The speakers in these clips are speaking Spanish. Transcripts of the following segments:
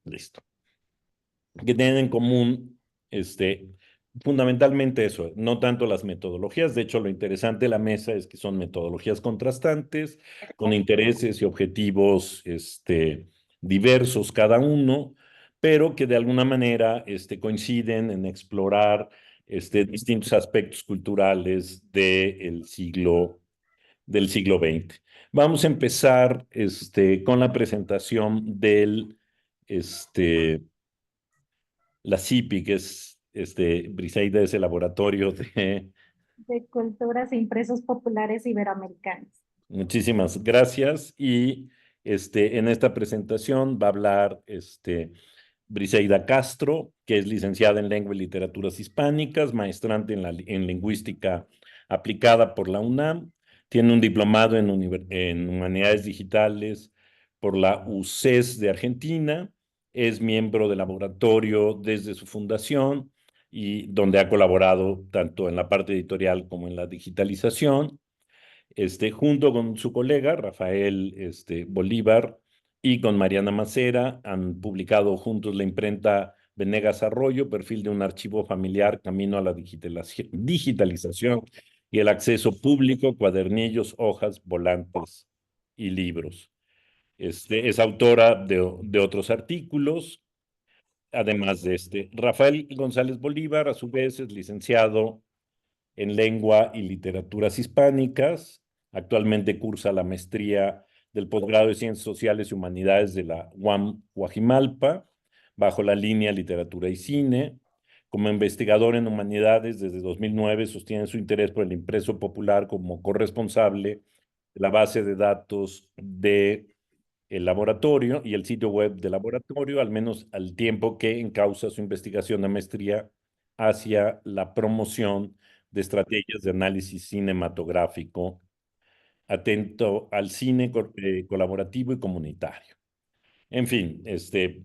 Listo. Que tienen en común, fundamentalmente eso, no tanto las metodologías. De hecho, lo interesante de la mesa es que son metodologías contrastantes, con intereses y objetivos, diversos cada uno, pero que de alguna manera, coinciden en explorar, distintos aspectos culturales del siglo XX. Vamos a empezar, con la presentación la CIPI, que es, Briseida, es el laboratorio de... De culturas e impresos populares iberoamericanos. Muchísimas gracias. Y, en esta presentación va a hablar, Briseida Castro, que es licenciada en Lengua y Literaturas Hispánicas, maestrante en Lingüística Aplicada por la UNAM. Tiene un diplomado en Humanidades Digitales por la UCES de Argentina. Es miembro del laboratorio desde su fundación y donde ha colaborado tanto en la parte editorial como en la digitalización. Junto con su colega Rafael, Bolívar, y con Mariana Macera, han publicado juntos la imprenta Venegas Arroyo, perfil de un archivo familiar, camino a la digitalización y el acceso público, cuadernillos, hojas, volantes y libros. Es autora de otros artículos, además de este. Rafael González Bolívar, a su vez, es licenciado en Lengua y Literaturas Hispánicas. Actualmente cursa la maestría del posgrado de Ciencias Sociales y Humanidades de la UAM Guajimalpa, bajo la línea Literatura y Cine. Como investigador en humanidades, desde 2009 sostiene su interés por el impreso popular como corresponsable de la base de datos de el laboratorio y el sitio web del laboratorio, al menos al tiempo que encausa su investigación de maestría hacia la promoción de estrategias de análisis cinematográfico atento al cine colaborativo y comunitario. En fin,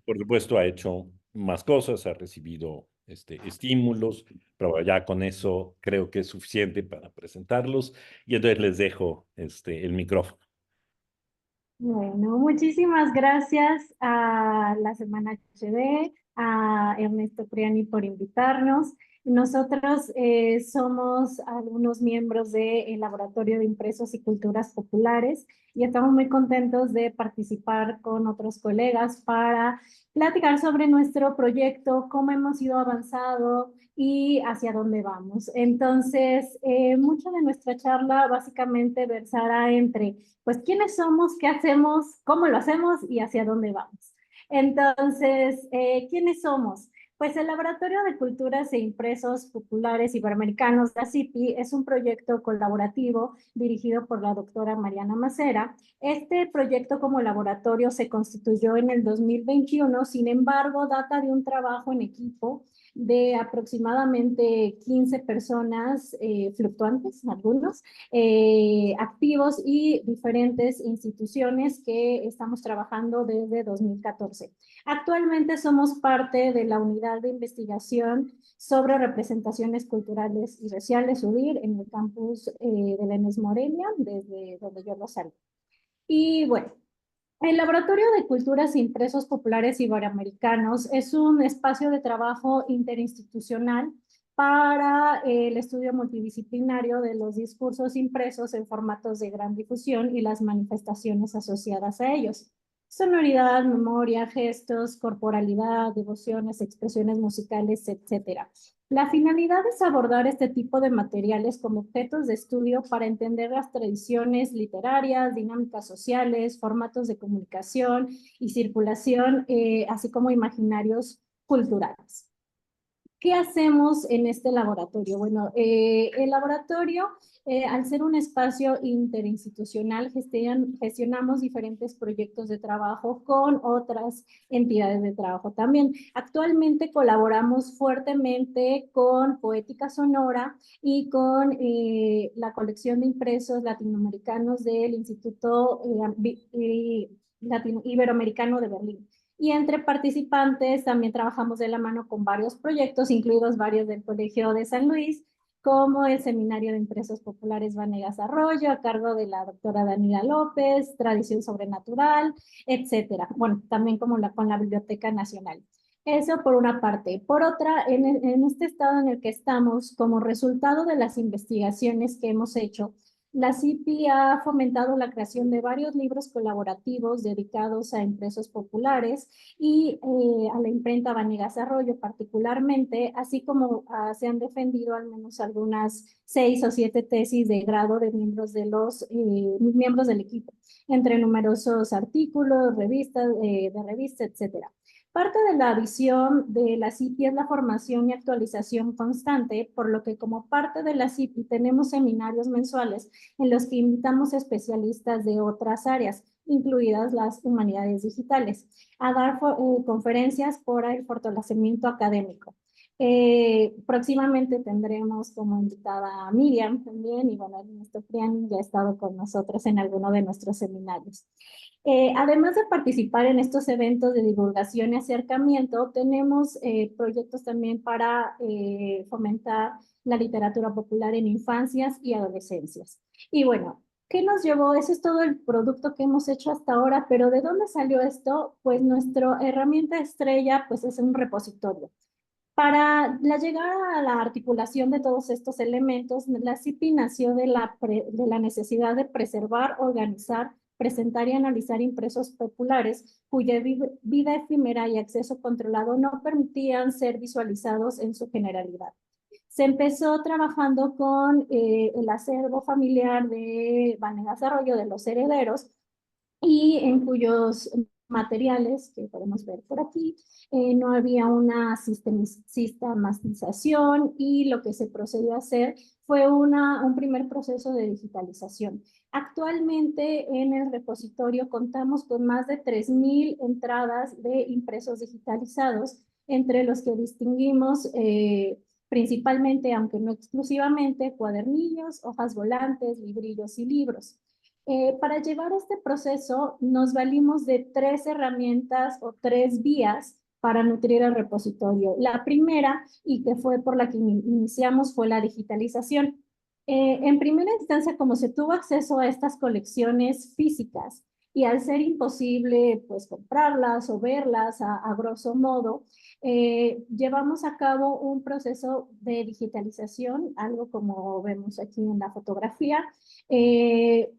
por supuesto ha hecho más cosas, ha recibido, estímulos, pero ya con eso creo que es suficiente para presentarlos y entonces les dejo, el micrófono. Bueno, muchísimas gracias a la Semana HD, a Ernesto Priani por invitarnos. Nosotros somos algunos miembros del Laboratorio de Impresos y Culturas Populares y estamos muy contentos de participar con otros colegas para platicar sobre nuestro proyecto, cómo hemos ido avanzando y hacia dónde vamos. Entonces, mucho de nuestra charla básicamente versará entre pues quiénes somos, qué hacemos, cómo lo hacemos y hacia dónde vamos. Entonces, ¿quiénes somos? Pues el Laboratorio de Culturas e Impresos Populares Iberoamericanos, la CIPI, es un proyecto colaborativo dirigido por la doctora Mariana Macera. Este proyecto como laboratorio se constituyó en el 2021, sin embargo, data de un trabajo en equipo de aproximadamente 15 personas fluctuantes, algunos, activos y diferentes instituciones que estamos trabajando desde 2014. Actualmente somos parte de la unidad de investigación sobre representaciones culturales y raciales, UDIR, en el campus de la ENES Morelia, desde donde yo lo salí. Y bueno, el Laboratorio de Culturas e Impresos Populares Iberoamericanos es un espacio de trabajo interinstitucional para el estudio multidisciplinario de los discursos impresos en formatos de gran difusión y las manifestaciones asociadas a ellos. Sonoridad, memoria, gestos, corporalidad, devociones, expresiones musicales, etcétera. La finalidad es abordar este tipo de materiales como objetos de estudio para entender las tradiciones literarias, dinámicas sociales, formatos de comunicación y circulación, así como imaginarios culturales. ¿Qué hacemos en este laboratorio? Bueno, el laboratorio, al ser un espacio interinstitucional, gestionamos diferentes proyectos de trabajo con otras entidades de trabajo también. Actualmente colaboramos fuertemente con Poética Sonora y con la colección de impresos latinoamericanos del Instituto Iberoamericano de Berlín. Y entre participantes también trabajamos de la mano con varios proyectos, incluidos varios del Colegio de San Luis, como el Seminario de Impresos Populares Vanegas Arroyo, a cargo de la doctora Daniela López, Tradición Sobrenatural, etcétera. Bueno, también como con la Biblioteca Nacional. Eso por una parte. Por otra, en este estado en el que estamos, como resultado de las investigaciones que hemos hecho, la CIPI ha fomentado la creación de varios libros colaborativos dedicados a impresos populares y a la imprenta Vanegas Arroyo particularmente, así como se han defendido al menos algunas 6 o 7 tesis de grado de miembros de los miembros del equipo, entre numerosos artículos, revistas, de revista, etcétera. Parte de la visión de la CIPI es la formación y actualización constante, por lo que como parte de la CIPI tenemos seminarios mensuales en los que invitamos especialistas de otras áreas, incluidas las humanidades digitales, a dar conferencias por el fortalecimiento académico. Próximamente tendremos como invitada a Miriam también, y bueno, Ernesto Priani ya ha estado con nosotros en alguno de nuestros seminarios. Además de participar en estos eventos de divulgación y acercamiento, tenemos proyectos también para fomentar la literatura popular en infancias y adolescencias. Y bueno, ¿qué nos llevó? Ese es todo el producto que hemos hecho hasta ahora, pero ¿de dónde salió esto? Pues nuestra herramienta estrella pues es un repositorio. Para la llegada a la articulación de todos estos elementos, la CIPI nació de la necesidad de preservar, organizar, presentar y analizar impresos populares cuya vida efímera y acceso controlado no permitían ser visualizados en su generalidad. Se empezó trabajando con el acervo familiar de Vanegas Arroyo, de los herederos, y en cuyos materiales, que podemos ver por aquí, no había una sistematización y lo que se procedió a hacer fue un primer proceso de digitalización. Actualmente en el repositorio contamos con más de 3,000 entradas de impresos digitalizados, entre los que distinguimos principalmente, aunque no exclusivamente, cuadernillos, hojas volantes, librillos y libros. Para llevar este proceso nos valimos de 3 herramientas o 3 vías para nutrir el repositorio. La primera, y que fue por la que iniciamos, fue la digitalización. En primera instancia, como se tuvo acceso a estas colecciones físicas y al ser imposible pues comprarlas o verlas a grosso modo, llevamos a cabo un proceso de digitalización, algo como vemos aquí en la fotografía, que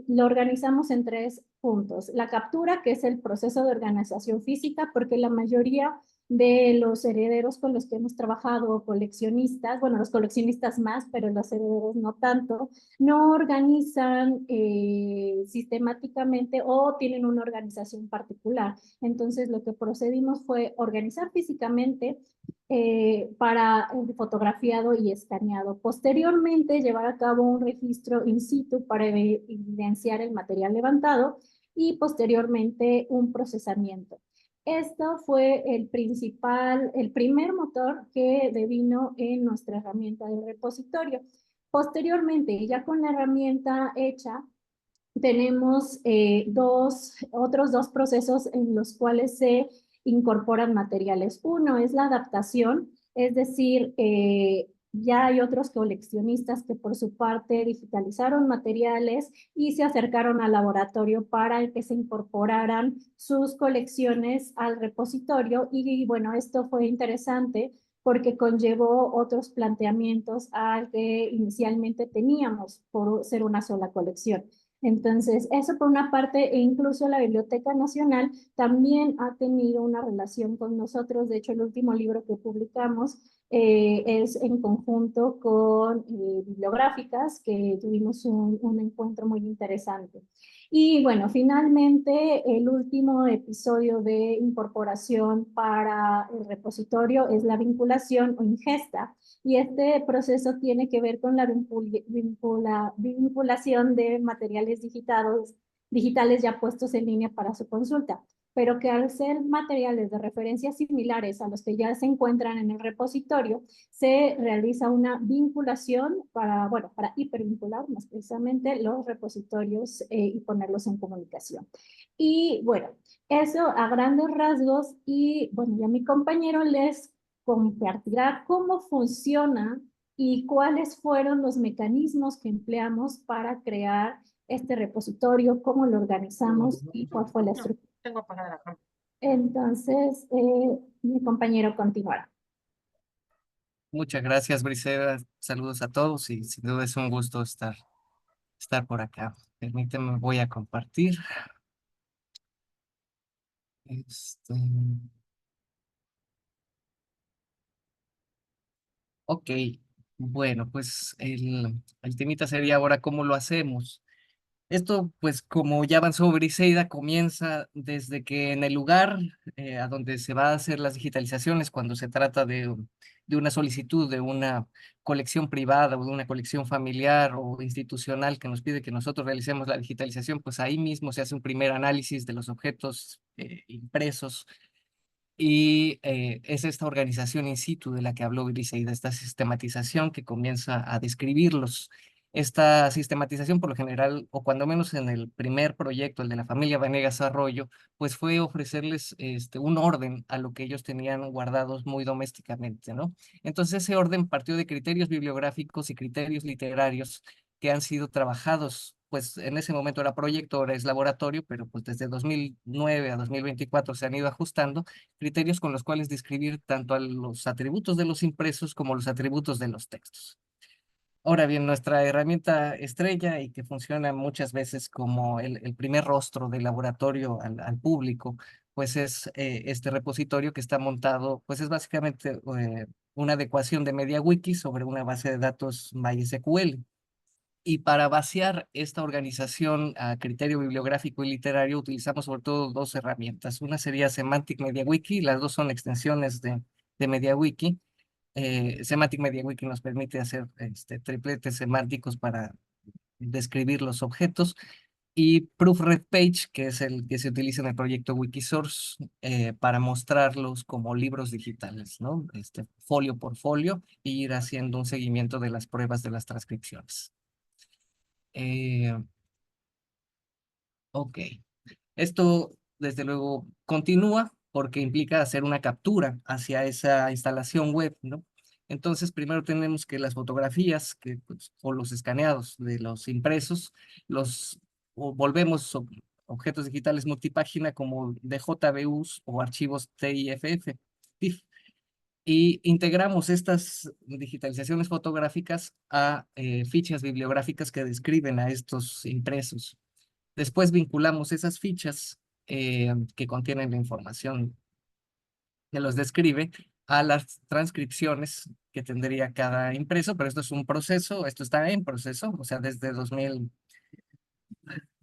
lo organizamos en 3 puntos. La captura, que es el proceso de organización física, porque la mayoría de los herederos con los que hemos trabajado, coleccionistas, bueno, los coleccionistas más, pero los herederos no tanto, no organizan sistemáticamente o tienen una organización particular. Entonces, lo que procedimos fue organizar físicamente para el fotografiado y escaneado. Posteriormente, llevar a cabo un registro in situ para evidenciar el material levantado y posteriormente un procesamiento. Esto fue el primer motor que devino en nuestra herramienta del repositorio. Posteriormente, ya con la herramienta hecha, tenemos otros 2 procesos en los cuales se incorporan materiales. Uno es la adaptación, es decir, ya hay otros coleccionistas que por su parte digitalizaron materiales y se acercaron al laboratorio para que se incorporaran sus colecciones al repositorio y bueno, esto fue interesante porque conllevó otros planteamientos al que inicialmente teníamos por ser una sola colección. Entonces, eso por una parte, e incluso la Biblioteca Nacional también ha tenido una relación con nosotros. De hecho, el último libro que publicamos es en conjunto con Bibliográficas, que tuvimos un encuentro muy interesante. Y bueno, finalmente, el último episodio de incorporación para el repositorio es la vinculación o ingesta. Y este proceso tiene que ver con la vinculación de materiales digitales ya puestos en línea para su consulta, pero que al ser materiales de referencia similares a los que ya se encuentran en el repositorio, se realiza una vinculación para hipervincular más precisamente los repositorios y ponerlos en comunicación. Y bueno, eso a grandes rasgos, y bueno, ya mi compañero les compartirá cómo funciona y cuáles fueron los mecanismos que empleamos para crear este repositorio, cómo lo organizamos y cuál fue la estructura. Tengo apagada la cámara. Entonces, mi compañero continuará. Muchas gracias, Briseda. Saludos a todos y sin duda es un gusto estar por acá. Permíteme, voy a compartir. Este, ok, bueno, pues el temita sería ahora cómo lo hacemos. Esto, pues como ya avanzó Briseida, comienza desde que en el lugar a donde se va a hacer las digitalizaciones, cuando se trata de una solicitud de una colección privada o de una colección familiar o institucional que nos pide que nosotros realicemos la digitalización, pues ahí mismo se hace un primer análisis de los objetos impresos y es esta organización in situ de la que habló Briseida, esta sistematización que comienza a describirlos. Esta sistematización, por lo general, o cuando menos en el primer proyecto, el de la familia Vanegas Arroyo, pues fue ofrecerles un orden a lo que ellos tenían guardados muy domésticamente, ¿no? Entonces ese orden partió de criterios bibliográficos y criterios literarios que han sido trabajados, pues en ese momento era proyecto, ahora es laboratorio, pero pues desde 2009 a 2024 se han ido ajustando criterios con los cuales describir tanto a los atributos de los impresos como los atributos de los textos. Ahora bien, nuestra herramienta estrella y que funciona muchas veces como el primer rostro del laboratorio al público, pues es este repositorio que está montado, pues es básicamente una adecuación de MediaWiki sobre una base de datos MySQL. Y para vaciar esta organización a criterio bibliográfico y literario utilizamos sobre todo dos herramientas. Una sería Semantic MediaWiki, las dos son extensiones de MediaWiki. Semantic MediaWiki nos permite hacer tripletes semánticos para describir los objetos. Y Proofread Page, que es el que se utiliza en el proyecto Wikisource para mostrarlos como libros digitales, ¿no? Folio por folio, e ir haciendo un seguimiento de las pruebas de las transcripciones. Ok, esto desde luego continúa porque implica hacer una captura hacia esa instalación web, ¿no? Entonces, primero tenemos que las fotografías pues, o los escaneados de los impresos, volvemos objetos digitales multipágina como DJBUs o archivos TIFF, TIFF, y integramos estas digitalizaciones fotográficas a fichas bibliográficas que describen a estos impresos. Después vinculamos esas fichas que contienen la información que los describe a las transcripciones que tendría cada impreso, pero esto es un proceso, esto está en proceso, o sea, desde 2000,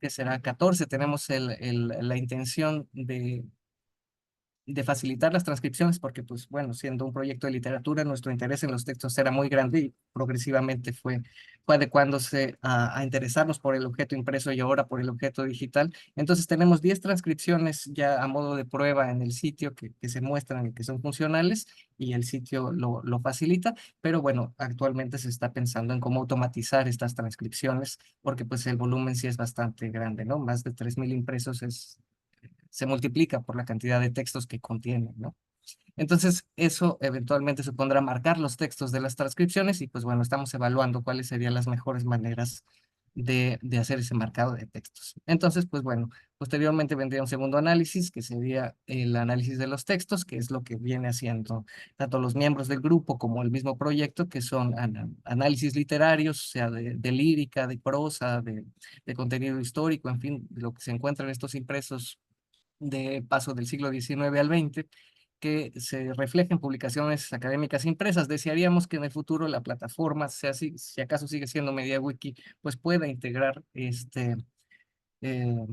¿qué será? 14 tenemos la intención de facilitar las transcripciones, porque, pues, bueno, siendo un proyecto de literatura, nuestro interés en los textos era muy grande y progresivamente fue adecuándose a interesarnos por el objeto impreso y ahora por el objeto digital. Entonces, tenemos 10 transcripciones ya a modo de prueba en el sitio que se muestran y que son funcionales y el sitio lo facilita, pero bueno, actualmente se está pensando en cómo automatizar estas transcripciones, porque pues el volumen sí es bastante grande, ¿no? Más de 3000 impresos se multiplica por la cantidad de textos que contienen, ¿no? Entonces, eso eventualmente supondrá marcar los textos de las transcripciones y pues bueno, estamos evaluando cuáles serían las mejores maneras de hacer ese marcado de textos. Entonces, pues bueno, posteriormente vendría un segundo análisis, que sería el análisis de los textos, que es lo que viene haciendo tanto los miembros del grupo como el mismo proyecto, que son análisis literarios, o sea, de lírica, de prosa, de contenido histórico, en fin, de lo que se encuentra en estos impresos de paso del siglo XIX al XX, que se refleja en publicaciones académicas impresas. Desearíamos que en el futuro la plataforma, sea si acaso sigue siendo MediaWiki, pues pueda integrar eh, eh,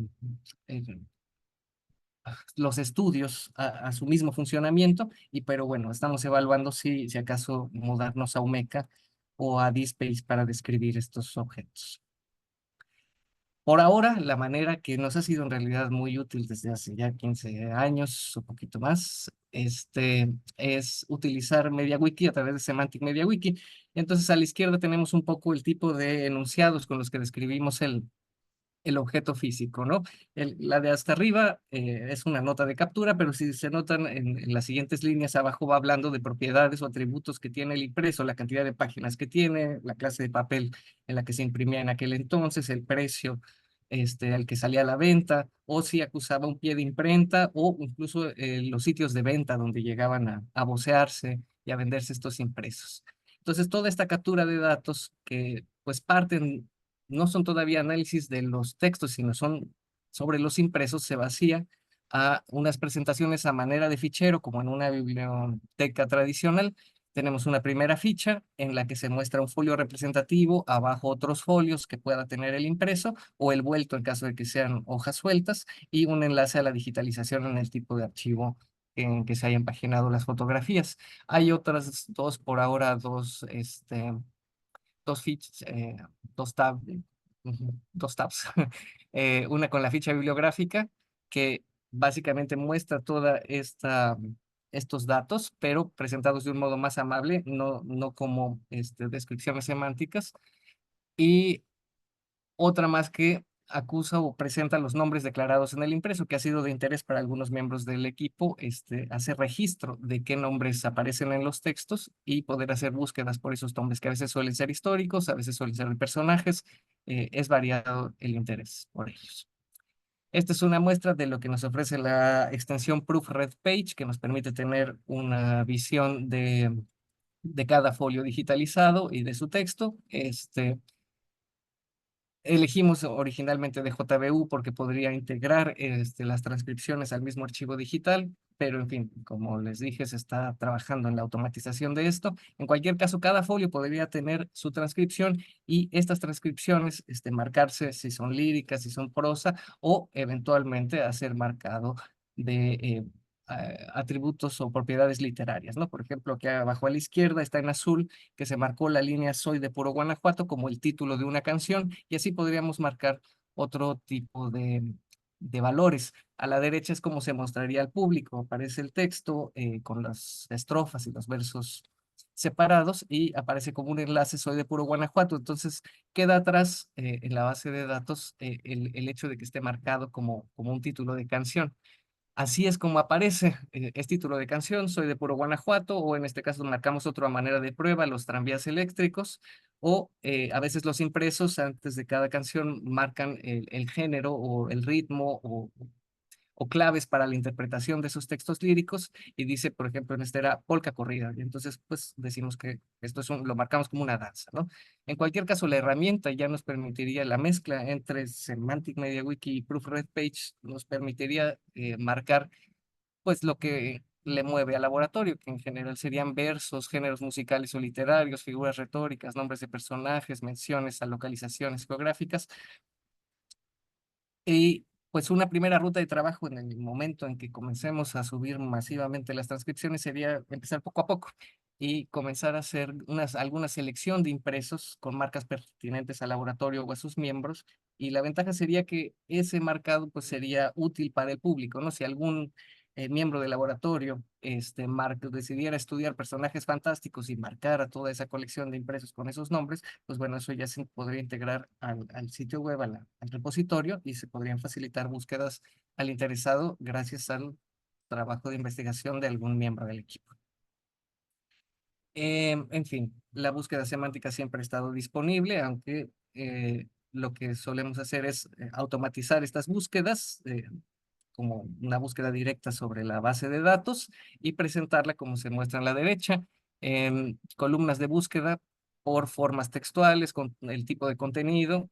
los estudios a su mismo funcionamiento, pero bueno, estamos evaluando si acaso mudarnos a Omeka o a DSpace para describir estos objetos. Por ahora, la manera que nos ha sido en realidad muy útil desde hace ya 15 años o poquito más, es utilizar MediaWiki a través de Semantic MediaWiki. Entonces, a la izquierda tenemos un poco el tipo de enunciados con los que describimos el objeto físico, ¿no? La de hasta arriba es una nota de captura, pero si se notan en las siguientes líneas abajo va hablando de propiedades o atributos que tiene el impreso, la cantidad de páginas que tiene, la clase de papel en la que se imprimía en aquel entonces, el precio al que salía a la venta, o si acusaba un pie de imprenta, o incluso los sitios de venta donde llegaban a vocearse y a venderse estos impresos. Entonces, toda esta captura de datos que pues parten, no son todavía análisis de los textos, sino son sobre los impresos, se vacía a unas presentaciones a manera de fichero, como en una biblioteca tradicional. Tenemos una primera ficha en la que se muestra un folio representativo, abajo otros folios que pueda tener el impreso o el vuelto en caso de que sean hojas sueltas, y un enlace a la digitalización en el tipo de archivo en que se hayan paginado las fotografías. Hay otras dos, por ahora, dos fichas, dos tabs. Una con la ficha bibliográfica que básicamente muestra toda estos datos, pero presentados de un modo más amable, no como descripciones semánticas. Y otra más que acusa o presenta los nombres declarados en el impreso, que ha sido de interés para algunos miembros del equipo, hacer registro de qué nombres aparecen en los textos y poder hacer búsquedas por esos nombres, que a veces suelen ser históricos, a veces suelen ser de personajes, es variado el interés por ellos. Esta es una muestra de lo que nos ofrece la extensión Proofread Page, que nos permite tener una visión de cada folio digitalizado y de su texto. Elegimos originalmente de JBU porque podría integrar las transcripciones al mismo archivo digital, pero en fin, como les dije, se está trabajando en la automatización de esto. En cualquier caso, cada folio podría tener su transcripción y estas transcripciones marcarse si son líricas, si son prosa, o eventualmente hacer marcado de atributos o propiedades literarias, ¿no? Por ejemplo, aquí abajo a la izquierda está en azul que se marcó la línea Soy de Puro Guanajuato como el título de una canción, y así podríamos marcar otro tipo de valores. A la derecha es como se mostraría al público, aparece el texto con las estrofas y los versos separados y aparece como un enlace Soy de Puro Guanajuato. Entonces queda atrás en la base de datos el hecho de que esté marcado como un título de canción. Así es como aparece, es título de canción, Soy de Puro Guanajuato, o en este caso marcamos otra manera de prueba, los tranvías eléctricos, o a veces los impresos antes de cada canción marcan el género o el ritmo o claves para la interpretación de esos textos líricos, y dice, por ejemplo, en este era polka corrida, y entonces pues decimos que esto lo marcamos como una danza, ¿no? En cualquier caso, la herramienta ya nos permitiría la mezcla entre Semantic Media Wiki y Proofread Page, nos permitiría marcar pues lo que le mueve al laboratorio, que en general serían versos, géneros musicales o literarios, figuras retóricas, nombres de personajes, menciones a localizaciones geográficas. Y pues una primera ruta de trabajo en el momento en que comencemos a subir masivamente las transcripciones sería empezar poco a poco y comenzar a hacer alguna selección de impresos con marcas pertinentes al laboratorio o a sus miembros. Y la ventaja sería que ese marcado pues sería útil para el público, ¿no? Si algún miembro del laboratorio decidiera estudiar personajes fantásticos y marcara toda esa colección de impresos con esos nombres, pues bueno, eso ya se podría integrar al sitio web, al repositorio, y se podrían facilitar búsquedas al interesado gracias al trabajo de investigación de algún miembro del equipo. En fin, la búsqueda semántica siempre ha estado disponible, aunque lo que solemos hacer es automatizar estas búsquedas como una búsqueda directa sobre la base de datos y presentarla como se muestra en la derecha, en columnas de búsqueda por formas textuales, con el tipo de contenido,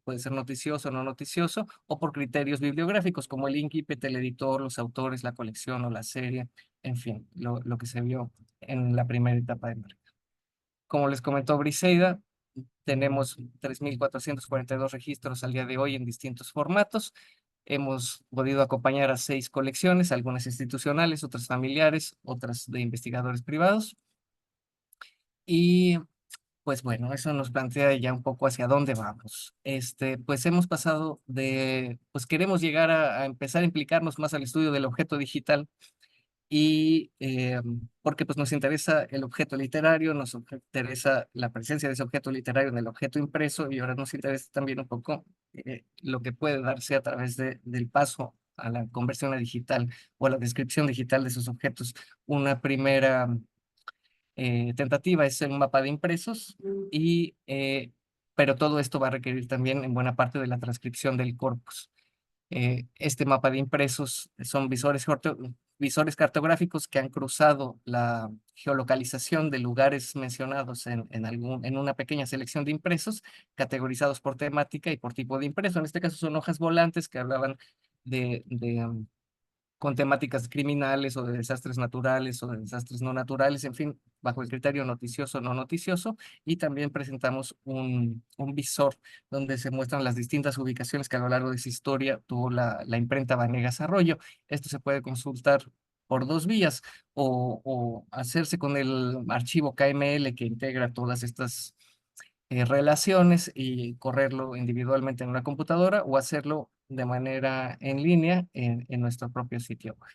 puede ser noticioso o no noticioso, o por criterios bibliográficos como el incipit, el editor, los autores, la colección o la serie, en fin, lo que se vio en la primera etapa de marca. Como les comentó Briseida, tenemos 3.442 registros al día de hoy en distintos formatos. Hemos podido acompañar a 6 colecciones, algunas institucionales, otras familiares, otras de investigadores privados. Y pues bueno, eso nos plantea ya un poco hacia dónde vamos. Pues hemos pasado pues queremos llegar a empezar a implicarnos más al estudio del objeto digital, y porque pues nos interesa el objeto literario, nos interesa la presencia de ese objeto literario en el objeto impreso y ahora nos interesa también un poco lo que puede darse a través del paso a la conversión a digital o a la descripción digital de esos objetos. Una primera tentativa es un mapa de impresos, pero todo esto va a requerir también en buena parte de la transcripción del corpus. Este mapa de impresos son visores cartográficos que han cruzado la geolocalización de lugares mencionados en una pequeña selección de impresos, categorizados por temática y por tipo de impreso. En este caso son hojas volantes que hablaban con temáticas criminales o de desastres naturales o de desastres no naturales, en fin, bajo el criterio noticioso o no noticioso, y también presentamos un visor donde se muestran las distintas ubicaciones que a lo largo de esa historia tuvo la imprenta Vanegas Arroyo. Esto se puede consultar por dos vías, o hacerse con el archivo KML que integra todas estas relaciones y correrlo individualmente en una computadora o hacerlo de manera en línea en nuestro propio sitio web.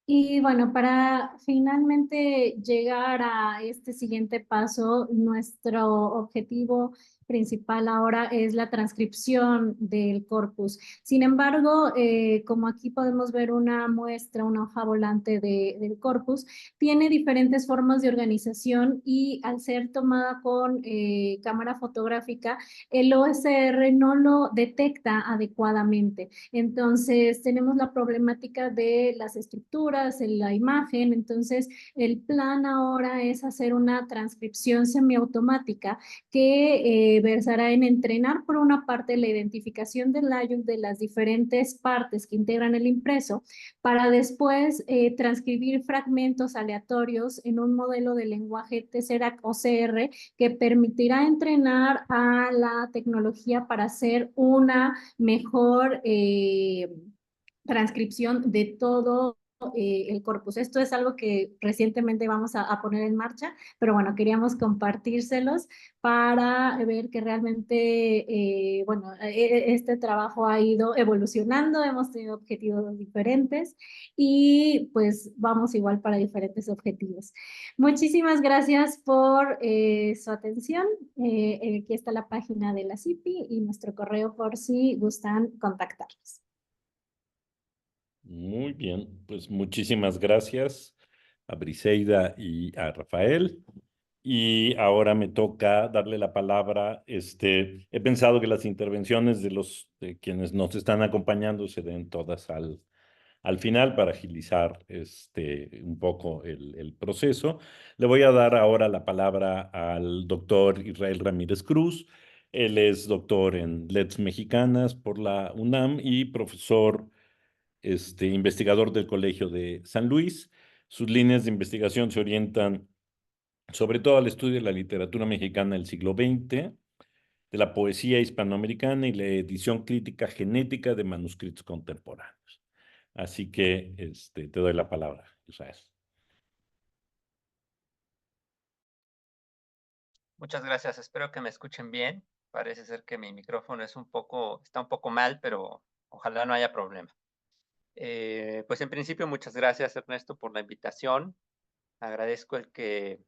Y bueno, para finalmente llegar a este siguiente paso, nuestro objetivo principal ahora es la transcripción del corpus. Sin embargo, como aquí podemos ver una muestra, una hoja volante del corpus, tiene diferentes formas de organización y al ser tomada con cámara fotográfica, el OSR no lo detecta adecuadamente. Entonces, tenemos la problemática de las estructuras, en la imagen. Entonces, el plan ahora es hacer una transcripción semiautomática que versará en entrenar por una parte la identificación del layout de las diferentes partes que integran el impreso para después transcribir fragmentos aleatorios en un modelo de lenguaje Tesseract OCR que permitirá entrenar a la tecnología para hacer una mejor transcripción de todo el corpus. Esto es algo que recientemente vamos a poner en marcha, pero bueno, queríamos compartírselos para ver que realmente, bueno, este trabajo ha ido evolucionando, hemos tenido objetivos diferentes y pues vamos igual para diferentes objetivos. Muchísimas gracias por su atención. Aquí está la página de la CIPI y nuestro correo por si gustan contactarnos. Muy bien, pues muchísimas gracias a Briseida y a Rafael. Y ahora me toca darle la palabra. He pensado que las intervenciones de quienes nos están acompañando se den todas al final para agilizar un poco el proceso. Le voy a dar ahora la palabra al doctor Israel Ramírez Cruz. Él es doctor en Letras Mexicanas por la UNAM y profesor investigador del Colegio de San Luis. Sus líneas de investigación se orientan sobre todo al estudio de la literatura mexicana del siglo XX, de la poesía hispanoamericana y la edición crítica genética de manuscritos contemporáneos. Así que te doy la palabra, Israel. Muchas gracias. Espero que me escuchen bien. Parece ser que mi micrófono está un poco mal, pero ojalá no haya problema. Pues en principio, muchas gracias, Ernesto, por la invitación. Agradezco el que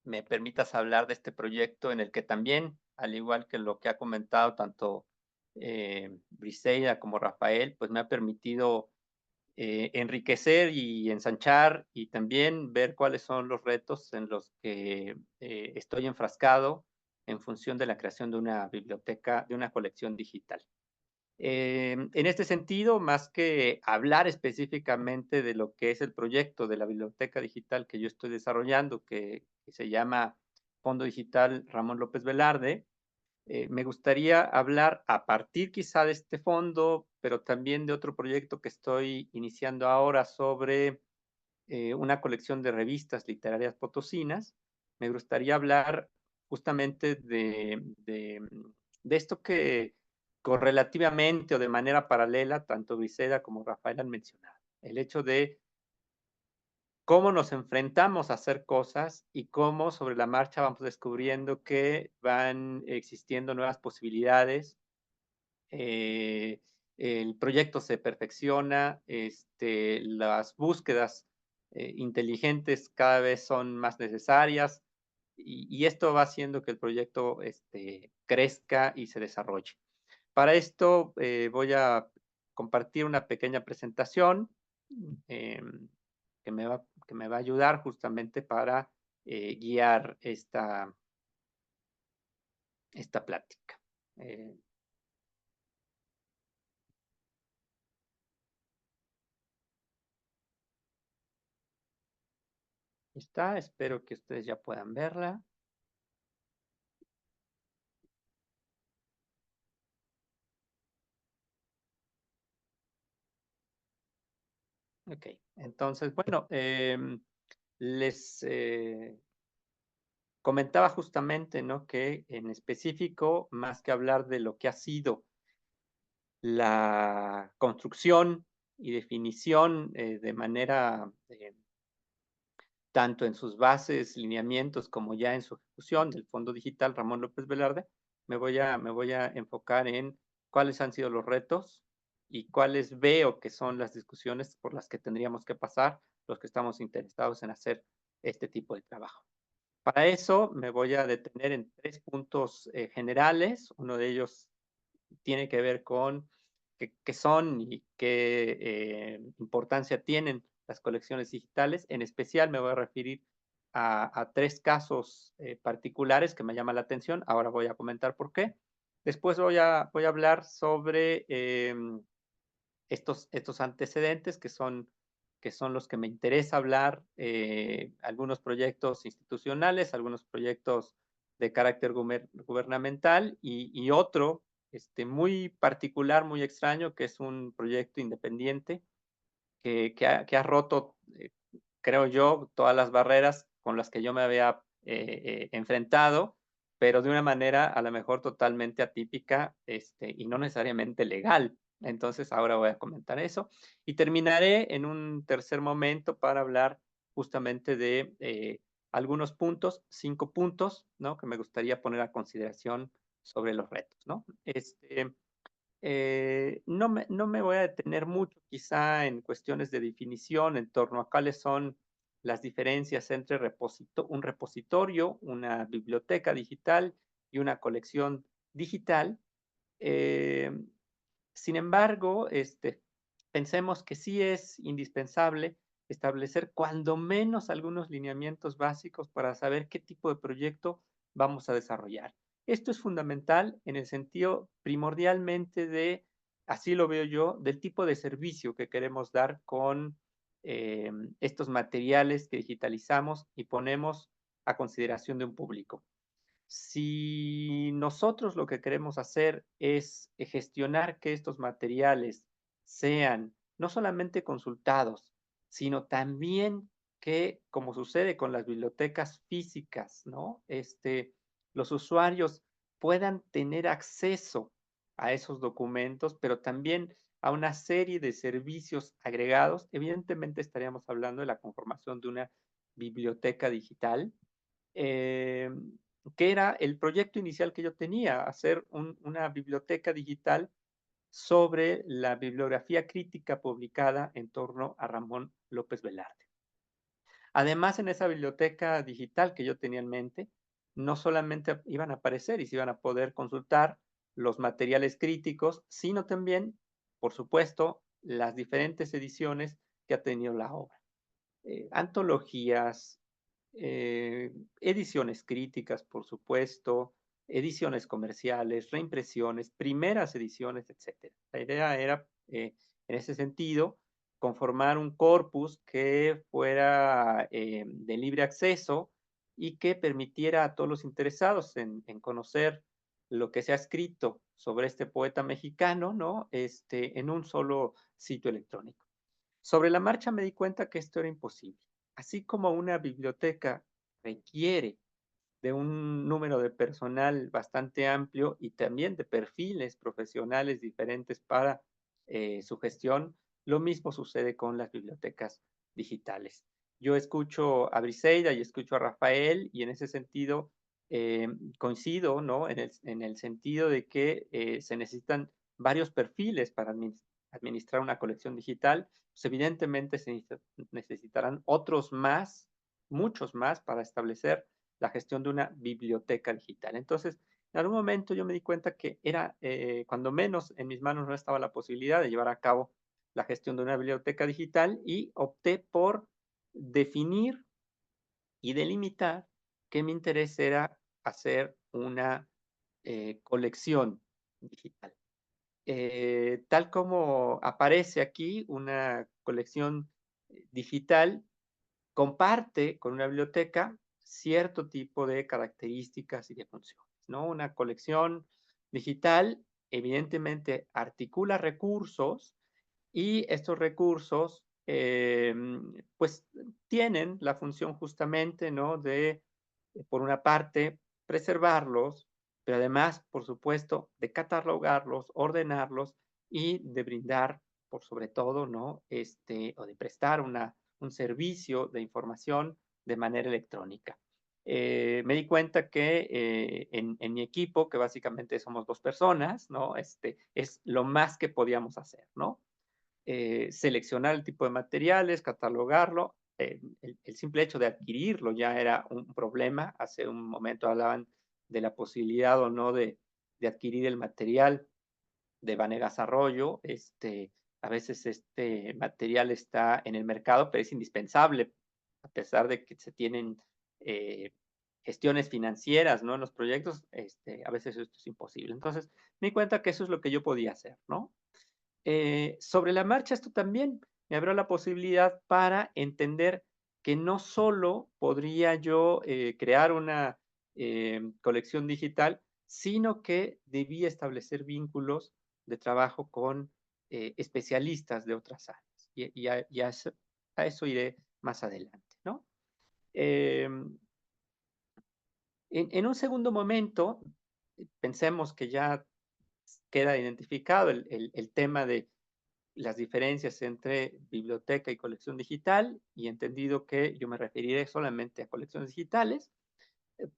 me permitas hablar de este proyecto en el que también, al igual que lo que ha comentado tanto Briseida como Rafael, pues me ha permitido enriquecer y ensanchar y también ver cuáles son los retos en los que estoy enfrascado en función de la creación de una biblioteca, de una colección digital. En este sentido, más que hablar específicamente de lo que es el proyecto de la biblioteca digital que yo estoy desarrollando, que se llama Fondo Digital Ramón López Velarde, me gustaría hablar a partir quizá de este fondo, pero también de otro proyecto que estoy iniciando ahora sobre una colección de revistas literarias potosinas. Me gustaría hablar justamente de esto que correlativamente o de manera paralela, tanto Briseida como Rafael han mencionado. El hecho de cómo nos enfrentamos a hacer cosas y cómo sobre la marcha vamos descubriendo que van existiendo nuevas posibilidades el proyecto se perfecciona, las búsquedas inteligentes cada vez son más necesarias y esto va haciendo que el proyecto crezca y se desarrolle. Para esto voy a compartir una pequeña presentación que me va a ayudar justamente para guiar esta plática. Está, espero que ustedes ya puedan verla. Ok, entonces, bueno, les comentaba justamente, ¿no? Que en específico, más que hablar de lo que ha sido la construcción y definición de manera tanto en sus bases, lineamientos, como ya en su ejecución del Fondo Digital Ramón López Velarde, me voy a enfocar en cuáles han sido los retos y cuáles veo que son las discusiones por las que tendríamos que pasar los que estamos interesados en hacer este tipo de trabajo. Para eso me voy a detener en 3 puntos generales. Uno de ellos tiene que ver con qué son y qué importancia tienen las colecciones digitales. En especial me voy a referir a 3 casos particulares que me llaman la atención. Ahora voy a comentar por qué. Después voy a hablar sobre estos antecedentes que son los que me interesa hablar, algunos proyectos institucionales, algunos proyectos de carácter gubernamental y otro muy particular, muy extraño, que es un proyecto independiente que ha roto, creo yo, todas las barreras con las que yo me había enfrentado, pero de una manera a lo mejor totalmente atípica y no necesariamente legal. Entonces, ahora voy a comentar eso. Y terminaré en un tercer momento para hablar justamente de algunos puntos, 5 puntos, ¿no? Que me gustaría poner a consideración sobre los retos, ¿no? No me voy a detener mucho quizá en cuestiones de definición en torno a cuáles son las diferencias entre un repositorio, una biblioteca digital y una colección digital. Eh, Sin embargo, pensemos que sí es indispensable establecer cuando menos algunos lineamientos básicos para saber qué tipo de proyecto vamos a desarrollar. Esto es fundamental en el sentido primordialmente de, así lo veo yo, del tipo de servicio que queremos dar con estos materiales que digitalizamos y ponemos a consideración de un público. Si nosotros lo que queremos hacer es gestionar que estos materiales sean no solamente consultados, sino también que, como sucede con las bibliotecas físicas, ¿no? Los usuarios puedan tener acceso a esos documentos, pero también a una serie de servicios agregados. Evidentemente estaríamos hablando de la conformación de una biblioteca digital. Eh, que era el proyecto inicial que yo tenía, hacer una biblioteca digital sobre la bibliografía crítica publicada en torno a Ramón López Velarde. Además, en esa biblioteca digital que yo tenía en mente, no solamente iban a aparecer y se iban a poder consultar los materiales críticos, sino también, por supuesto, las diferentes ediciones que ha tenido la obra. Antologías, ediciones críticas, por supuesto, ediciones comerciales, reimpresiones, primeras ediciones, etc. La idea era, en ese sentido, conformar un corpus que fuera de libre acceso y que permitiera a todos los interesados en conocer lo que se ha escrito sobre este poeta mexicano, ¿no? En un solo sitio electrónico. Sobre la marcha me di cuenta que esto era imposible. Así como una biblioteca requiere de un número de personal bastante amplio y también de perfiles profesionales diferentes para su gestión, lo mismo sucede con las bibliotecas digitales. Yo escucho a Briseida y escucho a Rafael y en ese sentido coincido, ¿no? En el sentido de que se necesitan varios perfiles para administrar una colección digital, pues evidentemente se necesitarán otros más, muchos más, para establecer la gestión de una biblioteca digital. Entonces, en algún momento yo me di cuenta que era, cuando menos en mis manos no estaba la posibilidad de llevar a cabo la gestión de una biblioteca digital, y opté por definir y delimitar que mi interés era hacer una colección digital. Tal como aparece aquí, una colección digital comparte con una biblioteca cierto tipo de características y de funciones, ¿no? Una colección digital evidentemente articula recursos, y estos recursos pues tienen la función justamente, ¿no? De, por una parte, preservarlos, pero además, por supuesto, de catalogarlos, ordenarlos y de brindar, por sobre todo, ¿no? O de prestar un servicio de información de manera electrónica. Me di cuenta que en mi equipo, que básicamente somos 2 personas, ¿no? Es lo más que podíamos hacer, ¿no? Seleccionar el tipo de materiales, catalogarlo. El simple hecho de adquirirlo ya era un problema. Hace un momento hablaban de la posibilidad o no de adquirir el material de Vanegas Arroyo. A veces este material está en el mercado, pero es indispensable, a pesar de que se tienen gestiones financieras, ¿no? En los proyectos, a veces esto es imposible. Entonces, me di cuenta que eso es lo que yo podía hacer, ¿no? Sobre la marcha, esto también me abrió la posibilidad para entender que no solo podría yo crear una colección digital, sino que debía establecer vínculos de trabajo con especialistas de otras áreas. Y a eso iré más adelante, ¿no? En un segundo momento, pensemos que ya queda identificado el tema de las diferencias entre biblioteca y colección digital, y entendido que yo me referiré solamente a colecciones digitales.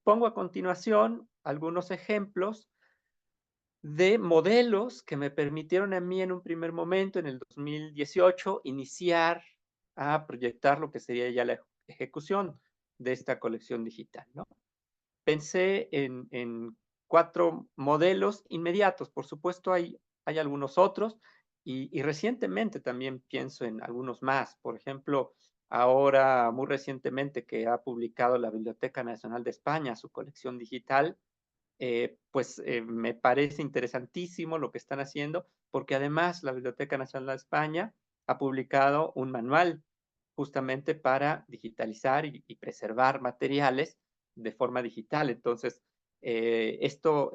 Pongo a continuación algunos ejemplos de modelos que me permitieron a mí en un primer momento, en el 2018, iniciar a proyectar lo que sería ya la ejecución de esta colección digital, ¿no? Pensé en 4 modelos inmediatos. Por supuesto, hay algunos otros, y recientemente también pienso en algunos más. Por ejemplo, ahora, muy recientemente, que ha publicado la Biblioteca Nacional de España su colección digital, pues me parece interesantísimo lo que están haciendo, porque además la Biblioteca Nacional de España ha publicado un manual justamente para digitalizar y preservar materiales de forma digital. Entonces, esto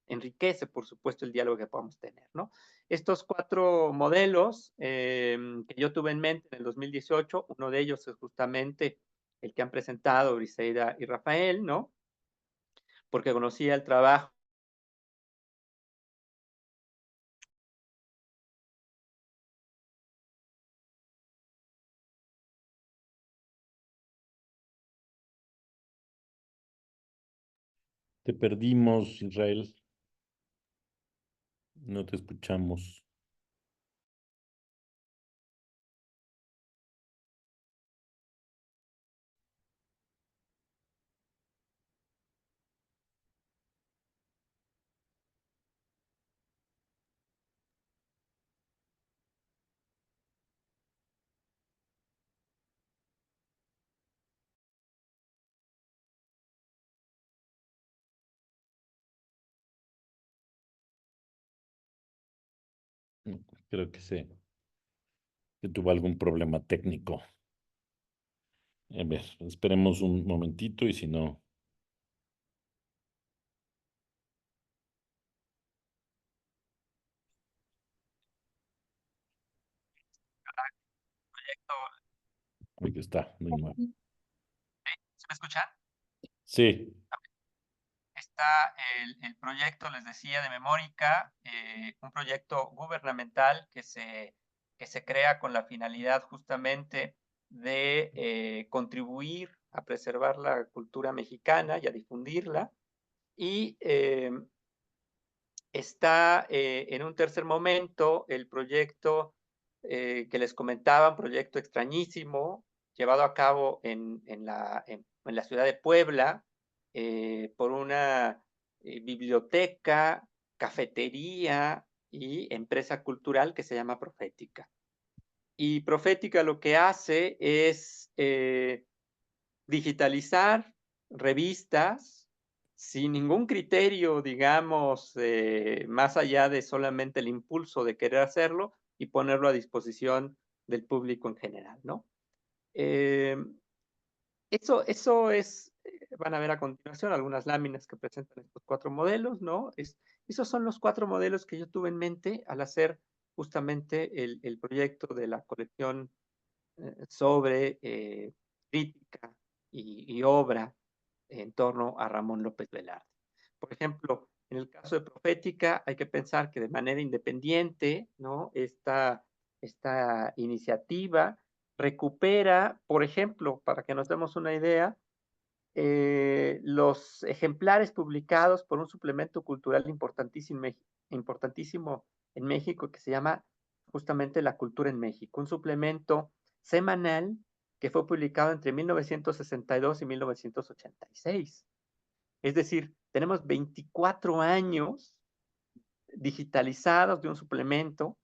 enriquece, por supuesto, el diálogo que podamos tener, ¿no? Estos 4 modelos que yo tuve en mente en el 2018, uno de ellos es justamente el que han presentado Briseida y Rafael, ¿no? Porque conocía el trabajo. Te perdimos, Israel. No te escuchamos. Creo que tuvo algún problema técnico. A ver, esperemos un momentito y si no. Aquí está, de nuevo. ¿Se me escucha? Sí, Está el proyecto, les decía, de Memórica, un proyecto gubernamental que se crea con la finalidad justamente de contribuir a preservar la cultura mexicana y a difundirla. Y Está en un tercer momento el proyecto que les comentaba, un proyecto extrañísimo, llevado a cabo en la ciudad de Puebla, por una biblioteca, cafetería y empresa cultural que se llama Profética. Y Profética lo que hace es digitalizar revistas sin ningún criterio, digamos, más allá de solamente el impulso de querer hacerlo y ponerlo a disposición del público en general, ¿no? Eso es, van a ver a continuación algunas láminas que presentan estos 4 modelos, ¿no? Esos son los 4 modelos que yo tuve en mente al hacer justamente el proyecto de la colección sobre crítica y obra en torno a Ramón López Velarde. Por ejemplo, en el caso de Profética, hay que pensar que de manera independiente, ¿no? Esta iniciativa recupera, por ejemplo, para que nos demos una idea, los ejemplares publicados por un suplemento cultural importantísimo en México que se llama justamente La Cultura en México, un suplemento semanal que fue publicado entre 1962 y 1986. Es decir, tenemos 24 años digitalizados de un suplemento,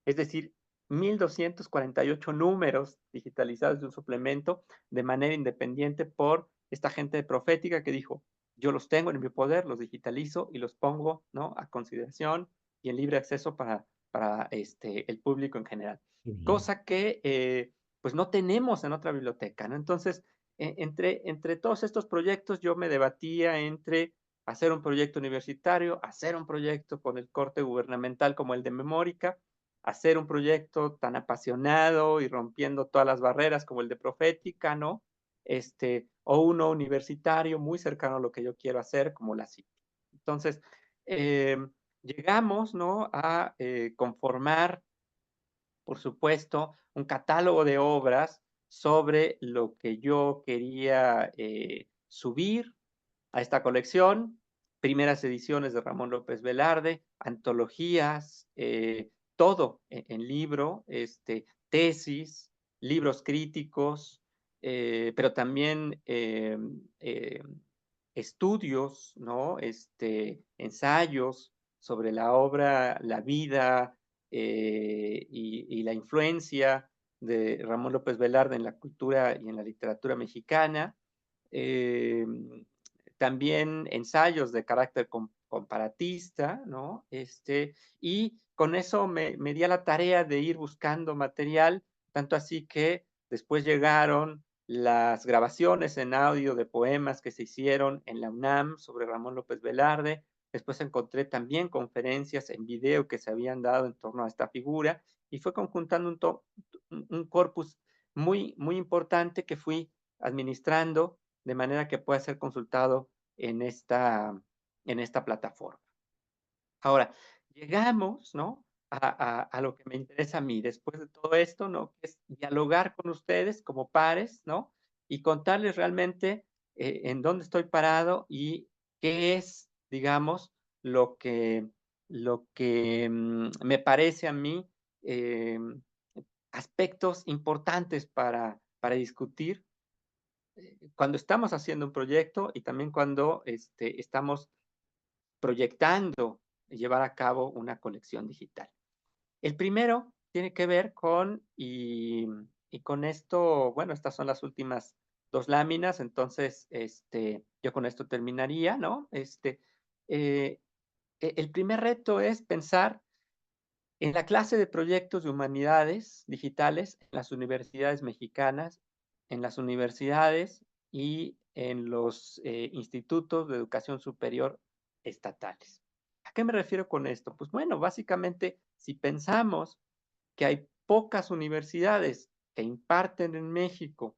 es decir, 1,248 números digitalizados de un suplemento de manera independiente por esta gente de Profética que dijo, yo los tengo en mi poder, los digitalizo y los pongo, ¿no?, a consideración y en libre acceso para el público en general. Cosa que pues no tenemos en otra biblioteca, ¿no? Entonces, entre todos estos proyectos yo me debatía entre hacer un proyecto universitario, hacer un proyecto con el corte gubernamental como el de Memórica, hacer un proyecto tan apasionado y rompiendo todas las barreras como el de Profética, ¿no? O uno universitario muy cercano a lo que yo quiero hacer, como la CIP. Entonces, llegamos, ¿no?, a conformar, por supuesto, un catálogo de obras sobre lo que yo quería subir a esta colección, primeras ediciones de Ramón López Velarde, antologías, todo en libro, tesis, libros críticos, pero también estudios, ¿no? Ensayos sobre la obra, la vida y la influencia de Ramón López Velarde en la cultura y en la literatura mexicana. También ensayos de carácter comparatista, ¿no? Y con eso me di a la tarea de ir buscando material, tanto así que después llegaron las grabaciones en audio de poemas que se hicieron en la UNAM sobre Ramón López Velarde. Después encontré también conferencias en video que se habían dado en torno a esta figura y fue conjuntando un corpus muy, muy importante que fui administrando de manera que pueda ser consultado en esta plataforma. Ahora, llegamos, ¿no?, a lo que me interesa a mí después de todo esto, ¿no?, que es dialogar con ustedes como pares, ¿no?, y contarles realmente en dónde estoy parado y qué es, digamos, lo que me parece a mí aspectos importantes para discutir cuando estamos haciendo un proyecto y también cuando estamos proyectando llevar a cabo una colección digital. El primero tiene que ver con, y con esto, bueno, estas son las últimas 2 láminas, entonces yo con esto terminaría, ¿no? El primer reto es pensar en la clase de proyectos de humanidades digitales en las universidades mexicanas, en las universidades y en los institutos de educación superior estatales. ¿A qué me refiero con esto? Pues bueno, básicamente, si pensamos que hay pocas universidades que imparten en México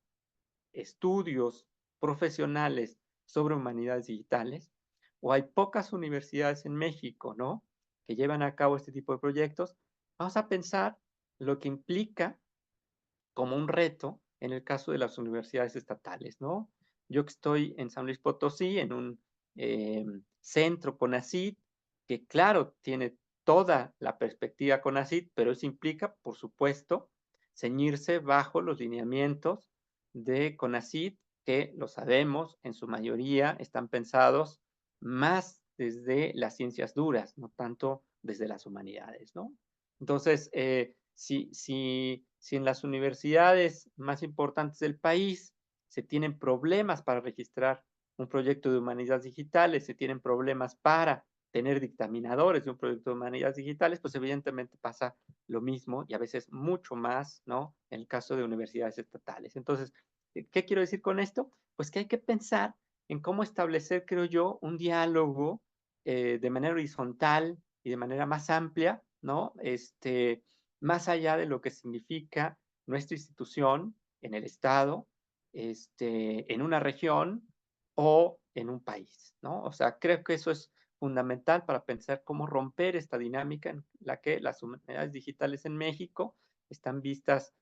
estudios profesionales sobre humanidades digitales, o hay pocas universidades en México, ¿no?, que llevan a cabo este tipo de proyectos, vamos a pensar lo que implica como un reto en el caso de las universidades estatales, ¿no? Yo que estoy en San Luis Potosí, en un centro CONACYT, que claro, tiene toda la perspectiva CONACYT, pero eso implica, por supuesto, ceñirse bajo los lineamientos de CONACYT, que lo sabemos, en su mayoría están pensados más desde las ciencias duras, no tanto desde las humanidades, ¿no? Entonces, si en las universidades más importantes del país se tienen problemas para registrar un proyecto de humanidades digitales, se tienen problemas para tener dictaminadores de un proyecto de humanidades digitales, pues evidentemente pasa lo mismo y a veces mucho más, ¿no? En el caso de universidades estatales. Entonces, ¿qué quiero decir con esto? Pues que hay que pensar en cómo establecer, creo yo, un diálogo de manera horizontal y de manera más amplia, ¿no? Más allá de lo que significa nuestra institución en el Estado, en una región o en un país, ¿no? O sea, creo que eso es fundamental para pensar cómo romper esta dinámica en la que las humanidades digitales en México están vistas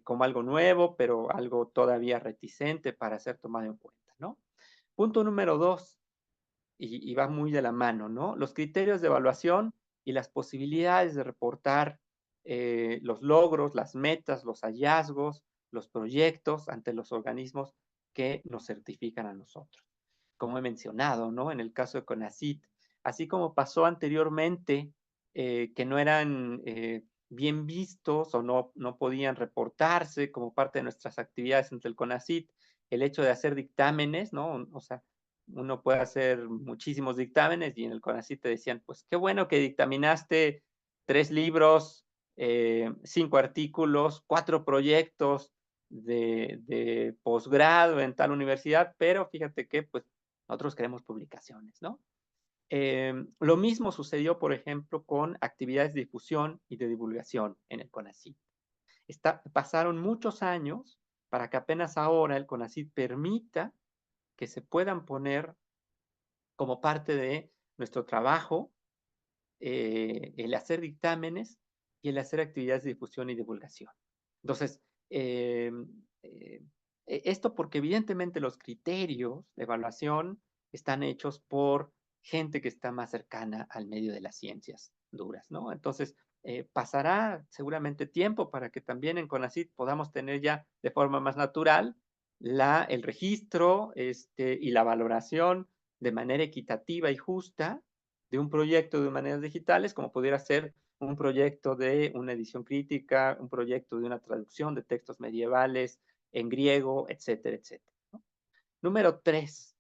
como algo nuevo, pero algo todavía reticente para ser tomado en cuenta, ¿no? Punto número 2, y va muy de la mano, ¿no? Los criterios de evaluación y las posibilidades de reportar los logros, las metas, los hallazgos, los proyectos ante los organismos que nos certifican a nosotros. Como he mencionado, ¿no? En el caso de CONACYT, así como pasó anteriormente, que no eran bien vistos o no podían reportarse como parte de nuestras actividades ante el CONACYT, el hecho de hacer dictámenes, ¿no? O sea, uno puede hacer muchísimos dictámenes y en el CONACYT te decían, pues qué bueno que dictaminaste 3 libros, 5 artículos, 4 proyectos de posgrado en tal universidad, pero fíjate que pues nosotros queremos publicaciones, ¿no? Lo mismo sucedió, por ejemplo, con actividades de difusión y de divulgación en el CONACYT. Pasaron muchos años para que apenas ahora el CONACYT permita que se puedan poner como parte de nuestro trabajo el hacer dictámenes y el hacer actividades de difusión y divulgación. Entonces, esto porque evidentemente los criterios de evaluación están hechos por gente que está más cercana al medio de las ciencias duras, ¿no? Entonces, pasará seguramente tiempo para que también en CONACYT podamos tener ya de forma más natural el registro y la valoración de manera equitativa y justa de un proyecto de humanidades digitales, como pudiera ser un proyecto de una edición crítica, un proyecto de una traducción de textos medievales en griego, etcétera, etcétera, ¿no? Número 3,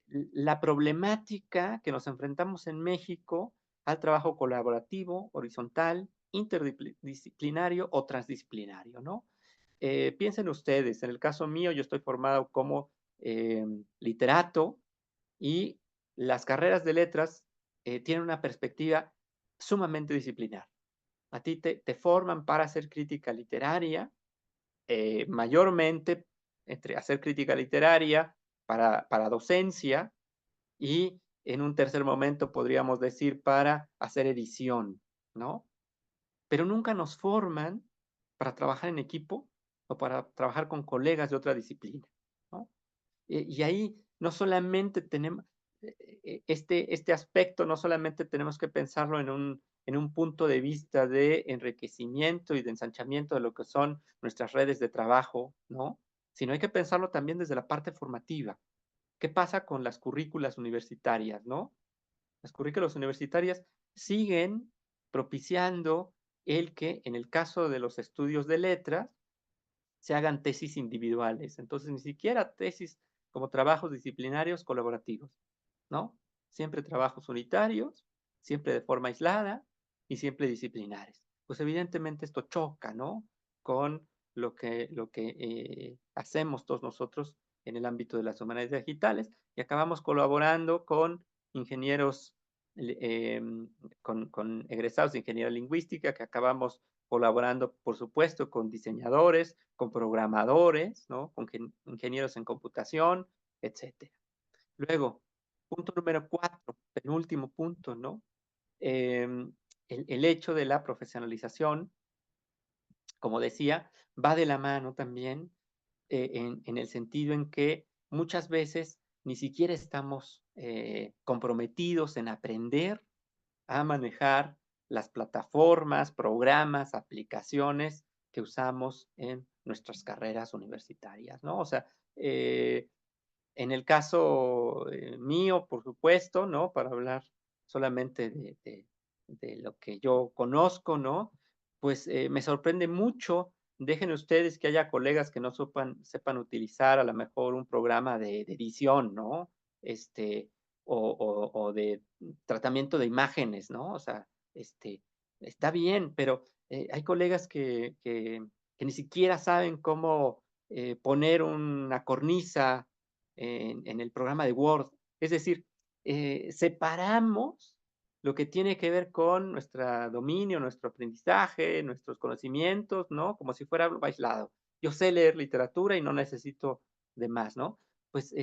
la problemática que nos enfrentamos en México al trabajo colaborativo, horizontal, interdisciplinario o transdisciplinario, ¿no? Piensen ustedes, en el caso mío, yo estoy formado como literato y las carreras de letras tienen una perspectiva sumamente disciplinar. A ti te forman para hacer crítica literaria, mayormente entre hacer crítica literaria para docencia y en un tercer momento podríamos decir para hacer edición, ¿no? Pero nunca nos forman para trabajar en equipo o para trabajar con colegas de otra disciplina, ¿no? Y ahí no solamente tenemos este aspecto, no solamente tenemos que pensarlo en un punto de vista de enriquecimiento y de ensanchamiento de lo que son nuestras redes de trabajo, ¿no? Sino hay que pensarlo también desde la parte formativa. ¿Qué pasa con las currículas universitarias, no? Las currículas universitarias siguen propiciando el que, en el caso de los estudios de letras, se hagan tesis individuales. Entonces, ni siquiera tesis como trabajos disciplinarios colaborativos, ¿no? Siempre trabajos unitarios, siempre de forma aislada y siempre disciplinares. Pues evidentemente esto choca, ¿no? Con lo que hacemos todos nosotros en el ámbito de las humanidades digitales y acabamos colaborando con ingenieros, eh, con egresados de ingeniería lingüística, que acabamos colaborando, por supuesto, con diseñadores, con programadores, ¿no? Con ingenieros en computación, etcétera. Luego, punto número 4, penúltimo punto, ¿no? El hecho de la profesionalización, como decía, va de la mano también en el sentido en que muchas veces ni siquiera estamos comprometidos en aprender a manejar las plataformas, programas, aplicaciones que usamos en nuestras carreras universitarias, ¿no? O sea, en el caso mío, por supuesto, ¿no? Para hablar solamente de lo que yo conozco, ¿no? Pues me sorprende mucho. Dejen ustedes que haya colegas que no sepan utilizar a lo mejor un programa de edición, ¿no? O de tratamiento de imágenes, ¿no? O sea, está bien, pero hay colegas que ni siquiera saben cómo poner una cornisa en el programa de Word. Es decir, separamos lo que tiene que ver con nuestro dominio, nuestro aprendizaje, nuestros conocimientos, ¿no? Como si fuera algo aislado. Yo sé leer literatura y no necesito de más, ¿no? Pues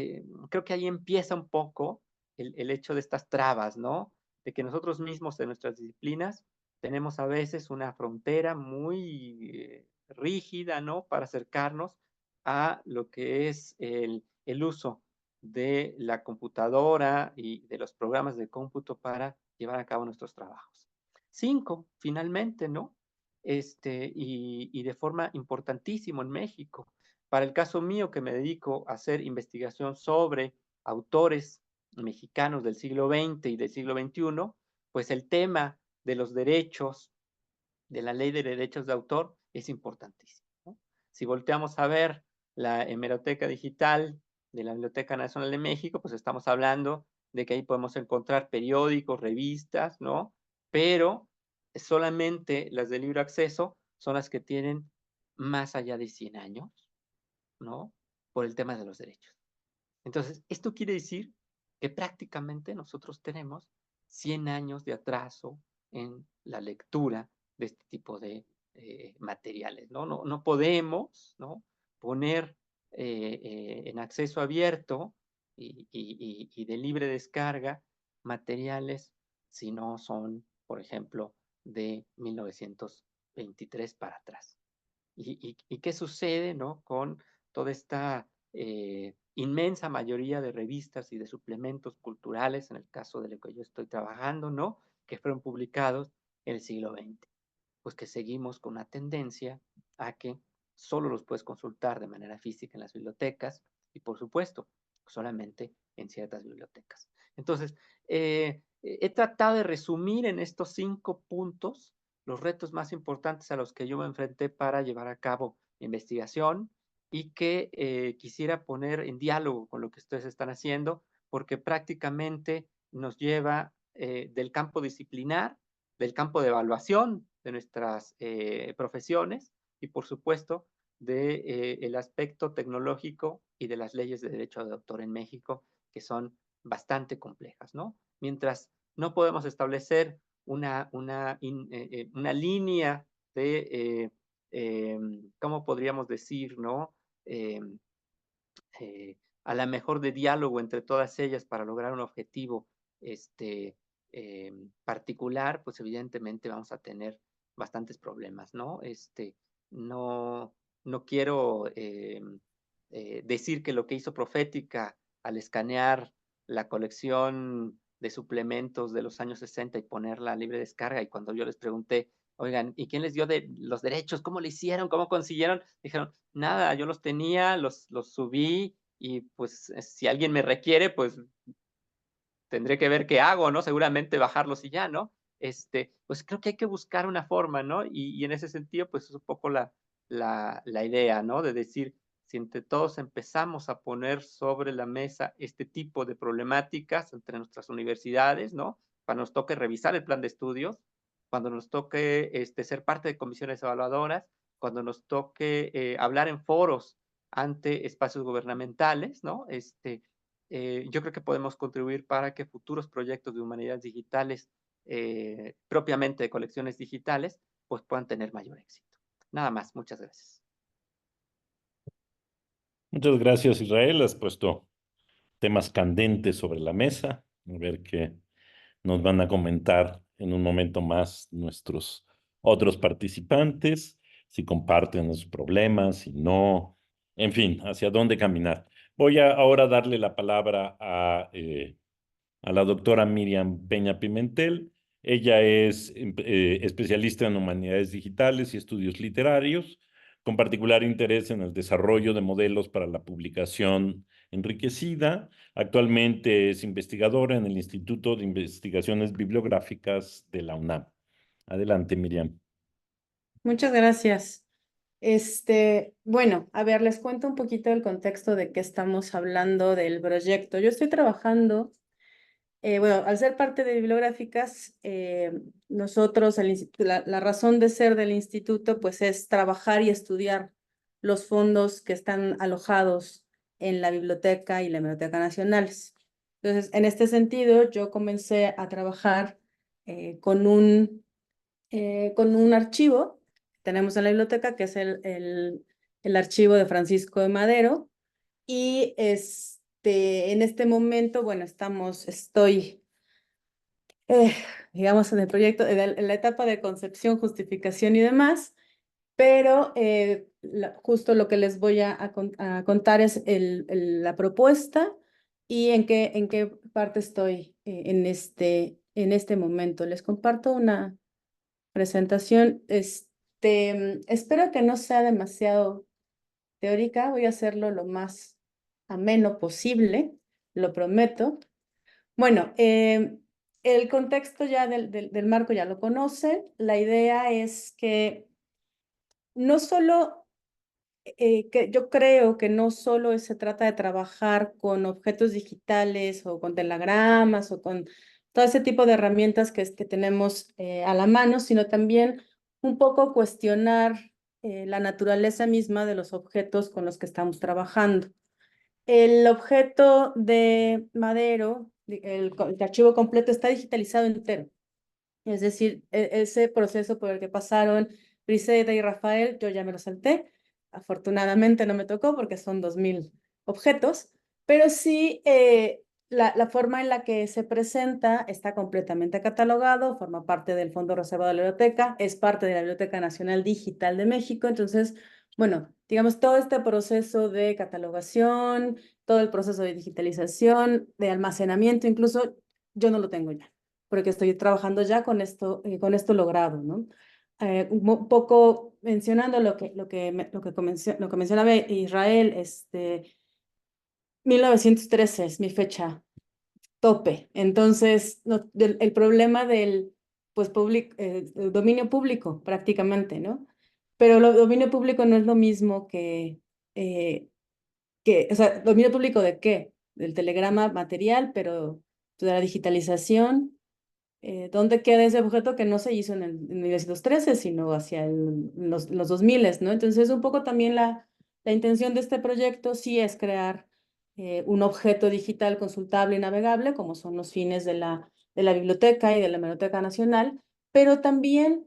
creo que ahí empieza un poco el hecho de estas trabas, ¿no? De que nosotros mismos en nuestras disciplinas tenemos a veces una frontera muy rígida, ¿no? Para acercarnos a lo que es el uso de la computadora y de los programas de cómputo para llevar a cabo nuestros trabajos. 5, finalmente, ¿no? Y de forma importantísima en México. Para el caso mío, que me dedico a hacer investigación sobre autores mexicanos del siglo XX y del siglo XXI, pues el tema de los derechos, de la ley de derechos de autor, es importantísimo, ¿no? Si volteamos a ver la hemeroteca digital de la Biblioteca Nacional de México, pues estamos hablando de que ahí podemos encontrar periódicos, revistas, ¿no? Pero solamente las de libre acceso son las que tienen más allá de 100 años, ¿no? Por el tema de los derechos. Entonces, esto quiere decir que prácticamente nosotros tenemos 100 años de atraso en la lectura de este tipo de materiales, ¿no? No podemos, ¿no? Poner en acceso abierto y de libre descarga materiales si no son, por ejemplo, de 1923 para atrás. ¿Y qué sucede, ¿no? Con toda esta inmensa mayoría de revistas y de suplementos culturales, en el caso de lo que yo estoy trabajando, ¿no? Que fueron publicados en el siglo XX. Pues que seguimos con una tendencia a que solo los puedes consultar de manera física en las bibliotecas y, por supuesto, solamente en ciertas bibliotecas. Entonces, he tratado de resumir en estos 5 puntos los retos más importantes a los que yo me enfrenté para llevar a cabo investigación y que quisiera poner en diálogo con lo que ustedes están haciendo, porque prácticamente nos lleva del campo disciplinar, del campo de evaluación de nuestras profesiones y, por supuesto, del aspecto tecnológico y de las leyes de derecho de autor en México, que son bastante complejas, ¿no? Mientras no podemos establecer una línea de, ¿cómo podríamos decir, no? A la mejor de diálogo entre todas ellas para lograr un objetivo particular, pues evidentemente vamos a tener bastantes problemas, ¿no? No quiero decir que lo que hizo Profética al escanear la colección de suplementos de los años 60 y ponerla a libre descarga, y cuando yo les pregunté, oigan, ¿y quién les dio los derechos? ¿Cómo lo hicieron? ¿Cómo consiguieron? Dijeron, nada, yo los tenía, los subí y pues si alguien me requiere, pues tendré que ver qué hago, ¿no? Seguramente bajarlos y ya, ¿no? Pues creo que hay que buscar una forma, ¿no? Y en ese sentido, pues es un poco la idea, ¿no? De decir, si entre todos empezamos a poner sobre la mesa este tipo de problemáticas entre nuestras universidades, ¿no? Cuando nos toque revisar el plan de estudios, cuando nos toque ser parte de comisiones evaluadoras, cuando nos toque hablar en foros ante espacios gubernamentales, ¿no? Yo creo que podemos contribuir para que futuros proyectos de humanidades digitales, propiamente de colecciones digitales, pues puedan tener mayor éxito. Nada más, muchas gracias. Muchas gracias, Israel. Has puesto temas candentes sobre la mesa. A ver qué nos van a comentar en un momento más nuestros otros participantes, si comparten los problemas, si no, en fin, hacia dónde caminar. Voy a ahora darle la palabra a a la doctora Miriam Peña Pimentel. Ella es especialista en humanidades digitales y estudios literarios, con particular interés en el desarrollo de modelos para la publicación enriquecida. Actualmente es investigadora en el Instituto de Investigaciones Bibliográficas de la UNAM. Adelante, Miriam. Muchas gracias. Bueno, a ver, les cuento un poquito el contexto de qué estamos hablando del proyecto. Yo estoy trabajando, bueno, al ser parte de Bibliográficas, nosotros, la razón de ser del instituto, pues es trabajar y estudiar los fondos que están alojados en la biblioteca y la Biblioteca Nacionales. Entonces, en este sentido, yo comencé a trabajar con un archivo que tenemos en la biblioteca, que es el archivo de Francisco de Madero, y en este momento, bueno, estoy, digamos, en el proyecto, en la etapa de concepción, justificación y demás, pero justo lo que les voy a contar es la propuesta y en qué parte estoy en este momento. Les comparto una presentación. Espero que no sea demasiado teórica, voy a hacerlo lo más ameno posible, lo prometo. Bueno, el contexto ya del marco ya lo conocen. La idea es que no solo, que yo creo que no solo se trata de trabajar con objetos digitales o con telegramas o con todo ese tipo de herramientas que tenemos a la mano, sino también un poco cuestionar la naturaleza misma de los objetos con los que estamos trabajando. El objeto de Madero, el archivo completo, está digitalizado entero. Es decir, ese proceso por el que pasaron Briseida y Rafael, yo ya me lo salté. Afortunadamente no me tocó porque son 2000 objetos, pero sí la forma en la que se presenta está completamente catalogado, forma parte del Fondo Reservado de la Biblioteca, es parte de la Biblioteca Nacional Digital de México. Entonces, bueno, digamos, todo este proceso de catalogación, todo el proceso de digitalización, de almacenamiento, incluso yo no lo tengo ya, porque estoy trabajando ya con esto logrado, ¿no? Un poco mencionando lo que mencionaba Israel, 1913 es mi fecha tope. Entonces, el problema del el dominio público prácticamente, ¿no? Pero el dominio público no es lo mismo o sea, ¿dominio público de qué? Del telegrama material, pero de la digitalización. ¿Dónde queda ese objeto que no se hizo en 1913, sino hacia los 2000, ¿no? Entonces, un poco también la intención de este proyecto sí es crear un objeto digital consultable y navegable, como son los fines de la biblioteca y de la Biblioteca Nacional, pero también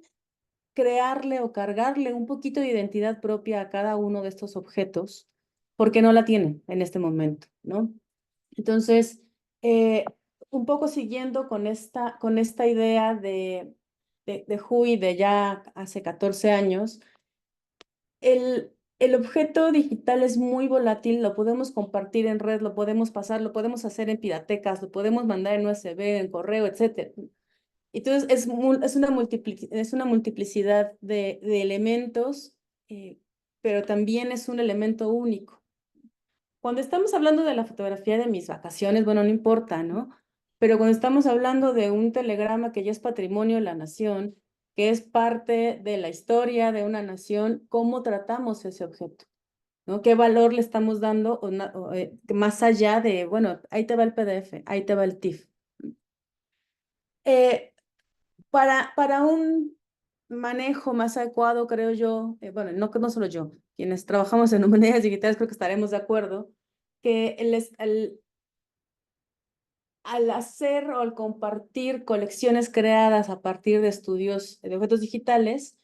crearle o cargarle un poquito de identidad propia a cada uno de estos objetos, porque no la tienen en este momento, ¿no? Entonces, un poco siguiendo con esta idea de Huy de ya hace 14 años, el objeto digital es muy volátil, lo podemos compartir en red, lo podemos pasar, lo podemos hacer en piratecas, lo podemos mandar en USB, en correo, etc. Entonces, es una multiplicidad de elementos, pero también es un elemento único. Cuando estamos hablando de la fotografía de mis vacaciones, bueno, no importa, ¿no? Pero cuando estamos hablando de un telegrama que ya es patrimonio de la nación, que es parte de la historia de una nación, ¿cómo tratamos ese objeto? ¿No? ¿Qué valor le estamos dando más allá de, bueno, ahí te va el PDF, ahí te va el TIFF? Para un manejo más adecuado, creo yo, bueno, no solo yo, quienes trabajamos en humanidades digitales creo que estaremos de acuerdo, que al hacer o al compartir colecciones creadas a partir de estudios de objetos digitales,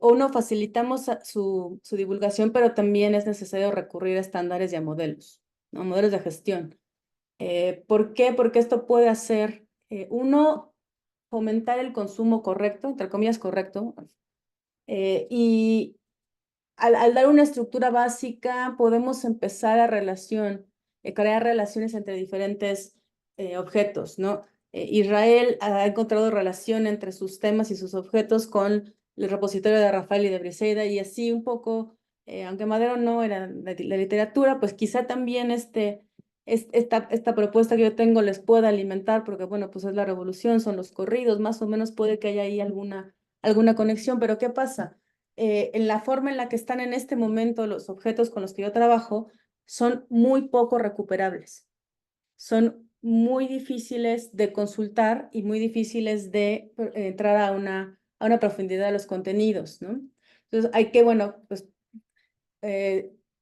uno facilitamos su divulgación, pero también es necesario recurrir a estándares y a modelos, ¿no? Modelos de gestión. ¿Por qué? Porque esto puede hacer, uno, fomentar el consumo correcto, entre comillas correcto, y al dar una estructura básica podemos empezar a crear relaciones entre diferentes objetos, ¿no? Israel ha encontrado relación entre sus temas y sus objetos con el repositorio de Rafael y de Briseida, y así un poco, aunque Madero no era de literatura, pues quizá también esta propuesta que yo tengo les pueda alimentar, porque bueno, pues es la revolución, son los corridos, más o menos puede que haya ahí alguna conexión, pero ¿qué pasa? En la forma en la que están en este momento los objetos con los que yo trabajo, son muy poco recuperables. Son muy difíciles de consultar y muy difíciles de entrar a una profundidad de los contenidos, ¿no? Entonces hay que, bueno, pues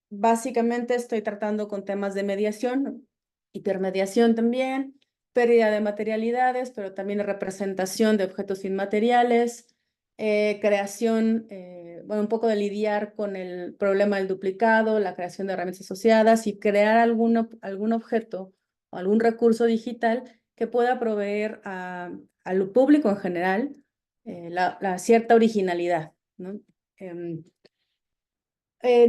básicamente estoy tratando con temas de mediación, hipermediación también, pérdida de materialidades, pero también representación de objetos inmateriales, creación, bueno, un poco de lidiar con el problema del duplicado, la creación de herramientas asociadas y crear algún objeto o algún recurso digital que pueda proveer al público en general la cierta originalidad, ¿no?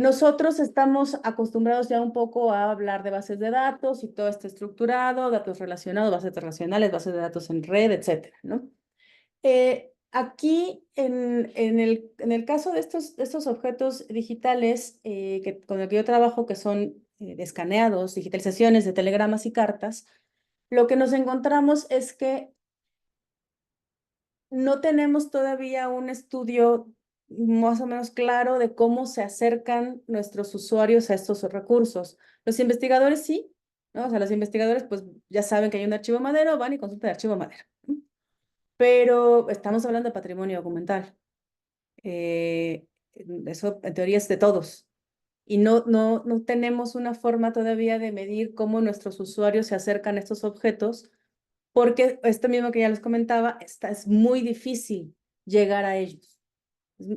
Nosotros estamos acostumbrados ya un poco a hablar de bases de datos y todo está estructurado, datos relacionados, bases relacionales, bases de datos en red, etcétera, ¿no? Aquí, en el caso de estos objetos digitales con los que yo trabajo, que son escaneados, digitalizaciones de telegramas y cartas, lo que nos encontramos es que no tenemos todavía un estudio más o menos claro de cómo se acercan nuestros usuarios a estos recursos. Los investigadores sí, ¿no? O sea, los investigadores pues ya saben que hay un archivo Madero, van y consultan el archivo Madero, ¿no? Pero estamos hablando de patrimonio documental. Eso en teoría es de todos. Y no tenemos una forma todavía de medir cómo nuestros usuarios se acercan a estos objetos, porque esto mismo que ya les comentaba, es muy difícil llegar a ellos.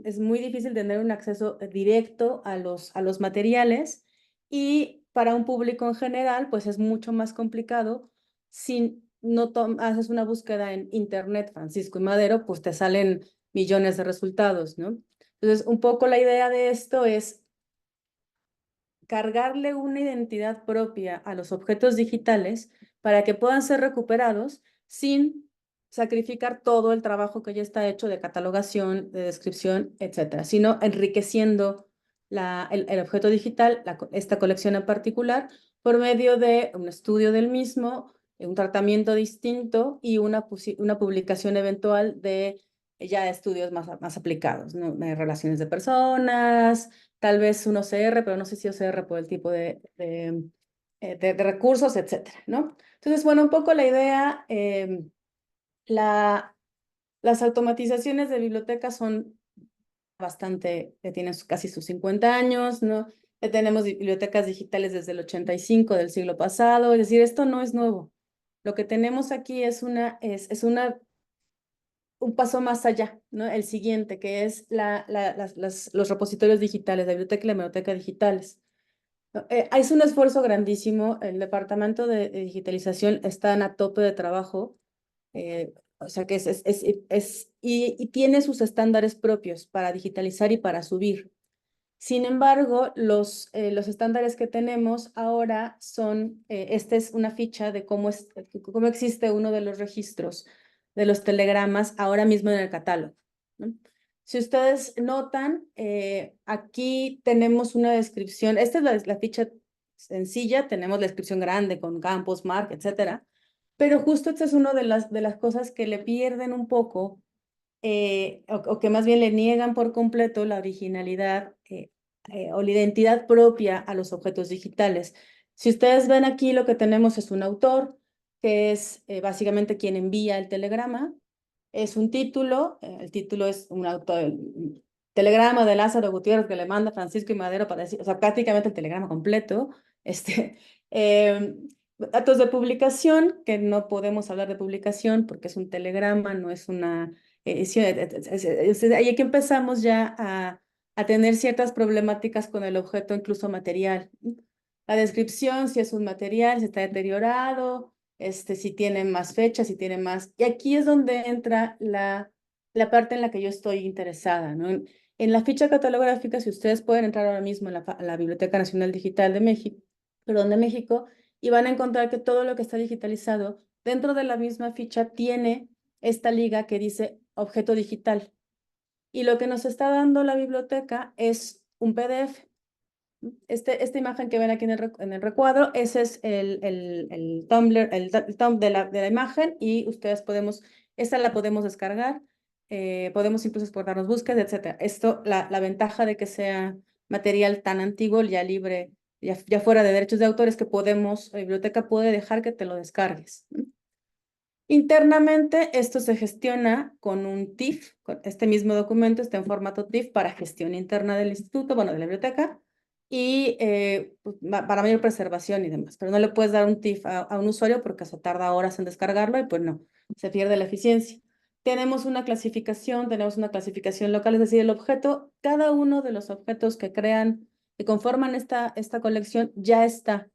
Es muy difícil tener un acceso directo a los materiales, y para un público en general, pues es mucho más complicado. Si no haces una búsqueda en Internet, Francisco y Madero, pues te salen millones de resultados, ¿no? Entonces, un poco la idea de esto es cargarle una identidad propia a los objetos digitales para que puedan ser recuperados sin sacrificar todo el trabajo que ya está hecho de catalogación, de descripción, etcétera, sino enriqueciendo el objeto digital, esta colección en particular, por medio de un estudio del mismo, un tratamiento distinto y una publicación eventual de ya estudios más aplicados, ¿no? De relaciones de personas, tal vez un OCR, pero no sé si OCR por el tipo de recursos, etcétera, ¿no? Entonces, bueno, un poco la idea, las automatizaciones de bibliotecas son bastante, tienen casi sus 50 años, ¿no? Tenemos bibliotecas digitales desde el 85 del siglo pasado, es decir, esto no es nuevo. Lo que tenemos aquí es un paso más allá, ¿no? El siguiente, que es los repositorios digitales, la biblioteca y la hemeroteca digitales. Es un esfuerzo grandísimo. El departamento de digitalización está a tope de trabajo, o sea que y tiene sus estándares propios para digitalizar y para subir. Sin embargo, los estándares que tenemos ahora son, esta es una ficha de cómo existe uno de los registros de los telegramas ahora mismo en el catálogo, ¿no? Si ustedes notan, aquí tenemos una descripción. Esta es la ficha sencilla, tenemos la descripción grande con campos, marca, etcétera. Pero justo esta es una de las cosas que le pierden un poco, o que más bien le niegan por completo la originalidad o la identidad propia a los objetos digitales. Si ustedes ven aquí, lo que tenemos es un autor, que es básicamente quien envía el telegrama. Es un título, el título es un telegrama de Lázaro Gutiérrez que le manda Francisco y Madero para decir, o sea, prácticamente el telegrama completo. Datos de publicación, que no podemos hablar de publicación porque es un telegrama, no es una edición. Ahí aquí empezamos ya a tener ciertas problemáticas con el objeto, incluso material. La descripción, si es un material, si está deteriorado, si tiene más fechas, si tiene más. Y aquí es donde entra la parte en la que yo estoy interesada, ¿no? En la ficha catalográfica, si ustedes pueden entrar ahora mismo a la Biblioteca Nacional Digital de México, y van a encontrar que todo lo que está digitalizado dentro de la misma ficha tiene esta liga que dice objeto digital. Y lo que nos está dando la biblioteca es un PDF. Esta imagen que ven aquí en el recuadro, ese es el Tumblr, el thumb de la imagen, y ustedes esta la podemos descargar, podemos incluso exportarnos búsquedas, etc. Esto, la ventaja de que sea material tan antiguo, ya libre, ya fuera de derechos de autor, es que la biblioteca puede dejar que te lo descargues. Internamente, esto se gestiona con un TIFF. Este mismo documento está en formato TIFF para gestión interna del instituto, bueno, de la biblioteca, y pues, para mayor preservación y demás. Pero no le puedes dar un TIFF a un usuario porque se tarda horas en descargarlo y pues no, se pierde la eficiencia. Tenemos una clasificación local, es decir, el objeto, cada uno de los objetos que conforman esta colección ya está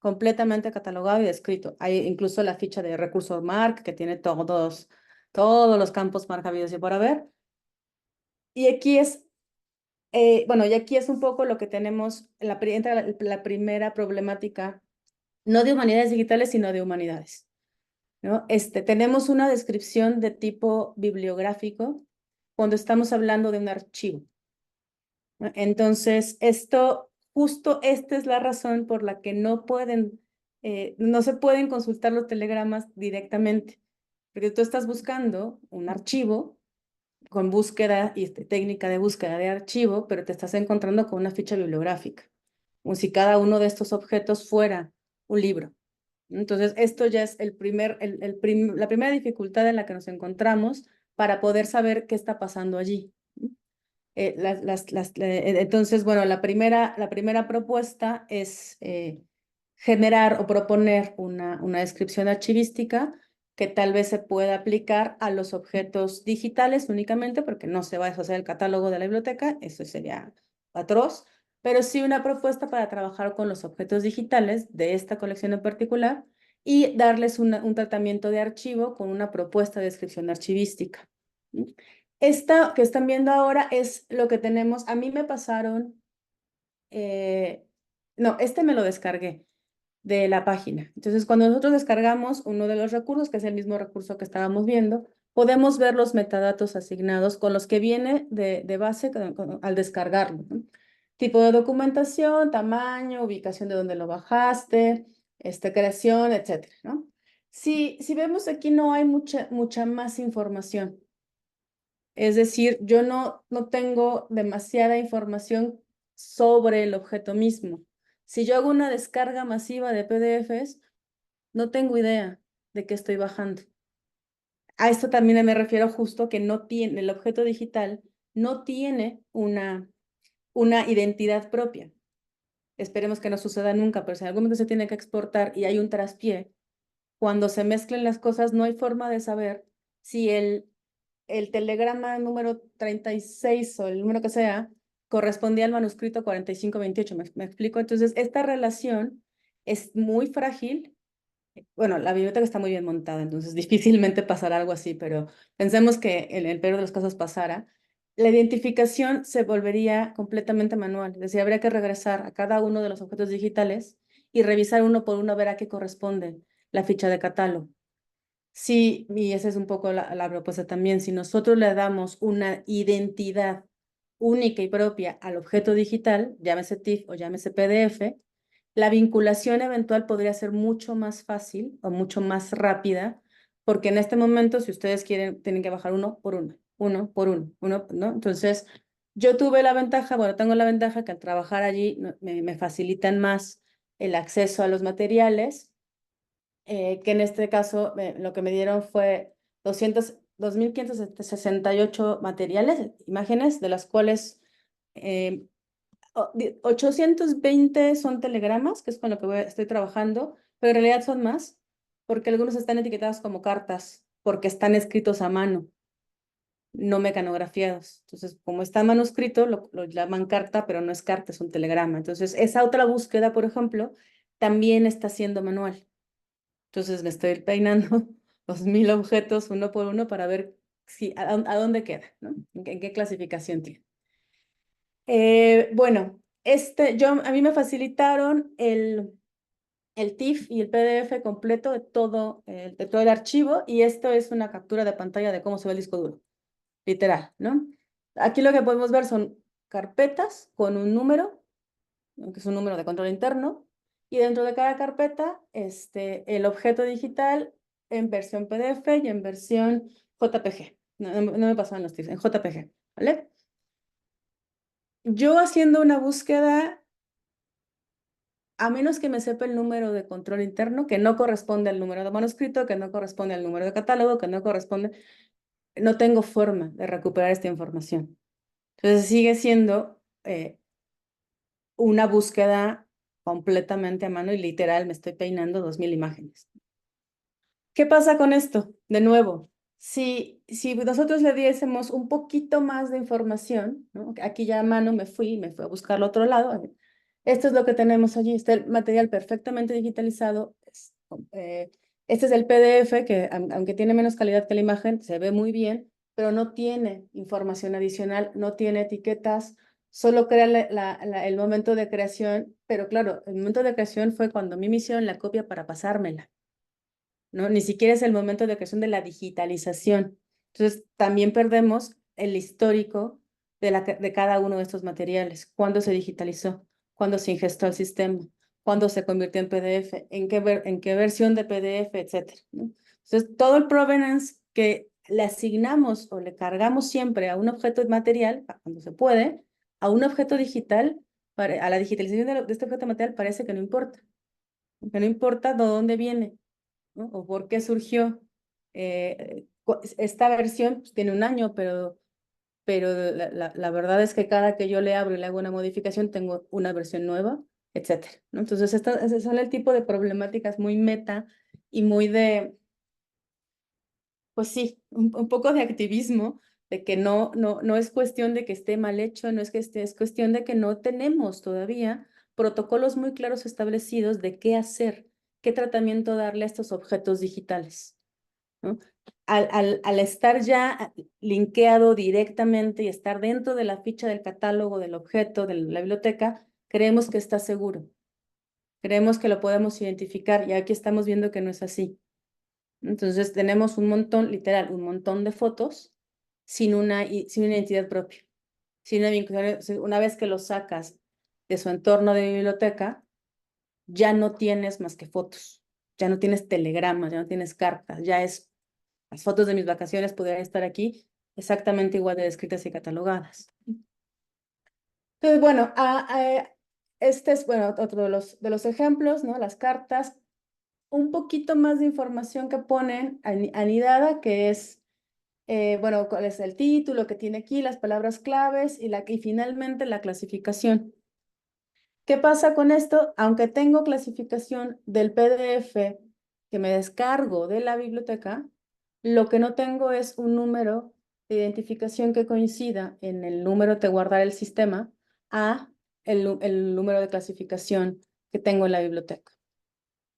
completamente catalogado y descrito. Hay incluso la ficha de recursos MARC que tiene todos los campos MARC habidos y por haber. Y aquí es, y aquí es un poco lo que tenemos, entra la primera problemática, no de humanidades digitales, sino de humanidades, ¿no? Tenemos una descripción de tipo bibliográfico cuando estamos hablando de un archivo, ¿no? Entonces, justo esta es la razón por la que no se pueden consultar los telegramas directamente, porque tú estás buscando un archivo con búsqueda y técnica de búsqueda de archivo, pero te estás encontrando con una ficha bibliográfica, como si cada uno de estos objetos fuera un libro. Entonces, esto ya es la primera dificultad en la que nos encontramos para poder saber qué está pasando allí. Entonces, bueno, la primera propuesta es generar o proponer una descripción archivística que tal vez se pueda aplicar a los objetos digitales únicamente, porque no se va a deshacer el catálogo de la biblioteca, eso sería atroz, pero sí una propuesta para trabajar con los objetos digitales de esta colección en particular y darles un tratamiento de archivo con una propuesta de descripción archivística. Esta que están viendo ahora es lo que tenemos. A mí me pasaron, no, me lo descargué de la página. Entonces, cuando nosotros descargamos uno de los recursos, que es el mismo recurso que estábamos viendo, podemos ver los metadatos asignados con los que viene de base al descargarlo, ¿no? Tipo de documentación, tamaño, ubicación de donde lo bajaste, creación, etcétera, ¿no? Si vemos aquí no hay mucha más información. Es decir, yo no tengo demasiada información sobre el objeto mismo. Si yo hago una descarga masiva de PDFs, no tengo idea de qué estoy bajando. A esto también me refiero justo que el objeto digital no tiene una identidad propia. Esperemos que no suceda nunca, pero si en algún momento se tiene que exportar y hay un traspié, cuando se mezclen las cosas no hay forma de saber si el telegrama número 36 o el número que sea correspondía al manuscrito 4528. ¿Me explico? Entonces, esta relación es muy frágil. Bueno, la biblioteca está muy bien montada, entonces difícilmente pasará algo así, pero pensemos que en el peor de los casos pasara. La identificación se volvería completamente manual, es decir, habría que regresar a cada uno de los objetos digitales y revisar uno por uno, ver a qué corresponde la ficha de catálogo. Sí, y esa es un poco la propuesta también. Si nosotros le damos una identidad única y propia al objeto digital, llámese TIFF o llámese PDF, la vinculación eventual podría ser mucho más fácil o mucho más rápida, porque en este momento, si ustedes quieren, tienen que bajar uno por uno, ¿no? Entonces, yo tengo la ventaja que al trabajar allí me facilitan más el acceso a los materiales, que en este caso lo que me dieron fue 2.568 materiales, imágenes, de las cuales 820 son telegramas, que es con lo que estoy trabajando, pero en realidad son más, porque algunos están etiquetados como cartas, porque están escritos a mano, no mecanografiados. Entonces, como está manuscrito, lo llaman carta, pero no es carta, es un telegrama. Entonces, esa otra búsqueda, por ejemplo, también está siendo manual. Entonces me estoy peinando 2.000 objetos uno por uno para ver a dónde queda, ¿no? ¿En qué clasificación tiene? Bueno, a mí me facilitaron el TIFF y el PDF completo de todo el archivo, y esto es una captura de pantalla de cómo se ve el disco duro, literal, ¿no? Aquí lo que podemos ver son carpetas con un número, que es un número de control interno, y dentro de cada carpeta, el objeto digital en versión PDF y en versión JPG. No me pasaban los TIFFs, en JPG, ¿vale? Yo haciendo una búsqueda, a menos que me sepa el número de control interno, que no corresponde al número de manuscrito, que no corresponde al número de catálogo, que no corresponde, no tengo forma de recuperar esta información. Entonces sigue siendo una búsqueda completamente a mano y literal me estoy peinando 2000 imágenes. ¿Qué pasa con esto? De nuevo, si nosotros le diésemos un poquito más de información, ¿no? Aquí ya a mano me fui a buscarlo a otro lado. Esto es lo que tenemos allí, está el material perfectamente digitalizado. Este es el PDF que, aunque tiene menos calidad que la imagen, se ve muy bien, pero no tiene información adicional, no tiene etiquetas, solo crea el momento de creación, pero claro, el momento de creación fue cuando a mí me hicieron la copia para pasármela, ¿no? Ni siquiera es el momento de creación de la digitalización. Entonces, también perdemos el histórico de cada uno de estos materiales. ¿Cuándo se digitalizó? ¿Cuándo se ingestó al sistema? ¿Cuándo se convirtió en PDF? ¿En qué versión de PDF? Etcétera, ¿no? Entonces, todo el provenance que le asignamos o le cargamos siempre a un objeto material, cuando se puede, a un objeto digital, a la digitalización de este objeto material parece que no importa. Que no importa de dónde viene, ¿no? O por qué surgió. Esta versión pues, tiene un año, pero la verdad es que cada que yo le abro y le hago una modificación, tengo una versión nueva, etcétera, ¿no? Entonces, estas son el tipo de problemáticas muy meta y muy pues sí, un poco de activismo, de que no es cuestión de que esté mal hecho, no es que es cuestión de que no tenemos todavía protocolos muy claros establecidos de qué hacer, qué tratamiento darle a estos objetos digitales, ¿no? Al estar ya linkeado directamente y estar dentro de la ficha del catálogo del objeto, de la biblioteca, creemos que está seguro. Creemos que lo podemos identificar y aquí estamos viendo que no es así. Entonces tenemos un montón, literal, un montón de fotos sin una identidad propia. Sin una vinculación. Una vez que lo sacas de su entorno de biblioteca, ya no tienes más que fotos. Ya no tienes telegramas, ya no tienes cartas, ya es las fotos de mis vacaciones podrían estar aquí exactamente igual de descritas y catalogadas. Entonces, bueno, este es, bueno, otro de los ejemplos, ¿no? Las cartas. Un poquito más de información que ponen anidada, que es, bueno, cuál es el título que tiene aquí, las palabras claves y finalmente la clasificación. ¿Qué pasa con esto? Aunque tengo clasificación del PDF que me descargo de la biblioteca, lo que no tengo es un número de identificación que coincida en el número de guardar el sistema a el número de clasificación que tengo en la biblioteca.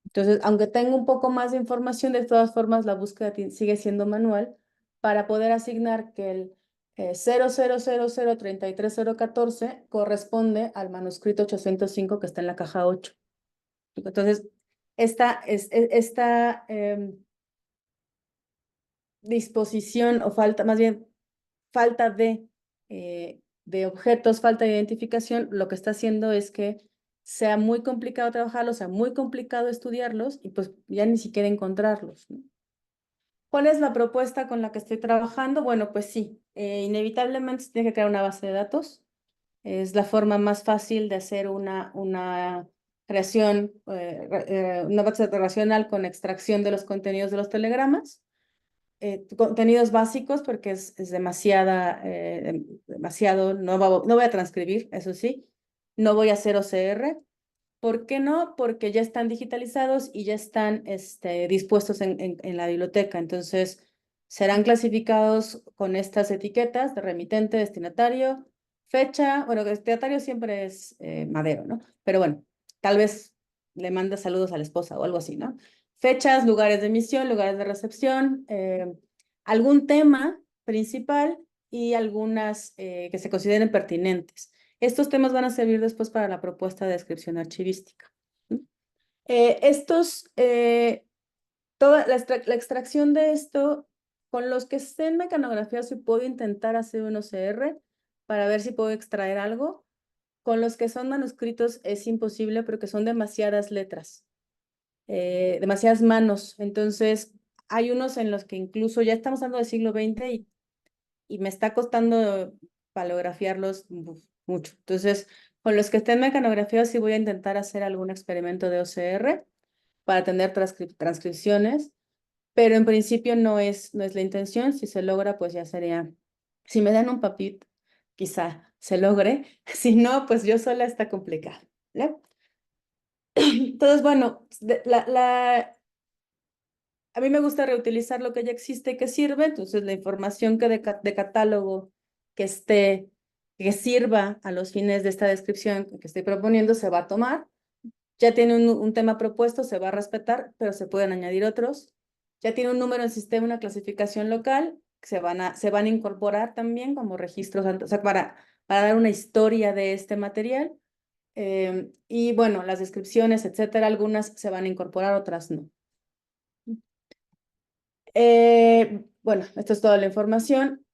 Entonces, aunque tengo un poco más de información, de todas formas la búsqueda sigue siendo manual para poder asignar que el 000033014 corresponde al manuscrito 805 que está en la caja 8. Entonces, esta disposición o falta, más bien falta de objetos, falta de identificación, lo que está haciendo es que sea muy complicado trabajarlos, sea muy complicado estudiarlos y pues ya ni siquiera encontrarlos, ¿no? ¿Cuál es la propuesta con la que estoy trabajando? Bueno, pues sí, inevitablemente se tiene que crear una base de datos. Es la forma más fácil de hacer una creación, una base relacional con extracción de los contenidos de los telegramas. Contenidos básicos porque es demasiado, no voy a transcribir, eso sí, no voy a hacer OCR. ¿Por qué no? Porque ya están digitalizados y ya están dispuestos en la biblioteca. Entonces, serán clasificados con estas etiquetas de remitente, destinatario, fecha. Bueno, destinatario siempre es Madero, ¿no? Pero bueno, tal vez le manda saludos a la esposa o algo así, ¿no? Fechas, lugares de emisión, lugares de recepción, algún tema principal y algunas que se consideren pertinentes. Estos temas van a servir después para la propuesta de descripción archivística. Toda la extracción de esto, con los que estén mecanografiados, sí puedo intentar hacer un OCR para ver si puedo extraer algo. Con los que son manuscritos es imposible porque son demasiadas letras, demasiadas manos. Entonces, hay unos en los que incluso ya estamos hablando del siglo XX y me está costando paleografiarlos mucho. Entonces, con los que estén mecanografiados sí voy a intentar hacer algún experimento de OCR para tener transcripciones, pero en principio no es la intención. Si se logra, pues ya sería, si me dan un papito, quizá se logre. Si no, pues yo sola está complicado, ¿no? Entonces, bueno, a mí me gusta reutilizar lo que ya existe y que sirve, entonces la información de catálogo que sirva a los fines de esta descripción que estoy proponiendo se va a tomar. Ya tiene un tema propuesto, se va a respetar, pero se pueden añadir otros. Ya tiene un número en sistema, una clasificación local, se van a incorporar también como registros, o sea, para dar una historia de este material. Y bueno, las descripciones, etcétera, algunas se van a incorporar, otras no. Bueno, esto es toda la información.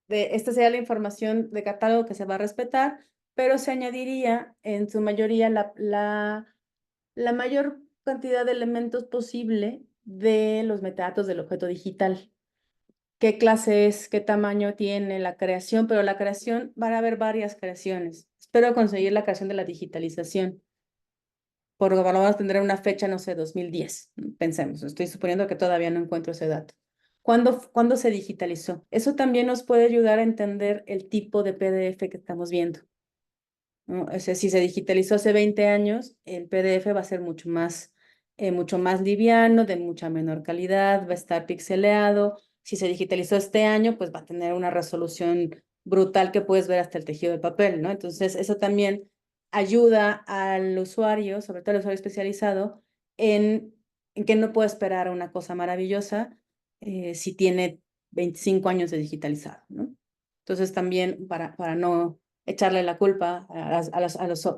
Esta sería la información de catálogo que se va a respetar, pero se añadiría en su mayoría la mayor cantidad de elementos posible de los metadatos del objeto digital. ¿Qué clase es? ¿Qué tamaño tiene la creación? Pero la creación, van a haber varias creaciones. Espero conseguir la creación de la digitalización. Por lo menos tendré una fecha, no sé, 2010. Pensemos, estoy suponiendo que todavía no encuentro ese dato. ¿Cuándo se digitalizó? Eso también nos puede ayudar a entender el tipo de PDF que estamos viendo, ¿no? O sea, si se digitalizó hace 20 años, el PDF va a ser mucho más liviano, de mucha menor calidad, va a estar pixeleado. Si se digitalizó este año, pues va a tener una resolución brutal que puedes ver hasta el tejido de papel, ¿no? Entonces, eso también ayuda al usuario, sobre todo al usuario especializado, en que no puede esperar una cosa maravillosa si tiene 25 años de digitalizado, ¿no? Entonces, también para no echarle la culpa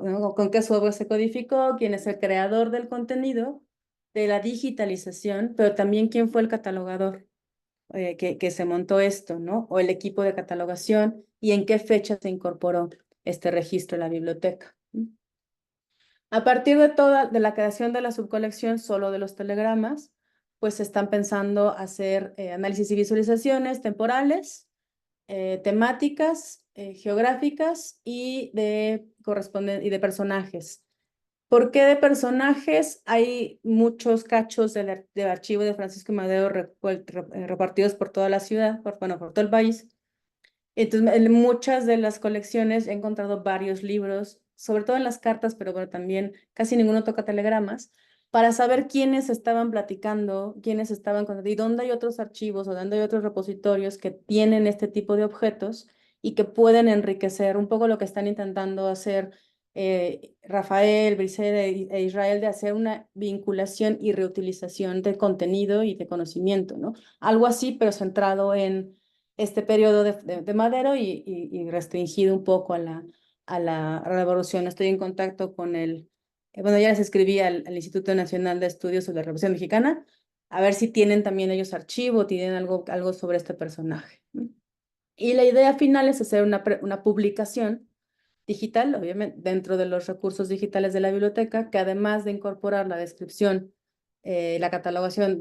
¿no? Con qué software se codificó, quién es el creador del contenido, de la digitalización, pero también quién fue el catalogador que se montó esto, ¿no? O el equipo de catalogación y en qué fecha se incorporó este registro en la biblioteca. A partir de la creación de la subcolección solo de los telegramas, pues se están pensando hacer análisis y visualizaciones temporales, temáticas, geográficas y de personajes. ¿Por qué de personajes? Hay muchos cachos del archivo de Francisco y Madero repartidos por toda la ciudad, por todo el país. Entonces, en muchas de las colecciones he encontrado varios libros, sobre todo en las cartas, pero bueno, también casi ninguno toca telegramas, para saber quiénes estaban platicando, quiénes estaban y dónde hay otros archivos o dónde hay otros repositorios que tienen este tipo de objetos y que pueden enriquecer un poco lo que están intentando hacer Rafael, Briseida e Israel, de hacer una vinculación y reutilización de contenido y de conocimiento, ¿no? Algo así, pero centrado en este periodo de Madero y restringido un poco a la revolución. Estoy en contacto con bueno, ya les escribí al Instituto Nacional de Estudios sobre la Revolución Mexicana, a ver si tienen también ellos archivo, tienen algo sobre este personaje. Y la idea final es hacer una publicación digital, obviamente, dentro de los recursos digitales de la biblioteca, que además de incorporar la descripción, la catalogación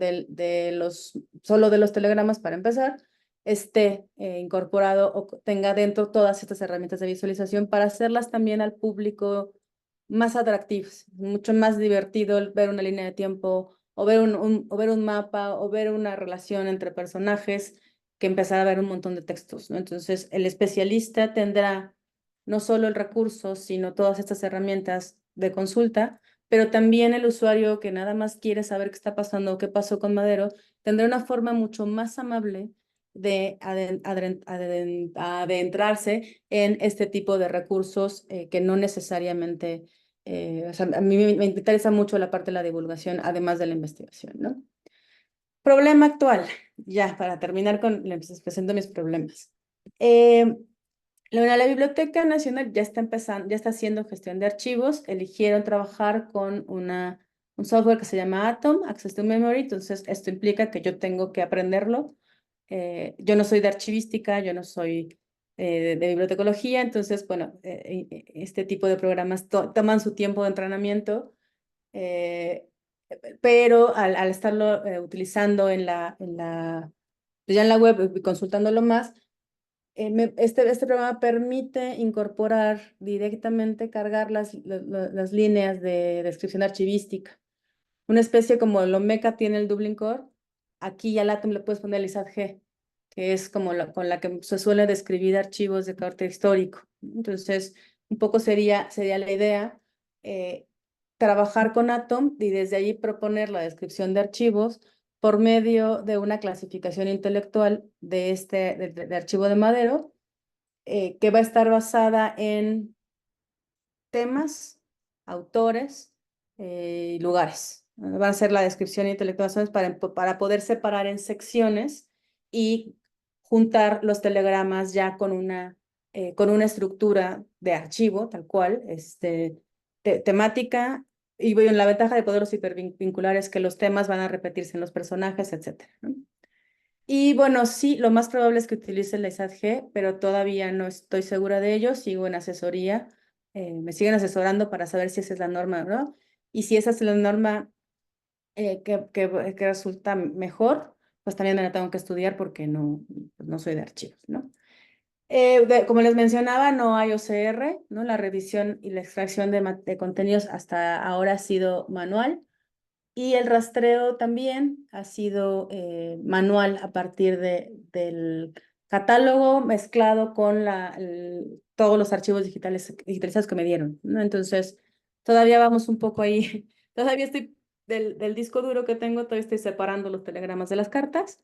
solo de los telegramas para empezar, esté incorporado o tenga dentro todas estas herramientas de visualización para hacerlas también al público más atractivas, mucho más divertido ver una línea de tiempo o ver un mapa o ver una relación entre personajes que empezar a ver un montón de textos, ¿no? Entonces, el especialista tendrá no solo el recurso, sino todas estas herramientas de consulta, pero también el usuario que nada más quiere saber qué está pasando o qué pasó con Madero, tendrá una forma mucho más amable de adentrarse en este tipo de recursos que no necesariamente, o sea, a mí me interesa mucho la parte de la divulgación, además de la investigación, ¿no? Problema actual, ya para terminar les presento mis problemas. La Biblioteca Nacional ya está haciendo gestión de archivos, eligieron trabajar con una un software que se llama Atom, Access to Memory. Entonces, esto implica que yo tengo que aprenderlo. Yo no soy de archivística, yo no soy de bibliotecología, entonces, bueno, este tipo de programas toman su tiempo de entrenamiento, pero al estarlo utilizando ya en la web y consultándolo más, este programa permite incorporar directamente, cargar las líneas de descripción archivística. Una especie como el Omeka tiene el Dublin Core, aquí al Atom le puedes poner el ISAT-G, que es como con la que se suele describir archivos de carácter histórico. Entonces, un poco sería la idea trabajar con Atom y desde ahí proponer la descripción de archivos por medio de una clasificación intelectual de archivo de Madero, que va a estar basada en temas, autores y lugares. Va a ser la descripción intelectual para poder separar en secciones y juntar los telegramas ya con una estructura de archivo, tal cual, temática. Y bueno, la ventaja de poderlos hipervincular es que los temas van a repetirse en los personajes, etcétera, ¿no? Y bueno, sí, lo más probable es que utilice la ISAT-G, pero todavía no estoy segura de ello. Sigo en asesoría. Me siguen asesorando para saber si esa es la norma, ¿no? Y si esa es la norma que resulta mejor, pues también me la tengo que estudiar porque no soy de archivos, ¿no? Como les mencionaba, no hay OCR, ¿no? La revisión y la extracción de contenidos hasta ahora ha sido manual. Y el rastreo también ha sido manual a partir del catálogo mezclado con todos los archivos digitalizados que me dieron, ¿no? Entonces, todavía vamos un poco ahí, todavía estoy del disco duro que tengo, todavía estoy separando los telegramas de las cartas.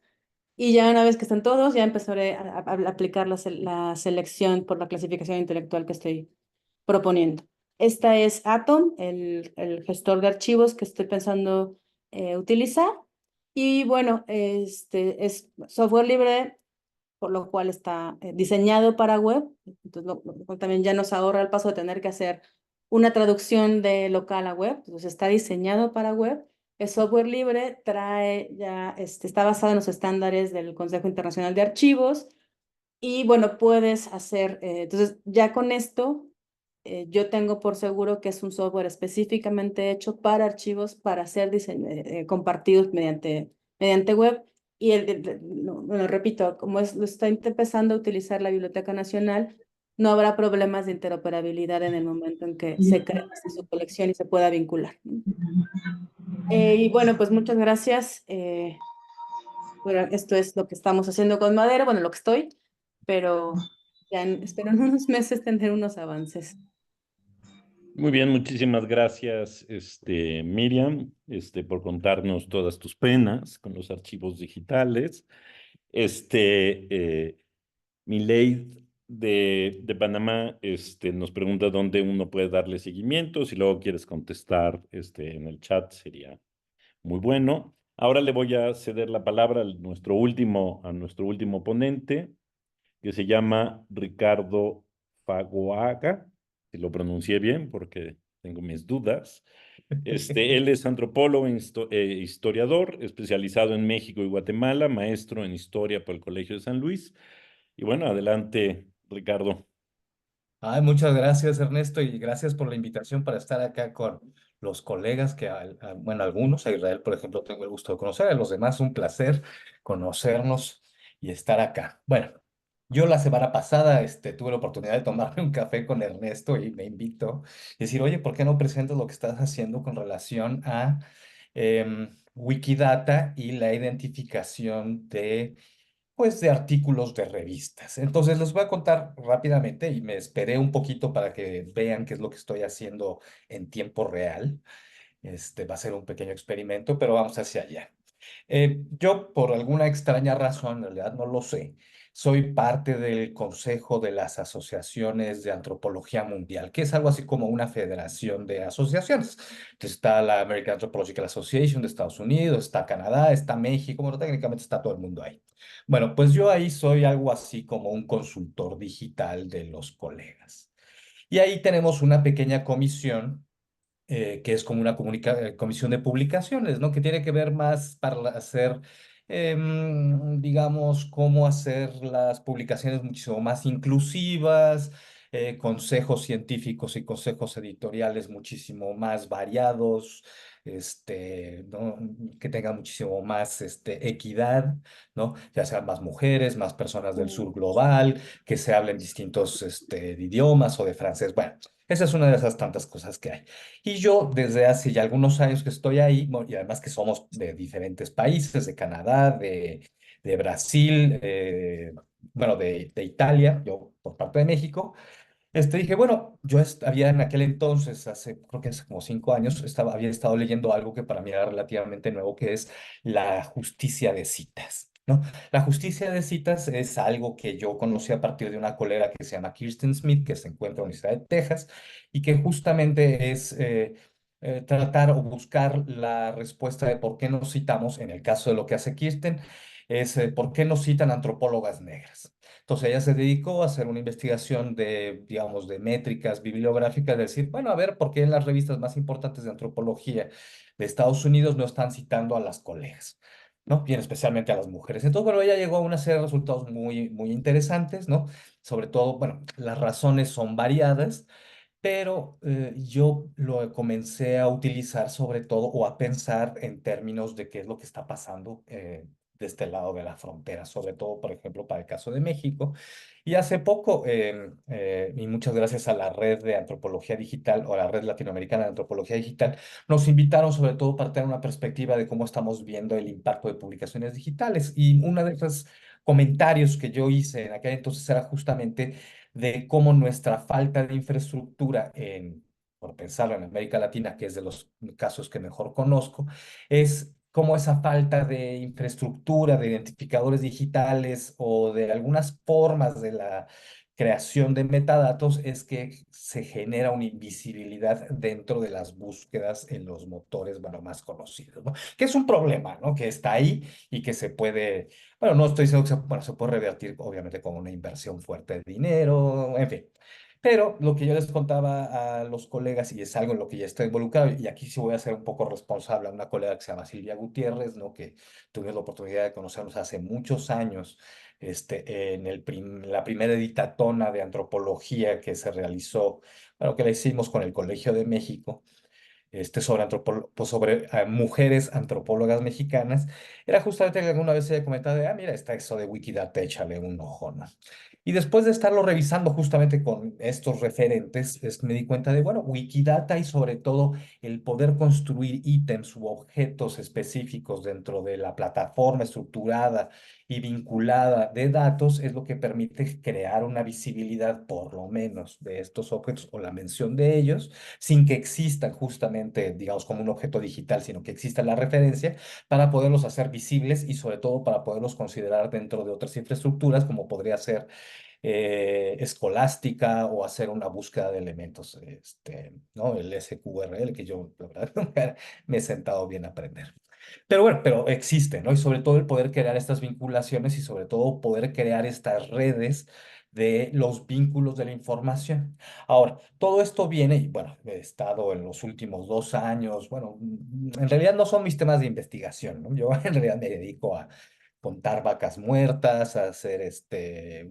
Y ya una vez que están todos, ya empezaré a aplicar la selección por la clasificación intelectual que estoy proponiendo. Esta es Atom, el gestor de archivos que estoy pensando utilizar. Y bueno, es software libre, por lo cual está diseñado para web. Entonces, lo cual también ya nos ahorra el paso de tener que hacer una traducción de local a web. Entonces, está diseñado para web. Es software libre, está basado en los estándares del Consejo Internacional de Archivos. Y bueno, puedes hacer, entonces ya con esto, yo tengo por seguro que es un software específicamente hecho para archivos para ser compartidos mediante web. Y bueno, repito, como lo está empezando a utilizar la Biblioteca Nacional, no habrá problemas de interoperabilidad en el momento en que se cree su colección y se pueda vincular, ¿no? Y bueno, pues muchas gracias. Bueno, esto es lo que estamos haciendo con Madero, bueno, lo que estoy, pero ya espero en unos meses tener unos avances. Muy bien, muchísimas gracias, Miriam, por contarnos todas tus penas con los archivos digitales. Mileid de Panamá, nos pregunta dónde uno puede darle seguimiento. Si luego quieres contestar, en el chat sería muy bueno. Ahora le voy a ceder la palabra a nuestro último ponente, que se llama Ricardo Fagoaga, si lo pronuncié bien, porque tengo mis dudas. Él es antropólogo e historiador, especializado en México y Guatemala, maestro en historia por el Colegio de San Luis. Y bueno, adelante, Ricardo. Ay, muchas gracias, Ernesto, y gracias por la invitación para estar acá con los colegas bueno, algunos, a Israel, por ejemplo, tengo el gusto de conocer, a los demás un placer conocernos y estar acá. Bueno, yo la semana pasada tuve la oportunidad de tomarme un café con Ernesto y me invitó a decir, oye, ¿por qué no presentas lo que estás haciendo con relación a Wikidata y la identificación de artículos de revistas? Entonces les voy a contar rápidamente y me esperé un poquito para que vean qué es lo que estoy haciendo en tiempo real. Va a ser un pequeño experimento, pero vamos hacia allá. Yo, por alguna extraña razón, en realidad no lo sé, soy parte del Consejo de las Asociaciones de Antropología Mundial, que es algo así como una federación de asociaciones. Entonces, está la American Anthropological Association de Estados Unidos, está Canadá, está México, bueno, técnicamente está todo el mundo ahí. Bueno, pues yo ahí soy algo así como un consultor digital de los colegas. Y ahí tenemos una pequeña comisión que es como una comisión de publicaciones, ¿no? Que tiene que ver más para hacer, digamos, cómo hacer las publicaciones muchísimo más inclusivas, consejos científicos y consejos editoriales muchísimo más variados, ¿no? Que tengan muchísimo más equidad, ¿no? Ya sean más mujeres, más personas del sur global, que se hablen distintos idiomas o de francés. Bueno, esa es una de esas tantas cosas que hay. Y yo desde hace ya algunos años que estoy ahí, bueno, y además que somos de diferentes países, de Canadá, de Brasil, bueno, de Italia, yo por parte de México, dije, bueno, yo había en aquel entonces, hace, creo que hace como 5 años, había estado leyendo algo que para mí era relativamente nuevo, que es la justicia de citas, ¿no? La justicia de citas es algo que yo conocí a partir de una colega que se llama Kirsten Smith, que se encuentra en la Universidad de Texas, y que justamente es tratar o buscar la respuesta de por qué nos citamos, en el caso de lo que hace Kirsten, es por qué nos citan antropólogas negras. Entonces ella se dedicó a hacer una investigación de, digamos, de métricas bibliográficas, de decir, bueno, a ver, ¿por qué en las revistas más importantes de antropología de Estados Unidos no están citando a las colegas? ¿No? Bien, especialmente a las mujeres. Entonces, bueno, ella llegó a una serie de resultados muy, muy interesantes, ¿no? Sobre todo, bueno, las razones son variadas, pero yo lo comencé a utilizar sobre todo o a pensar en términos de qué es lo que está pasando de este lado de la frontera, sobre todo, por ejemplo, para el caso de México. Y hace poco, y muchas gracias a la red de antropología digital o la red latinoamericana de antropología digital, nos invitaron sobre todo para tener una perspectiva de cómo estamos viendo el impacto de publicaciones digitales. Y uno de esos comentarios que yo hice en aquel entonces era justamente de cómo nuestra falta de infraestructura por pensarlo en América Latina, que es de los casos que mejor conozco, es cómo esa falta de infraestructura, de identificadores digitales o de algunas formas de la creación de metadatos es que se genera una invisibilidad dentro de las búsquedas en los motores, bueno, más conocidos, ¿no? Que es un problema, ¿no? Que está ahí y que se puede, bueno, no estoy diciendo que bueno, se puede revertir, obviamente, con una inversión fuerte de dinero, en fin. Pero lo que yo les contaba a los colegas, y es algo en lo que ya estoy involucrado, y aquí sí voy a ser un poco responsable a una colega que se llama Silvia Gutiérrez, ¿no? Que tuve la oportunidad de conocernos hace muchos años, en la primera editatona de antropología que se realizó, bueno, que la hicimos con el Colegio de México sobre, pues sobre mujeres antropólogas mexicanas, era justamente que alguna vez se había comentado de, mira, está eso de Wikidata, échale un ojo, ¿no? Y después de estarlo revisando justamente con estos referentes, me di cuenta de, bueno, Wikidata y sobre todo el poder construir ítems u objetos específicos dentro de la plataforma estructurada y vinculada de datos es lo que permite crear una visibilidad, por lo menos, de estos objetos o la mención de ellos sin que existan justamente, digamos, como un objeto digital, sino que exista la referencia para poderlos hacer visibles y sobre todo para poderlos considerar dentro de otras infraestructuras, como podría ser escolástica o hacer una búsqueda de elementos, ¿no? El SQRL, que yo, la verdad, nunca me he sentado bien a aprender. Pero bueno, pero existe, ¿no? Y sobre todo el poder crear estas vinculaciones y sobre todo poder crear estas redes de los vínculos de la información. Ahora, todo esto viene, y bueno, he estado en los últimos 2 años, bueno, en realidad no son mis temas de investigación, ¿no? Yo en realidad me dedico a contar vacas muertas, a hacer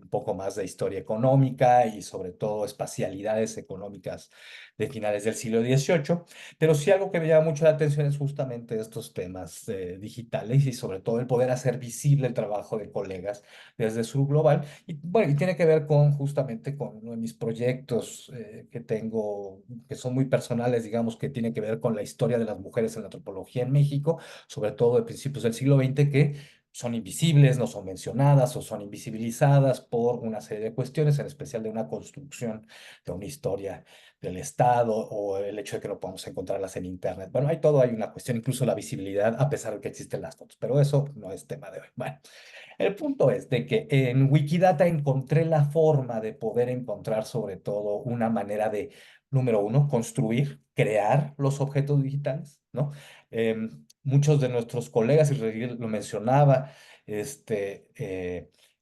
un poco más de historia económica y sobre todo espacialidades económicas de finales del siglo XVIII. Pero sí algo que me llama mucho la atención es justamente estos temas digitales y sobre todo el poder hacer visible el trabajo de colegas desde Sur Global. Y bueno, y tiene que ver con justamente con uno de mis proyectos que tengo, que son muy personales, digamos, que tiene que ver con la historia de las mujeres en la antropología en México, sobre todo de principios del siglo XX, que son invisibles, no son mencionadas o son invisibilizadas por una serie de cuestiones, en especial de una construcción de una historia del Estado o el hecho de que no podamos encontrarlas en Internet. Bueno, hay todo, hay una cuestión, incluso la visibilidad, a pesar de que existen las fotos, pero eso no es tema de hoy. Bueno, el punto es de que en Wikidata encontré la forma de poder encontrar sobre todo una manera de, número uno, construir, crear los objetos digitales, ¿no? Muchos de nuestros colegas, y Rodríguez lo mencionaba,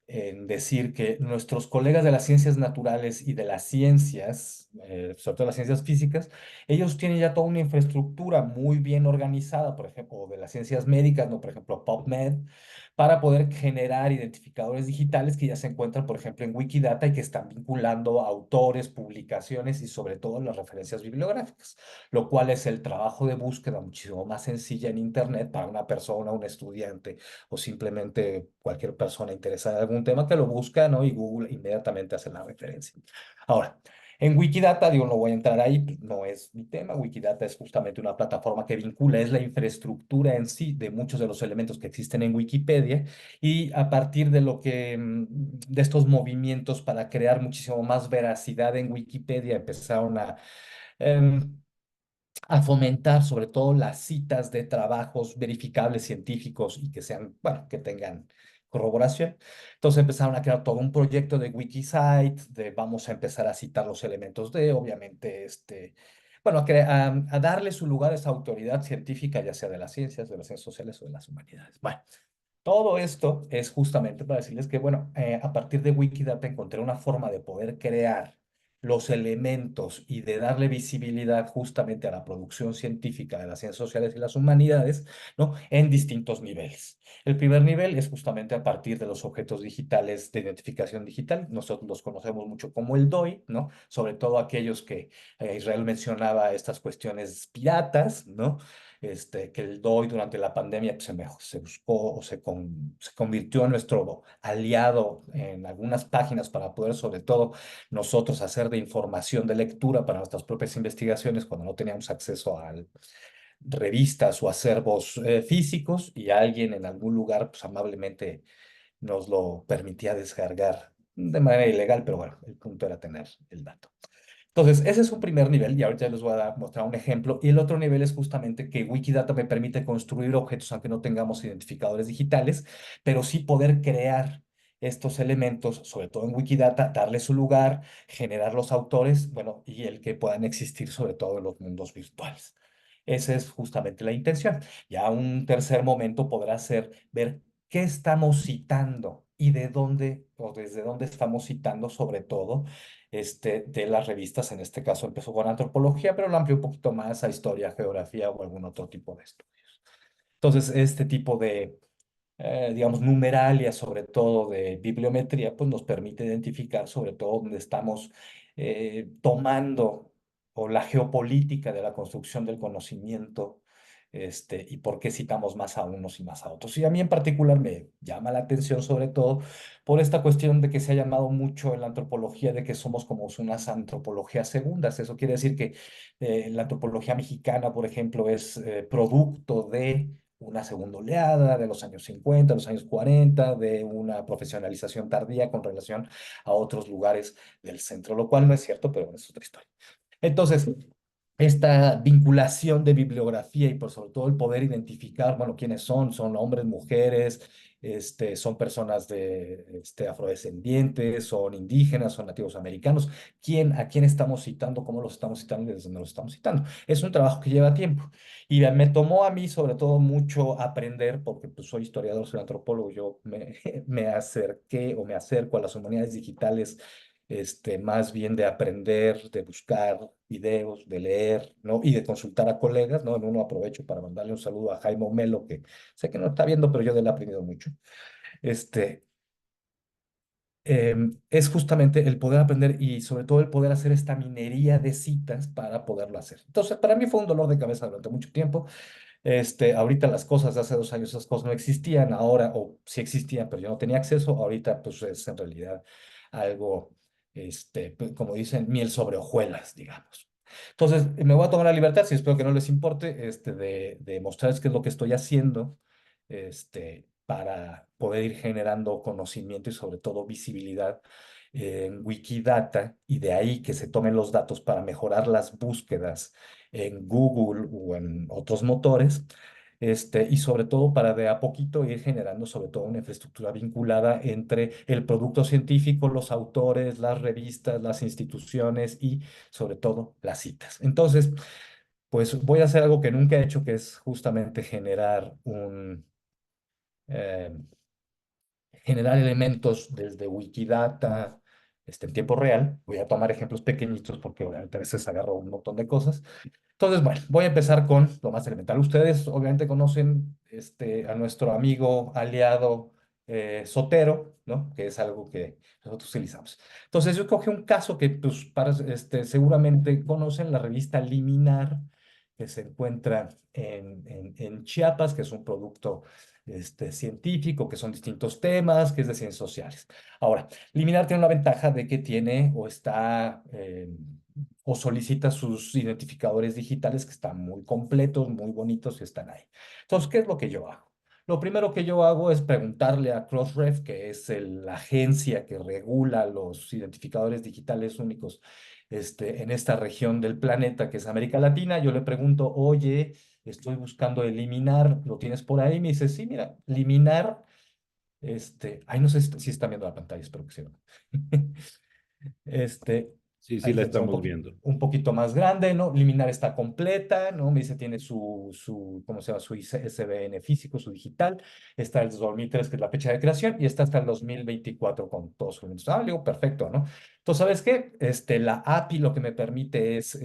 en decir que nuestros colegas de las ciencias naturales y de las ciencias, sobre todo las ciencias físicas, ellos tienen ya toda una infraestructura muy bien organizada, por ejemplo, o de las ciencias médicas, ¿no? Por ejemplo, PubMed, para poder generar identificadores digitales que ya se encuentran, por ejemplo, en Wikidata y que están vinculando autores, publicaciones y sobre todo las referencias bibliográficas, lo cual es el trabajo de búsqueda muchísimo más sencilla en Internet para una persona, un estudiante o simplemente cualquier persona interesada en algún tema que lo busca, ¿no? Y Google inmediatamente hace la referencia. Ahora, en Wikidata, digo, no voy a entrar ahí, pues, no es mi tema. Wikidata es justamente una plataforma que vincula, es la infraestructura en sí de muchos de los elementos que existen en Wikipedia y a partir de lo que, de estos movimientos para crear muchísimo más veracidad en Wikipedia, empezaron em, a fomentar sobre todo las citas de trabajos verificables científicos y que sean, bueno, que tengan corroboración. Entonces empezaron a crear todo un proyecto de Wikisite, de vamos a empezar a citar los elementos de, obviamente, bueno, a darle su lugar a esa autoridad científica, ya sea de las ciencias sociales o de las humanidades. Bueno, todo esto es justamente para decirles que, bueno, a partir de Wikidata encontré una forma de poder crear los elementos y de darle visibilidad justamente a la producción científica de las ciencias sociales y las humanidades, ¿no? En distintos niveles. El primer nivel es justamente a partir de los objetos digitales de identificación digital. Nosotros los conocemos mucho como el DOI, ¿no? Sobre todo aquellos que Israel mencionaba estas cuestiones piratas, ¿no? Que el DOI durante la pandemia pues, se buscó o se convirtió en nuestro aliado en algunas páginas para poder, sobre todo, nosotros hacer de información de lectura para nuestras propias investigaciones cuando no teníamos acceso a revistas o acervos físicos y alguien en algún lugar pues, amablemente nos lo permitía descargar de manera ilegal, pero bueno, el punto era tener el dato. Entonces, ese es un primer nivel y ahorita les voy a mostrar un ejemplo. Y el otro nivel es justamente que Wikidata me permite construir objetos aunque no tengamos identificadores digitales, pero sí poder crear estos elementos, sobre todo en Wikidata, darle su lugar, generar los autores, bueno, y el que puedan existir sobre todo en los mundos virtuales. Esa es justamente la intención. Ya un tercer momento podrá ser ver qué estamos citando y de dónde o desde dónde estamos citando sobre todo de las revistas. En este caso empezó con antropología, pero lo amplió un poquito más a historia, geografía o algún otro tipo de estudios. Entonces, este tipo de, digamos, numeralia, sobre todo de bibliometría, pues nos permite identificar sobre todo dónde estamos tomando o la geopolítica de la construcción del conocimiento. Y por qué citamos más a unos y más a otros. Y a mí en particular me llama la atención sobre todo por esta cuestión de que se ha llamado mucho en la antropología de que somos como unas antropologías segundas. Eso quiere decir que la antropología mexicana, por ejemplo, es producto de una segunda oleada de los años 50, los años 40, de una profesionalización tardía con relación a otros lugares del centro, lo cual no es cierto, pero es otra historia. Entonces, esta vinculación de bibliografía y por sobre todo el poder identificar, bueno, quiénes son hombres, mujeres, son personas afrodescendientes, son indígenas, son nativos americanos, a quién estamos citando, cómo los estamos citando y desde dónde los estamos citando. Es un trabajo que lleva tiempo y me tomó a mí sobre todo mucho aprender, porque pues, soy historiador, soy antropólogo, yo me acerqué o me acerco a las humanidades digitales más bien de aprender, de buscar videos, de leer, ¿no? Y de consultar a colegas, ¿no? En uno aprovecho para mandarle un saludo a Jaime Omelo, que sé que no está viendo, pero yo de él he aprendido mucho. Es justamente el poder aprender y sobre todo el poder hacer esta minería de citas para poderlo hacer. Entonces, para mí fue un dolor de cabeza durante mucho tiempo. Ahorita las cosas de hace 2 años, esas cosas no existían, ahora, o sí existían, pero yo no tenía acceso, ahorita pues es en realidad algo, pues, como dicen, miel sobre hojuelas, digamos. Entonces, me voy a tomar la libertad, si espero que no les importe, de mostrarles qué es lo que estoy haciendo, para poder ir generando conocimiento y sobre todo visibilidad en Wikidata y de ahí que se tomen los datos para mejorar las búsquedas en Google o en otros motores, y sobre todo para de a poquito ir generando sobre todo una infraestructura vinculada entre el producto científico, los autores, las revistas, las instituciones y sobre todo las citas. Entonces, pues voy a hacer algo que nunca he hecho, que es justamente generar un, eh, generar elementos desde Wikidata, en tiempo real. Voy a tomar ejemplos pequeñitos porque obviamente a veces agarro un montón de cosas. Entonces, bueno, voy a empezar con lo más elemental. Ustedes obviamente conocen a nuestro amigo aliado Zotero, ¿no? Que es algo que nosotros utilizamos. Entonces, yo cogí un caso que pues, seguramente conocen, la revista Liminar, que se encuentra en Chiapas, que es un producto científico, que son distintos temas, que es de ciencias sociales. Ahora, Liminar tiene la ventaja de que tiene o está o solicita sus identificadores digitales que están muy completos, muy bonitos y están ahí. Entonces, ¿qué es lo que yo hago? Lo primero que yo hago es preguntarle a Crossref, que es la agencia que regula los identificadores digitales únicos en esta región del planeta, que es América Latina. Yo le pregunto, oye, estoy buscando eliminar, ¿lo tienes por ahí? Me dice, sí, mira, eliminar, ay, no sé si están viendo la pantalla, espero que sí. Este, Sí, sí, ahí la se ve estamos viendo. un poquito más grande, ¿no? Liminar está completa, ¿no? Me dice, tiene ¿cómo se llama? Su ISBN físico, su digital. Está el 2003, que es la fecha de creación, y está hasta el 2024 con todos sus elementos. Ah, le digo, perfecto, ¿no? Entonces, ¿sabes qué? La API lo que me permite es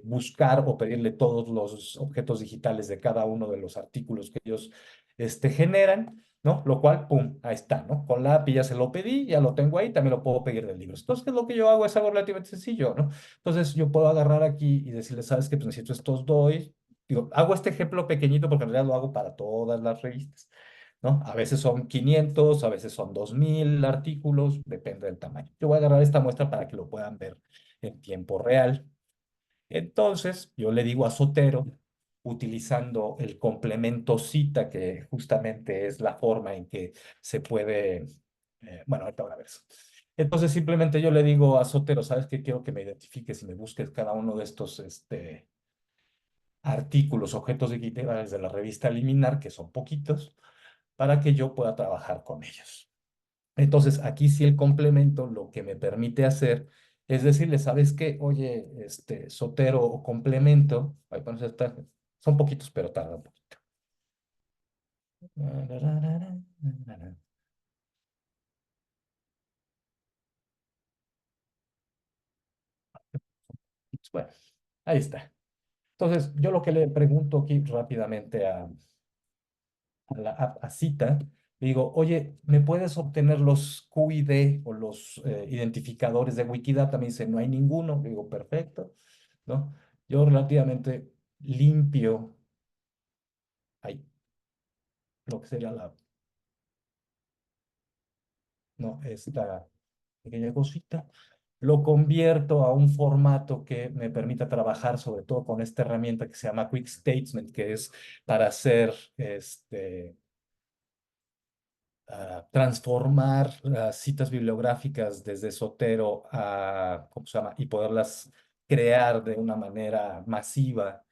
buscar o pedirle todos los objetos digitales de cada uno de los artículos que ellos generan, ¿no? Lo cual, pum, ahí está, ¿no? Con la API ya se lo pedí, ya lo tengo ahí, también lo puedo pedir de libros. Entonces, ¿qué es lo que yo hago? Es algo relativamente sencillo, ¿no? Entonces, yo puedo agarrar aquí y decirle, ¿sabes qué? Pues necesito estos doy. Digo, hago este ejemplo pequeñito porque en realidad lo hago para todas las revistas, ¿no? A veces son 500, a veces son 2000 artículos, depende del tamaño. Yo voy a agarrar esta muestra para que lo puedan ver en tiempo real. Entonces, yo le digo a Sotero, utilizando el complemento cita, que justamente es la forma en que se puede, bueno, ahorita van a ver eso. Entonces, simplemente yo le digo a Sotero, ¿sabes qué? Quiero que me identifiques y me busques cada uno de estos artículos, objetos digitales de la revista Liminar, que son poquitos, para que yo pueda trabajar con ellos. Entonces, aquí sí el complemento lo que me permite hacer es decirle, ¿sabes qué? Oye, Sotero o complemento, ahí vamos a estar, son poquitos, pero tardan un poquito. Bueno, ahí está. Entonces, yo lo que le pregunto aquí rápidamente a Cita, digo, oye, ¿me puedes obtener los QID o los identificadores de Wikidata? Me dice, no hay ninguno. Digo, perfecto, ¿no? Yo relativamente limpio ahí, lo que sería ¿no? Esta pequeña cosita. Lo convierto a un formato que me permita trabajar sobre todo con esta herramienta que se llama Quick Statement, que es para hacer transformar las citas bibliográficas desde Zotero a, ¿cómo se llama? Y poderlas crear de una manera masiva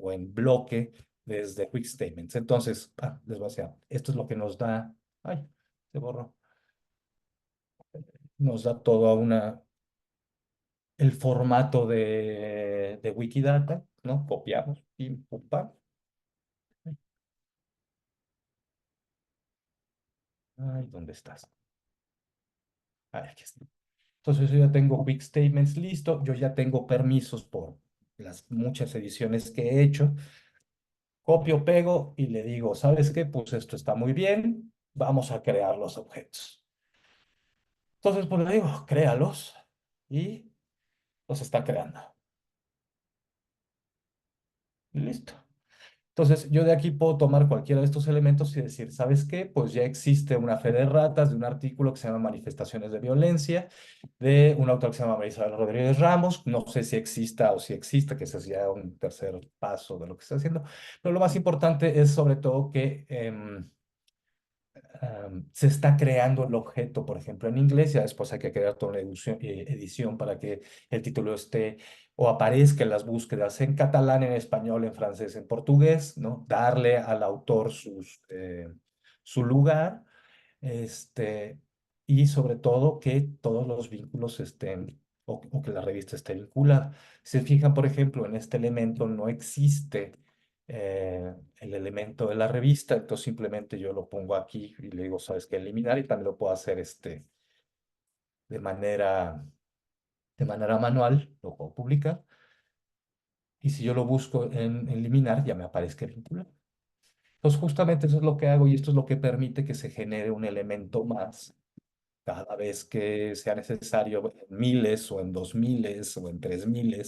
o en bloque desde Quick Statements. Entonces, les voy a decir, esto es lo que nos da, ay, se borró, nos da toda el formato de Wikidata, ¿no? Copiamos, pim, pum, pam. Ay, ¿dónde estás? Ay, aquí está. Entonces yo ya tengo Quick Statements listo, yo ya tengo permisos por las muchas ediciones que he hecho. Copio, pego y le digo, ¿sabes qué? Pues esto está muy bien, vamos a crear los objetos. Entonces, pues le digo, créalos y los está creando. Y listo. Entonces, yo de aquí puedo tomar cualquiera de estos elementos y decir, ¿sabes qué? Pues ya existe una fe de ratas de un artículo que se llama Manifestaciones de Violencia, de un autor que se llama María Isabel Rodríguez Ramos. No sé si exista o si exista, que ese es ya un tercer paso de lo que está haciendo. Pero lo más importante es sobre todo que se está creando el objeto, por ejemplo, en inglés, ya después hay que crear toda una edición para que el título esté o aparezca en las búsquedas en catalán, en español, en francés, en portugués, ¿no? Darle al autor su lugar, este, y sobre todo que todos los vínculos estén, o que la revista esté vinculada. Si se fijan, por ejemplo, en este elemento no existe el elemento de la revista, entonces simplemente yo lo pongo aquí y le digo, ¿sabes qué? Eliminar, y también lo puedo hacer de manera, de manera manual, lo puedo publicar, y si yo lo busco en eliminar, ya me aparezca vinculado. Entonces justamente eso es lo que hago y esto es lo que permite que se genere un elemento más cada vez que sea necesario, en miles o en 2000 o en 3000,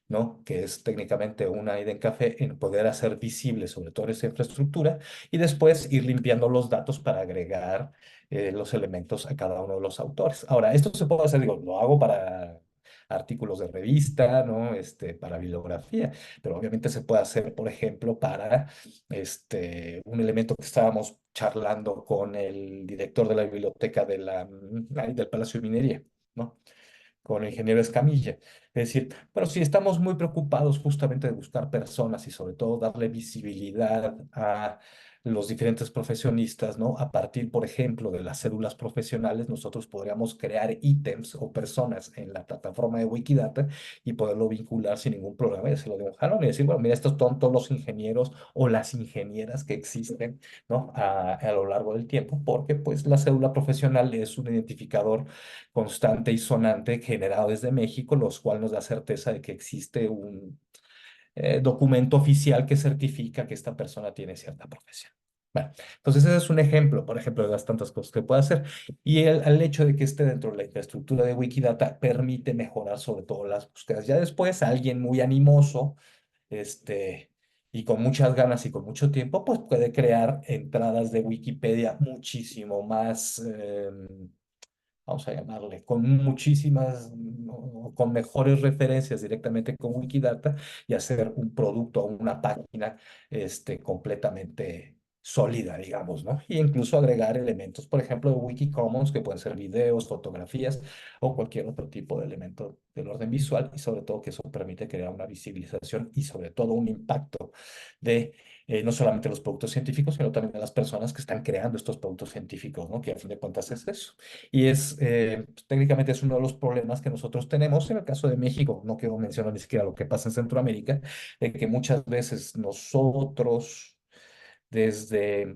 ¿no? Que es técnicamente una ida en café, en poder hacer visible sobre todo esa infraestructura y después ir limpiando los datos para agregar los elementos a cada uno de los autores. Ahora, esto se puede hacer, digo, lo hago para artículos de revista, ¿no? Para bibliografía, pero obviamente se puede hacer, por ejemplo, para un elemento que estábamos charlando con el director de la biblioteca del Palacio de Minería, ¿no? Con el ingeniero Escamilla. Es decir, pero si estamos muy preocupados justamente de buscar personas y sobre todo darle visibilidad a los diferentes profesionistas, ¿no? A partir, por ejemplo, de las cédulas profesionales, nosotros podríamos crear ítems o personas en la plataforma de Wikidata y poderlo vincular sin ningún problema y decirlo de un jalón y decir, bueno, mira, estos son todos los ingenieros o las ingenieras que existen, ¿no? A lo largo del tiempo, porque pues la cédula profesional es un identificador constante y sonante generado desde México, los cual nos da certeza de que existe un documento oficial que certifica que esta persona tiene cierta profesión. Bueno, entonces ese es un ejemplo, por ejemplo, de las tantas cosas que puede hacer. Y el hecho de que esté dentro de la infraestructura de Wikidata permite mejorar sobre todo las búsquedas. Ya después, alguien muy animoso, y con muchas ganas y con mucho tiempo, pues puede crear entradas de Wikipedia muchísimo más vamos a llamarle, con muchísimas, con mejores referencias directamente con Wikidata y hacer un producto o una página completamente sólida, digamos, ¿no? Y incluso agregar elementos, por ejemplo, de Wikicommons, que pueden ser videos, fotografías o cualquier otro tipo de elemento del orden visual, y sobre todo que eso permite crear una visibilización y sobre todo un impacto de no solamente los productos científicos, sino también de las personas que están creando estos productos científicos, ¿no? Que a fin de cuentas es eso. Y pues, técnicamente es uno de los problemas que nosotros tenemos en el caso de México. No quiero mencionar ni siquiera lo que pasa en Centroamérica, de que muchas veces nosotros, desde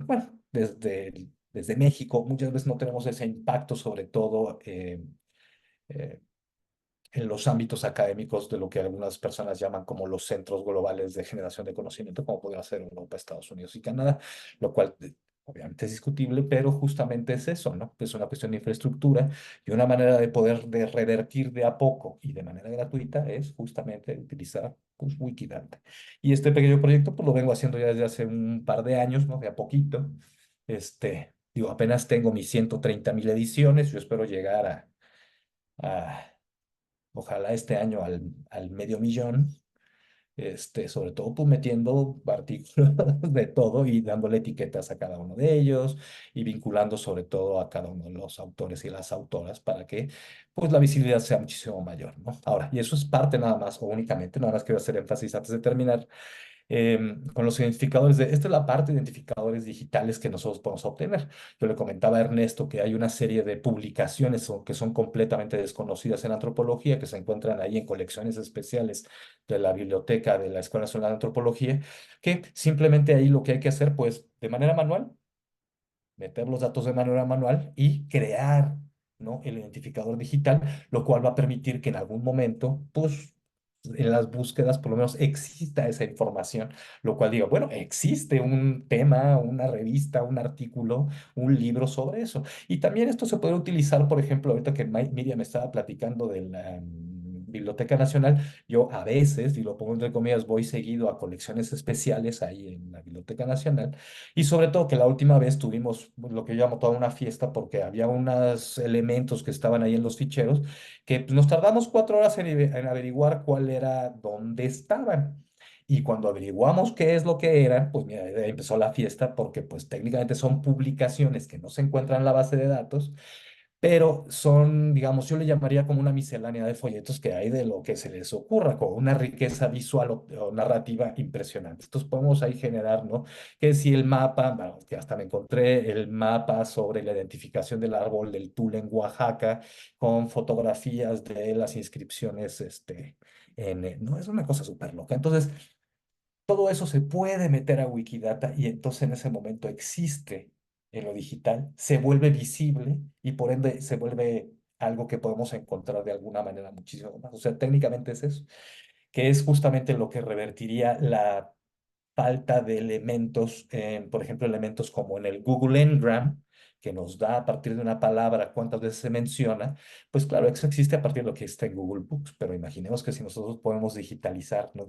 México, muchas veces no tenemos ese impacto, sobre todo eh, en los ámbitos académicos de lo que algunas personas llaman como los centros globales de generación de conocimiento, como podría ser Europa, Estados Unidos y Canadá, lo cual obviamente es discutible, pero justamente es eso, ¿no? Es una cuestión de infraestructura y una manera de poder revertir de a poco y de manera gratuita es justamente utilizar pues, Wikidata. Y este pequeño proyecto pues lo vengo haciendo ya desde hace un par de años, ¿no? De a poquito. Digo, apenas tengo mis 130,000 ediciones, yo espero llegar a ojalá este año al 500,000, sobre todo pues metiendo artículos de todo y dándole etiquetas a cada uno de ellos y vinculando sobre todo a cada uno de los autores y las autoras para que pues la visibilidad sea muchísimo mayor, ¿no? Ahora, y eso es parte nada más o únicamente, nada más quiero hacer énfasis antes de terminar, con los identificadores esta es la parte de identificadores digitales que nosotros podemos obtener. Yo le comentaba a Ernesto que hay una serie de publicaciones que son completamente desconocidas en antropología, que se encuentran ahí en colecciones especiales de la biblioteca de la Escuela Nacional de Antropología, que simplemente ahí lo que hay que hacer, pues, de manera manual, meter los datos de manera manual y crear, ¿no? El identificador digital, lo cual va a permitir que en algún momento, pues, en las búsquedas por lo menos exista esa información, lo cual digo, bueno, existe un tema, una revista, un artículo, un libro sobre eso. Y también esto se puede utilizar, por ejemplo, ahorita que Miriam me estaba platicando de la Biblioteca Nacional, yo a veces, y lo pongo entre comillas, voy seguido a colecciones especiales ahí en la Biblioteca Nacional y sobre todo que la última vez tuvimos lo que yo llamo toda una fiesta porque había unos elementos que estaban ahí en los ficheros que pues, nos tardamos 4 horas en averiguar cuál era, dónde estaban. Y cuando averiguamos qué es lo que eran, pues mira, ahí empezó la fiesta porque pues técnicamente son publicaciones que no se encuentran en la base de datos, pero son, digamos, yo le llamaría como una miscelánea de folletos que hay de lo que se les ocurra, con una riqueza visual o narrativa impresionante. Entonces podemos ahí generar, ¿no? Que si el mapa, bueno, que hasta me encontré el mapa sobre la identificación del árbol del Tule en Oaxaca, con fotografías de las inscripciones, no, es una cosa súper loca. Entonces, todo eso se puede meter a Wikidata y entonces en ese momento existe en lo digital, se vuelve visible y por ende se vuelve algo que podemos encontrar de alguna manera muchísimo más. O sea, técnicamente es eso, que es justamente lo que revertiría la falta de elementos, por ejemplo, elementos como en el Google Ngram, que nos da a partir de una palabra cuántas veces se menciona, pues claro, eso existe a partir de lo que está en Google Books, pero imaginemos que si nosotros podemos digitalizar, ¿no?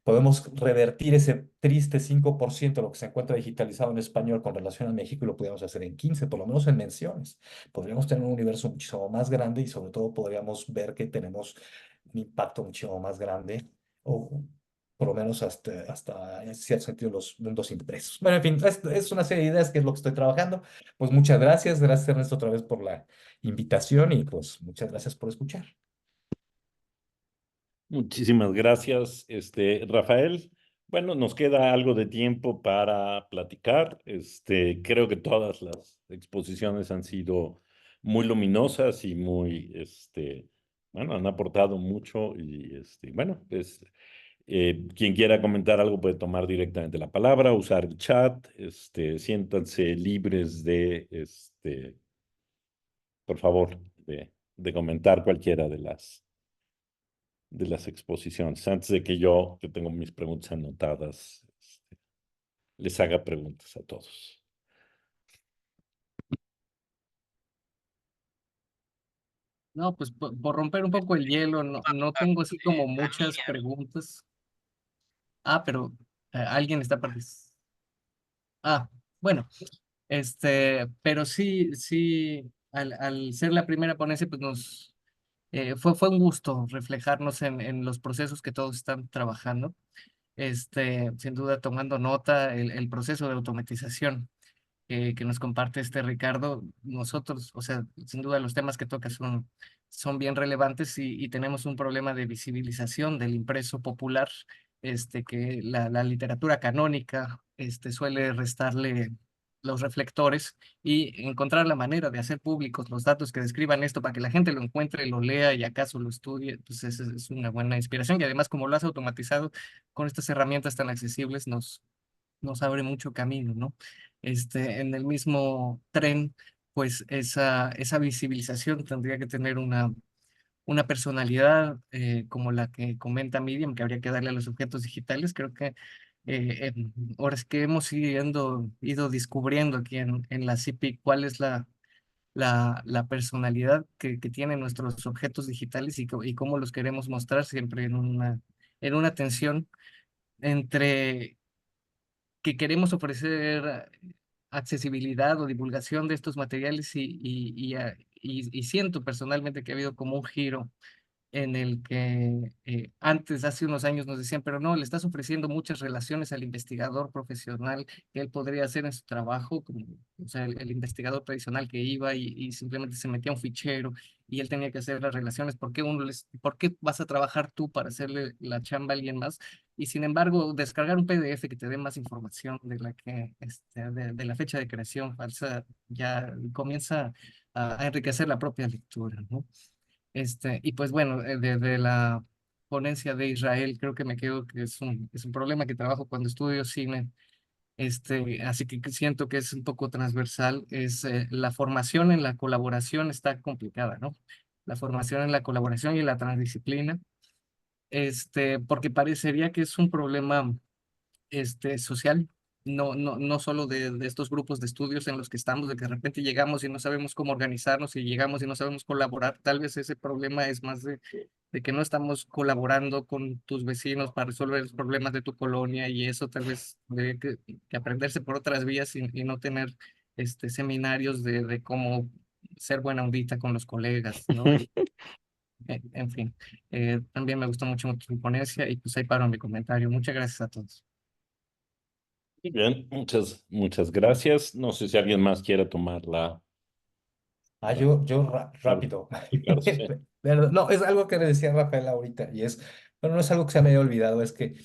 Podemos revertir ese triste 5% de lo que se encuentra digitalizado en español con relación a México y lo podríamos hacer en 15, por lo menos en menciones. Podríamos tener un universo muchísimo más grande y sobre todo podríamos ver que tenemos un impacto muchísimo más grande o por lo menos hasta en cierto sentido los mundos impresos. Bueno, en fin, es una serie de ideas que es lo que estoy trabajando. Pues muchas gracias, gracias Ernesto otra vez por la invitación y pues muchas gracias por escuchar. Muchísimas gracias, Rafael. Bueno, nos queda algo de tiempo para platicar. Creo que todas las exposiciones han sido muy luminosas y muy, bueno, han aportado mucho y, bueno, pues, quien quiera comentar algo puede tomar directamente la palabra, usar el chat, siéntanse libres de, por favor, de comentar cualquiera de las exposiciones. Antes de que yo, que tengo mis preguntas anotadas, les haga preguntas a todos. No, pues por romper un poco el hielo, no tengo así como muchas preguntas. Ah, pero alguien está participando. Ah, bueno, pero sí, al ser la primera ponencia, pues fue un gusto reflejarnos en los procesos que todos están trabajando. Sin duda tomando nota el proceso de automatización que nos comparte Ricardo. Nosotros, o sea, sin duda los temas que toca son bien relevantes y tenemos un problema de visibilización del impreso popular, que la literatura canónica suele restarle los reflectores y encontrar la manera de hacer públicos los datos que describan esto para que la gente lo encuentre, lo lea y acaso lo estudie, pues es una buena inspiración y además como lo has automatizado con estas herramientas tan accesibles nos abre mucho camino, ¿no? En el mismo tren, pues esa visibilización tendría que tener una personalidad como la que comenta Miriam, que habría que darle a los objetos digitales. Creo que ahora es que hemos ido descubriendo aquí en la CIPI cuál es la personalidad que tienen nuestros objetos digitales y cómo los queremos mostrar siempre en una tensión entre que queremos ofrecer accesibilidad o divulgación de estos materiales y siento personalmente que ha habido como un giro en el que antes, hace unos años, nos decían, pero no, le estás ofreciendo muchas relaciones al investigador profesional que él podría hacer en su trabajo, como, o sea, el investigador tradicional que iba y simplemente se metía a un fichero y él tenía que hacer las relaciones. ¿Por qué vas a trabajar tú para hacerle la chamba a alguien más? Y sin embargo, descargar un PDF que te dé más información de la que, de la fecha de creación falsa, ya comienza a enriquecer la propia lectura, ¿no? Y pues bueno, desde la ponencia de Israel, creo que me quedo que es un problema que trabajo cuando estudio cine, así que siento que es un poco transversal, es la formación en la colaboración está complicada, ¿no? La formación en la colaboración y la transdisciplina, porque parecería que es un problema social, no solo de estos grupos de estudios en los que estamos, de que de repente llegamos y no sabemos cómo organizarnos y llegamos y no sabemos colaborar. Tal vez ese problema es más de que no estamos colaborando con tus vecinos para resolver los problemas de tu colonia y eso tal vez tendría que aprenderse por otras vías y no tener seminarios de cómo ser buena ondita con los colegas, ¿no? En fin, también me gustó mucho tu ponencia y pues ahí paro mi comentario. Muchas gracias a todos. Muy bien, muchas gracias. No sé si alguien más quiera tomar la- Rápido. Ricardo, sí. No, es algo que le decía Rafael ahorita y bueno, no es algo que se me haya olvidado, es que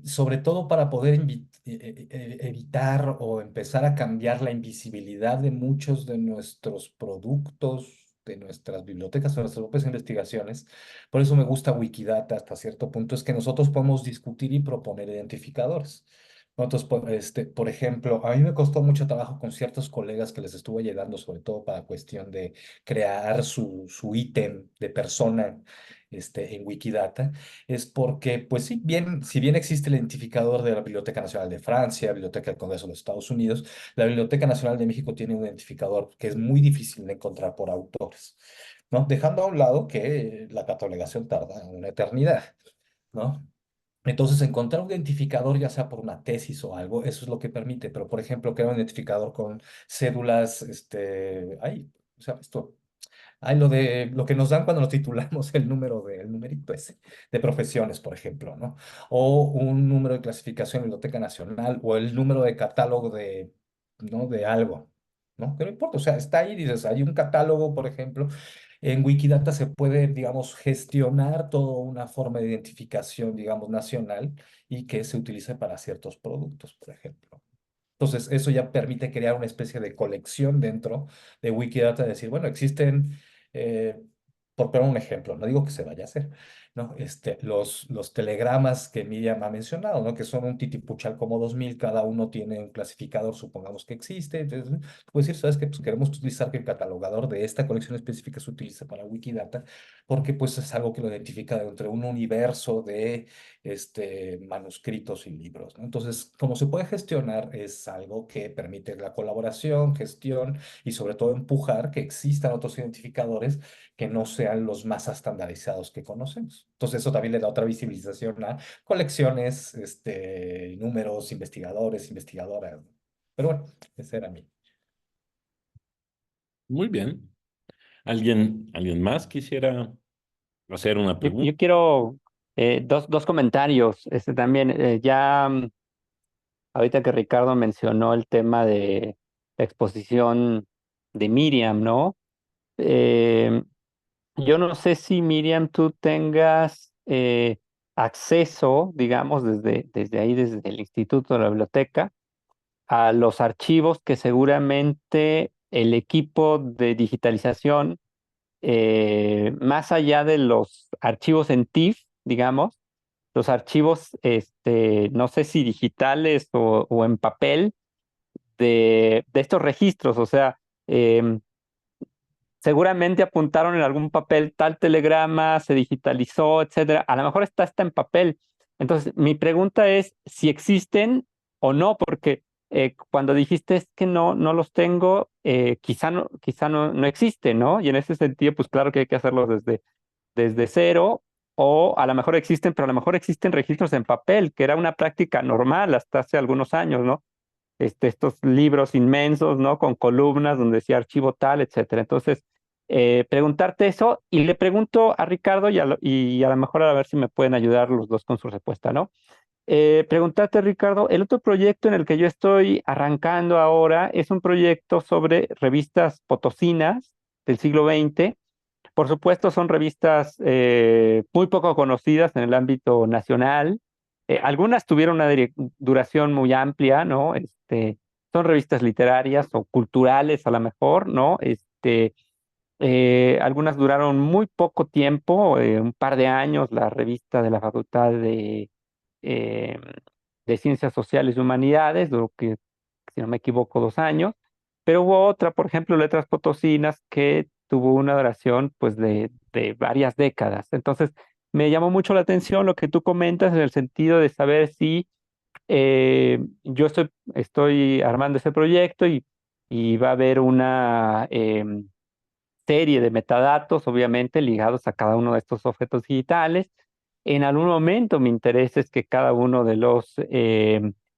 sobre todo para poder evitar o empezar a cambiar la invisibilidad de muchos de nuestros productos de nuestras bibliotecas, de nuestras propias investigaciones. Por eso me gusta Wikidata hasta cierto punto, es que nosotros podemos discutir y proponer identificadores. Nosotros, por ejemplo, a mí me costó mucho trabajo con ciertos colegas que les estuve ayudando, sobre todo para cuestión de crear su ítem de persona en Wikidata, es porque, pues sí, bien, si bien existe el identificador de la Biblioteca Nacional de Francia, Biblioteca del Congreso de los Estados Unidos, la Biblioteca Nacional de México tiene un identificador que es muy difícil de encontrar por autores, ¿no? Dejando a un lado que la catalogación tarda una eternidad, ¿no? Entonces, encontrar un identificador, ya sea por una tesis o algo, eso es lo que permite. Pero, por ejemplo, crear un identificador con cédulas, ¿cómo se llama esto? Hay lo que nos dan cuando nos titulamos el numerito ese, de profesiones, por ejemplo, ¿no? O un número de clasificación en la Biblioteca Nacional, o el número de catálogo ¿no? De algo, ¿no? Que no importa, o sea, está ahí, dices, hay un catálogo, por ejemplo, en Wikidata se puede, digamos, gestionar toda una forma de identificación, digamos, nacional y que se utilice para ciertos productos, por ejemplo. Entonces, eso ya permite crear una especie de colección dentro de Wikidata, de decir, bueno, existen, eh, por poner un ejemplo, no digo que se vaya a hacer, ¿no? Los telegramas que Miriam ha mencionado, ¿no? Que son un titipuchal como 2000, cada uno tiene un clasificador, supongamos que existe. Entonces, puedes decir, ¿sabes qué? Pues queremos utilizar que el catalogador de esta colección específica se utilice para Wikidata, porque pues es algo que lo identifica dentro de un universo de manuscritos y libros, ¿no? Entonces, como se puede gestionar, es algo que permite la colaboración, gestión y sobre todo empujar que existan otros identificadores que no sean los más estandarizados que conocemos. Entonces, eso también le da otra visibilización a colecciones, números, investigadores, investigadoras. Pero bueno, ese era mi. Muy bien. ¿Alguien más quisiera hacer una pregunta? Yo quiero dos comentarios. También, ahorita que Ricardo mencionó el tema de la exposición de Miriam, ¿no? Eh, yo no sé si Miriam, tú tengas acceso, digamos, desde ahí, desde el Instituto de la Biblioteca, a los archivos que seguramente el equipo de digitalización, más allá de los archivos en TIFF, digamos, los archivos, no sé si digitales o en papel, de estos registros, o sea, seguramente apuntaron en algún papel tal telegrama, se digitalizó, etcétera. A lo mejor está en papel. Entonces, mi pregunta es si existen o no, porque cuando dijiste es que no los tengo, quizá no existe, ¿no? Y en ese sentido, pues claro que hay que hacerlo desde cero, o a lo mejor existen, pero a lo mejor existen registros en papel, que era una práctica normal hasta hace algunos años, ¿no? Estos libros inmensos, ¿no? Con columnas donde decía archivo tal, etcétera. Entonces, preguntarte eso y le pregunto a Ricardo y a lo mejor a ver si me pueden ayudar los dos con su respuesta, ¿no? Preguntarte, Ricardo, el otro proyecto en el que yo estoy arrancando ahora es un proyecto sobre revistas potosinas del siglo XX. Por supuesto, son revistas muy poco conocidas en el ámbito nacional. Algunas tuvieron una duración muy amplia, ¿no? Son revistas literarias o culturales a lo mejor, ¿no? Algunas duraron muy poco tiempo, un par de años, la revista de la Facultad eh, de Ciencias Sociales y Humanidades, duró que, si no me equivoco, 2 años, pero hubo otra, por ejemplo, Letras Potosinas, que tuvo una duración pues de varias décadas. Entonces, me llamó mucho la atención lo que tú comentas en el sentido de saber si yo estoy armando ese proyecto y va a haber una serie de metadatos, obviamente, ligados a cada uno de estos objetos digitales. En algún momento mi interés es que cada uno de los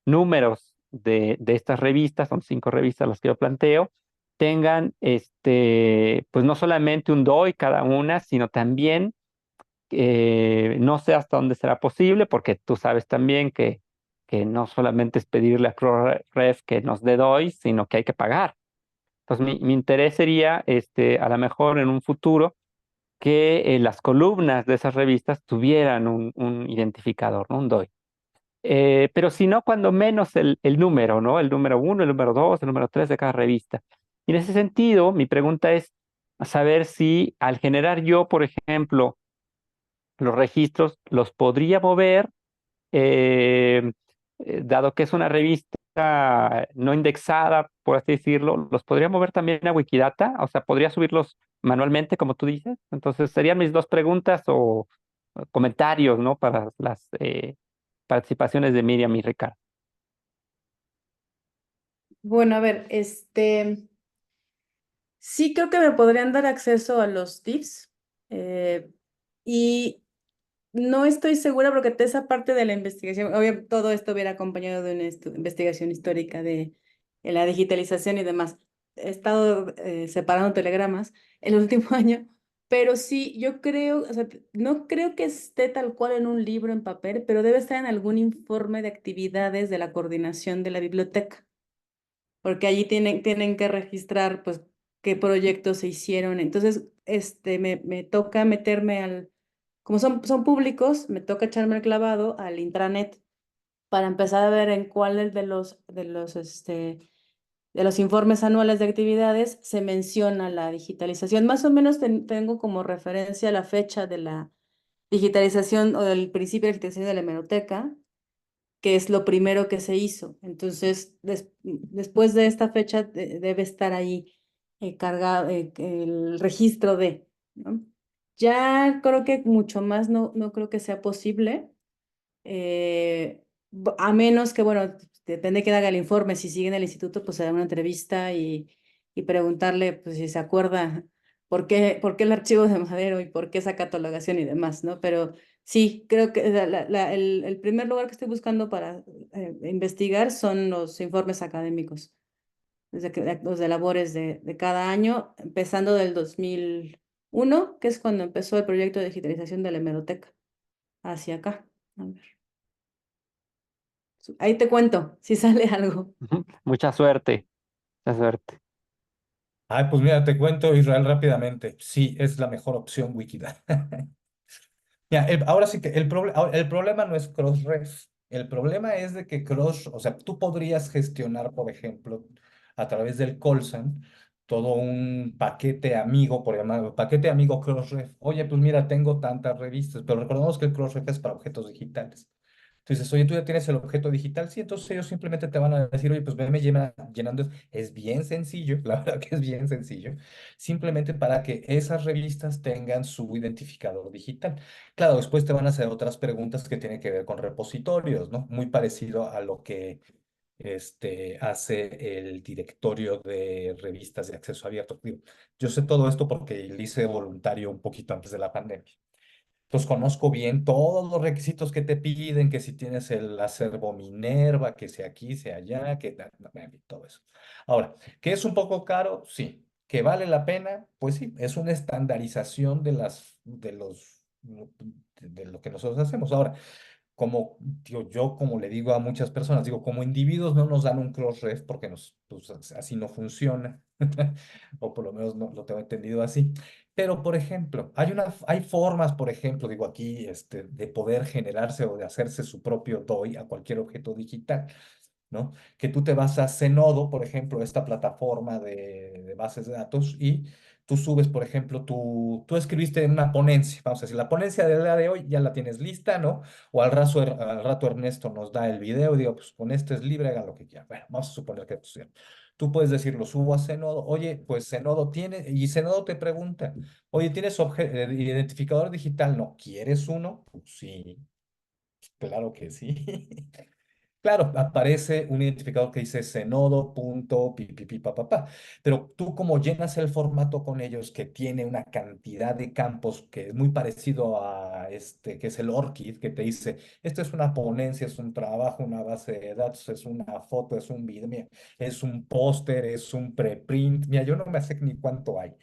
números de estas revistas, son 5 revistas las que yo planteo, tengan pues no solamente un DOI cada una, sino también, no sé hasta dónde será posible, porque tú sabes también que no solamente es pedirle a ProRef que nos dé DOI, sino que hay que pagar. Entonces, mi interés sería, a lo mejor en un futuro, que las columnas de esas revistas tuvieran un identificador, ¿no? Un DOI. Pero si no, cuando menos el número, ¿no? El número 1, el número 2, el número 3 de cada revista. Y en ese sentido, mi pregunta es, saber si al generar yo, por ejemplo, los registros, los podría mover, eh, dado que es una revista no indexada, por así decirlo, los podría mover también a Wikidata, o sea, podría subirlos manualmente, como tú dices. Entonces, serían mis dos preguntas o comentarios, ¿no? Para las participaciones de Miriam y Ricardo. Bueno, a ver, sí creo que me podrían dar acceso a los TIFFs y no estoy segura porque esa parte de la investigación, obvio, todo esto hubiera acompañado de una investigación histórica de la digitalización y demás. He estado separando telegramas el último año, pero sí, yo creo, o sea, no creo que esté tal cual en un libro en papel, pero debe estar en algún informe de actividades de la coordinación de la biblioteca, porque allí tienen que registrar, pues, qué proyectos se hicieron. Entonces, me toca meterme como son públicos, me toca echarme el clavado al intranet para empezar a ver en cuáles de los informes anuales de actividades se menciona la digitalización. Más o menos tengo como referencia la fecha de la digitalización o del principio de la digitalización de la hemeroteca, que es lo primero que se hizo. Entonces, después de esta fecha debe estar ahí cargado el registro de, ¿no? Ya creo que mucho más no creo que sea posible, a menos que, bueno, depende de quién haga el informe, si sigue en el instituto, pues se da una entrevista y preguntarle, pues si se acuerda por qué el archivo de Madero y por qué esa catalogación y demás, ¿no? Pero sí, creo que el primer lugar que estoy buscando para investigar son los informes académicos, los de labores de cada año, empezando del 2001, que es cuando empezó el proyecto de digitalización de la hemeroteca, hacia acá. A ver. Ahí te cuento si sale algo. Mucha suerte, mucha suerte. Ay, pues mira, te cuento, Israel, rápidamente. Sí, es la mejor opción Wikidata. Ya, ahora sí que el problema no es Crossref. El problema es de que o sea, tú podrías gestionar, por ejemplo, a través del Colsan, todo un paquete amigo, por llamarlo, paquete amigo Crossref. Oye, pues mira, tengo tantas revistas, pero recordemos que el Crossref es para objetos digitales. Entonces, oye, tú ya tienes el objeto digital, sí, entonces ellos simplemente te van a decir, oye, pues veme llenando. Es bien sencillo, la verdad que es bien sencillo, simplemente para que esas revistas tengan su identificador digital. Claro, después te van a hacer otras preguntas que tienen que ver con repositorios, ¿no? Muy parecido a lo que hace el directorio de revistas de acceso abierto. Digo, yo sé todo esto porque lo hice voluntario un poquito antes de la pandemia. Entonces conozco bien todos los requisitos que te piden, que si tienes el acervo Minerva, que sea aquí, sea allá, todo eso. Ahora, ¿que es un poco caro? Sí. ¿Que vale la pena? Pues sí, es una estandarización de lo que nosotros hacemos. Ahora, como digo, yo como le digo a muchas personas, digo, como individuos no nos dan un cross-ref porque pues, así no funciona, o por lo menos no lo tengo entendido así. Pero, por ejemplo, hay formas, por ejemplo, digo aquí, de poder generarse o de hacerse su propio DOI a cualquier objeto digital, ¿no? Que tú te vas a Zenodo, por ejemplo, esta plataforma de bases de datos, y tú subes, por ejemplo, tú escribiste una ponencia, vamos a decir, la ponencia del día de hoy ya la tienes lista, ¿no? O al rato Ernesto nos da el video y digo, pues con este es libre, hagan lo que quieran. Bueno, vamos a suponer que esto sea. Tú puedes decir, lo subo a Zenodo, oye, pues Zenodo tiene, y Zenodo te pregunta, oye, ¿tienes identificador digital? No, ¿quieres uno? Pues sí, claro que sí. Claro, aparece un identificador que dice senodo.pipipipapapa, pero tú como llenas el formato con ellos que tiene una cantidad de campos que es muy parecido a que es el ORCID, que te dice, esto es una ponencia, es un trabajo, una base de datos, es una foto, es un video, mira, es un póster, es un preprint, mira, yo no me sé ni cuánto hay.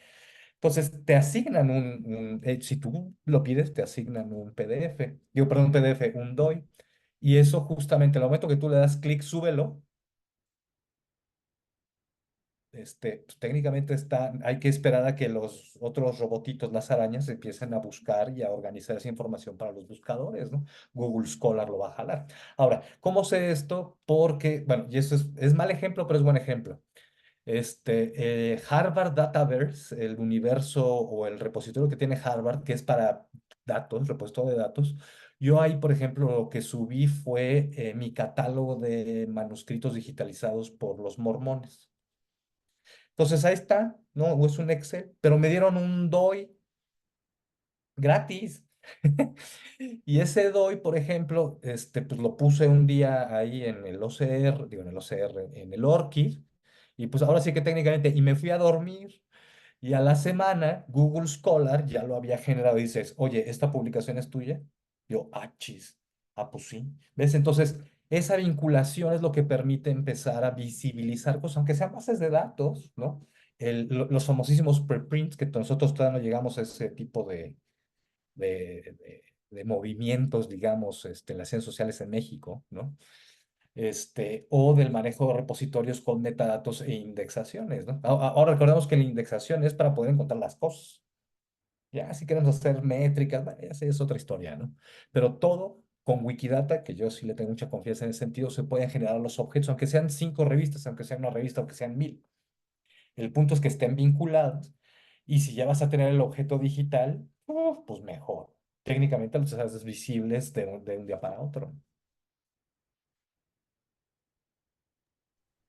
Entonces, te asignan si tú lo pides, te asignan un PDF, digo, perdón, un PDF, un DOI. Y eso justamente, el momento que tú le das clic, súbelo, pues, técnicamente hay que esperar a que los otros robotitos, las arañas, empiecen a buscar y a organizar esa información para los buscadores, ¿no? Google Scholar lo va a jalar. Ahora, ¿cómo sé esto? Porque, bueno, y eso es mal ejemplo, pero es buen ejemplo. Harvard Dataverse, el universo o el repositorio que tiene Harvard, que es para datos, repositorio de datos. Yo ahí, por ejemplo, lo que subí fue mi catálogo de manuscritos digitalizados por los mormones. Entonces ahí está, ¿no? O es un Excel, pero me dieron un DOI gratis. Y ese DOI, por ejemplo, pues lo puse un día ahí en el OCR, digo, en el OCR, en el ORCID, y pues ahora sí que técnicamente, y me fui a dormir, y a la semana Google Scholar ya lo había generado y dices, oye, ¿esta publicación es tuya? Yo, chis, pues sí. ¿Ves? Entonces, esa vinculación es lo que permite empezar a visibilizar cosas, aunque sean bases de datos, ¿no? Los famosísimos preprints, que nosotros todavía no llegamos a ese tipo de movimientos, digamos, en las ciencias sociales en México, ¿no? O del manejo de repositorios con metadatos e indexaciones, ¿no? Ahora recordemos que la indexación es para poder encontrar las cosas. Ya, si queremos hacer métricas, bueno, ya sé, es otra historia, ¿no? Pero todo con Wikidata, que yo sí le tengo mucha confianza en ese sentido, se pueden generar los objetos, aunque sean 5 revistas, aunque sea una revista, aunque sean 1000. El punto es que estén vinculados y si ya vas a tener el objeto digital, pues mejor. Técnicamente los haces visibles de un día para otro.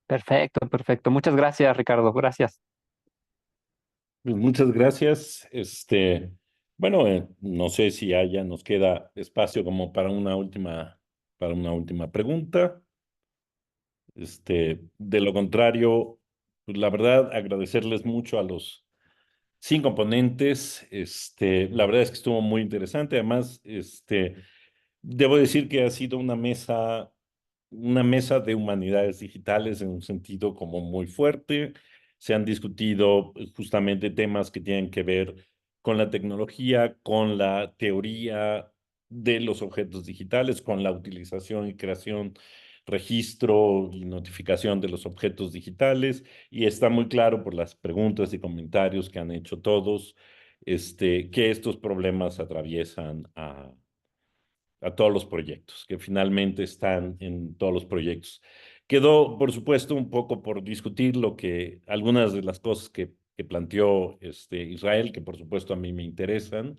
Perfecto, perfecto. Muchas gracias, Ricardo. Gracias. Pues muchas gracias. Bueno, no sé si nos queda espacio como para una última pregunta. De lo contrario, pues la verdad, agradecerles mucho a los 5 ponentes. La verdad es que estuvo muy interesante. Además, debo decir que ha sido una mesa de humanidades digitales en un sentido como muy fuerte. Se han discutido justamente temas que tienen que ver con la tecnología, con la teoría de los objetos digitales, con la utilización y creación, registro y notificación de los objetos digitales. Y está muy claro por las preguntas y comentarios que han hecho todos, que estos problemas atraviesan a todos los proyectos, que finalmente están en todos los proyectos. Quedó, por supuesto, un poco por discutir algunas de las cosas que planteó Israel, que por supuesto a mí me interesan,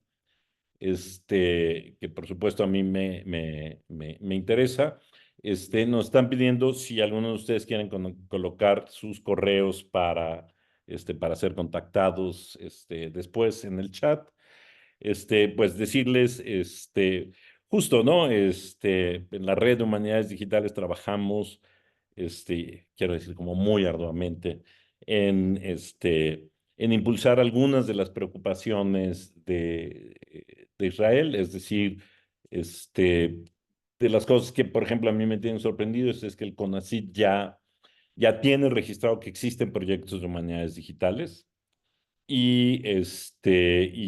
que por supuesto a mí me interesa. Nos están pidiendo si alguno de ustedes quieren colocar sus correos para ser contactados después en el chat. Pues decirles, justo, ¿no? En la red de humanidades digitales trabajamos, quiero decir, como muy arduamente en impulsar algunas de las preocupaciones de Israel, es decir, de las cosas que, por ejemplo, a mí me tienen sorprendido es que el CONACYT ya tiene registrado que existen proyectos de humanidades digitales y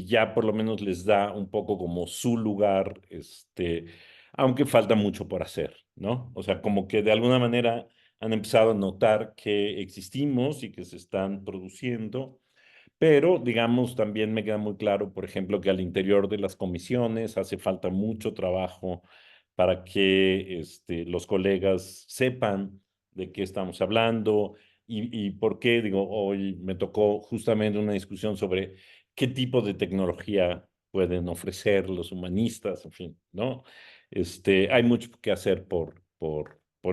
ya por lo menos les da un poco como su lugar, aunque falta mucho por hacer, ¿no? O sea, como que de alguna manera han empezado a notar que existimos y que se están produciendo, pero digamos, también me queda muy claro, por ejemplo, que al interior de las comisiones hace falta mucho trabajo para que los colegas sepan de qué estamos hablando y por qué, digo, hoy me tocó justamente una discusión sobre qué tipo de tecnología pueden ofrecer los humanistas, en fin, ¿no? Hay mucho que hacer por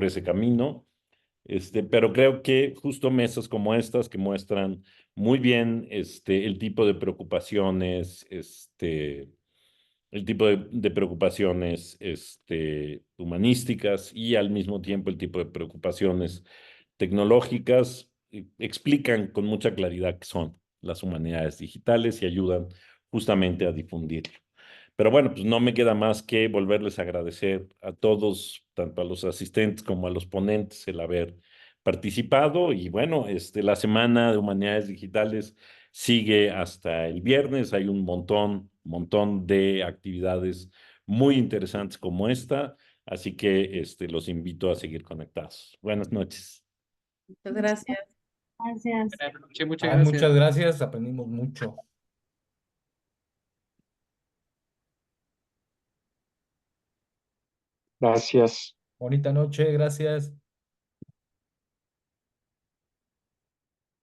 ese camino. Pero creo que justo mesas como estas que muestran muy bien el tipo de preocupaciones, de preocupaciones humanísticas y al mismo tiempo el tipo de preocupaciones tecnológicas, explican con mucha claridad qué son las humanidades digitales y ayudan justamente a difundirlo. Pero bueno, pues no me queda más que volverles a agradecer a todos, tanto a los asistentes como a los ponentes, el haber participado. Y bueno, la Semana de Humanidades Digitales sigue hasta el viernes. Hay un montón de actividades muy interesantes como esta. Así que los invito a seguir conectados. Buenas noches. Muchas gracias. Gracias. Muchas gracias. Muchas gracias, aprendimos mucho. Gracias. Bonita noche, gracias.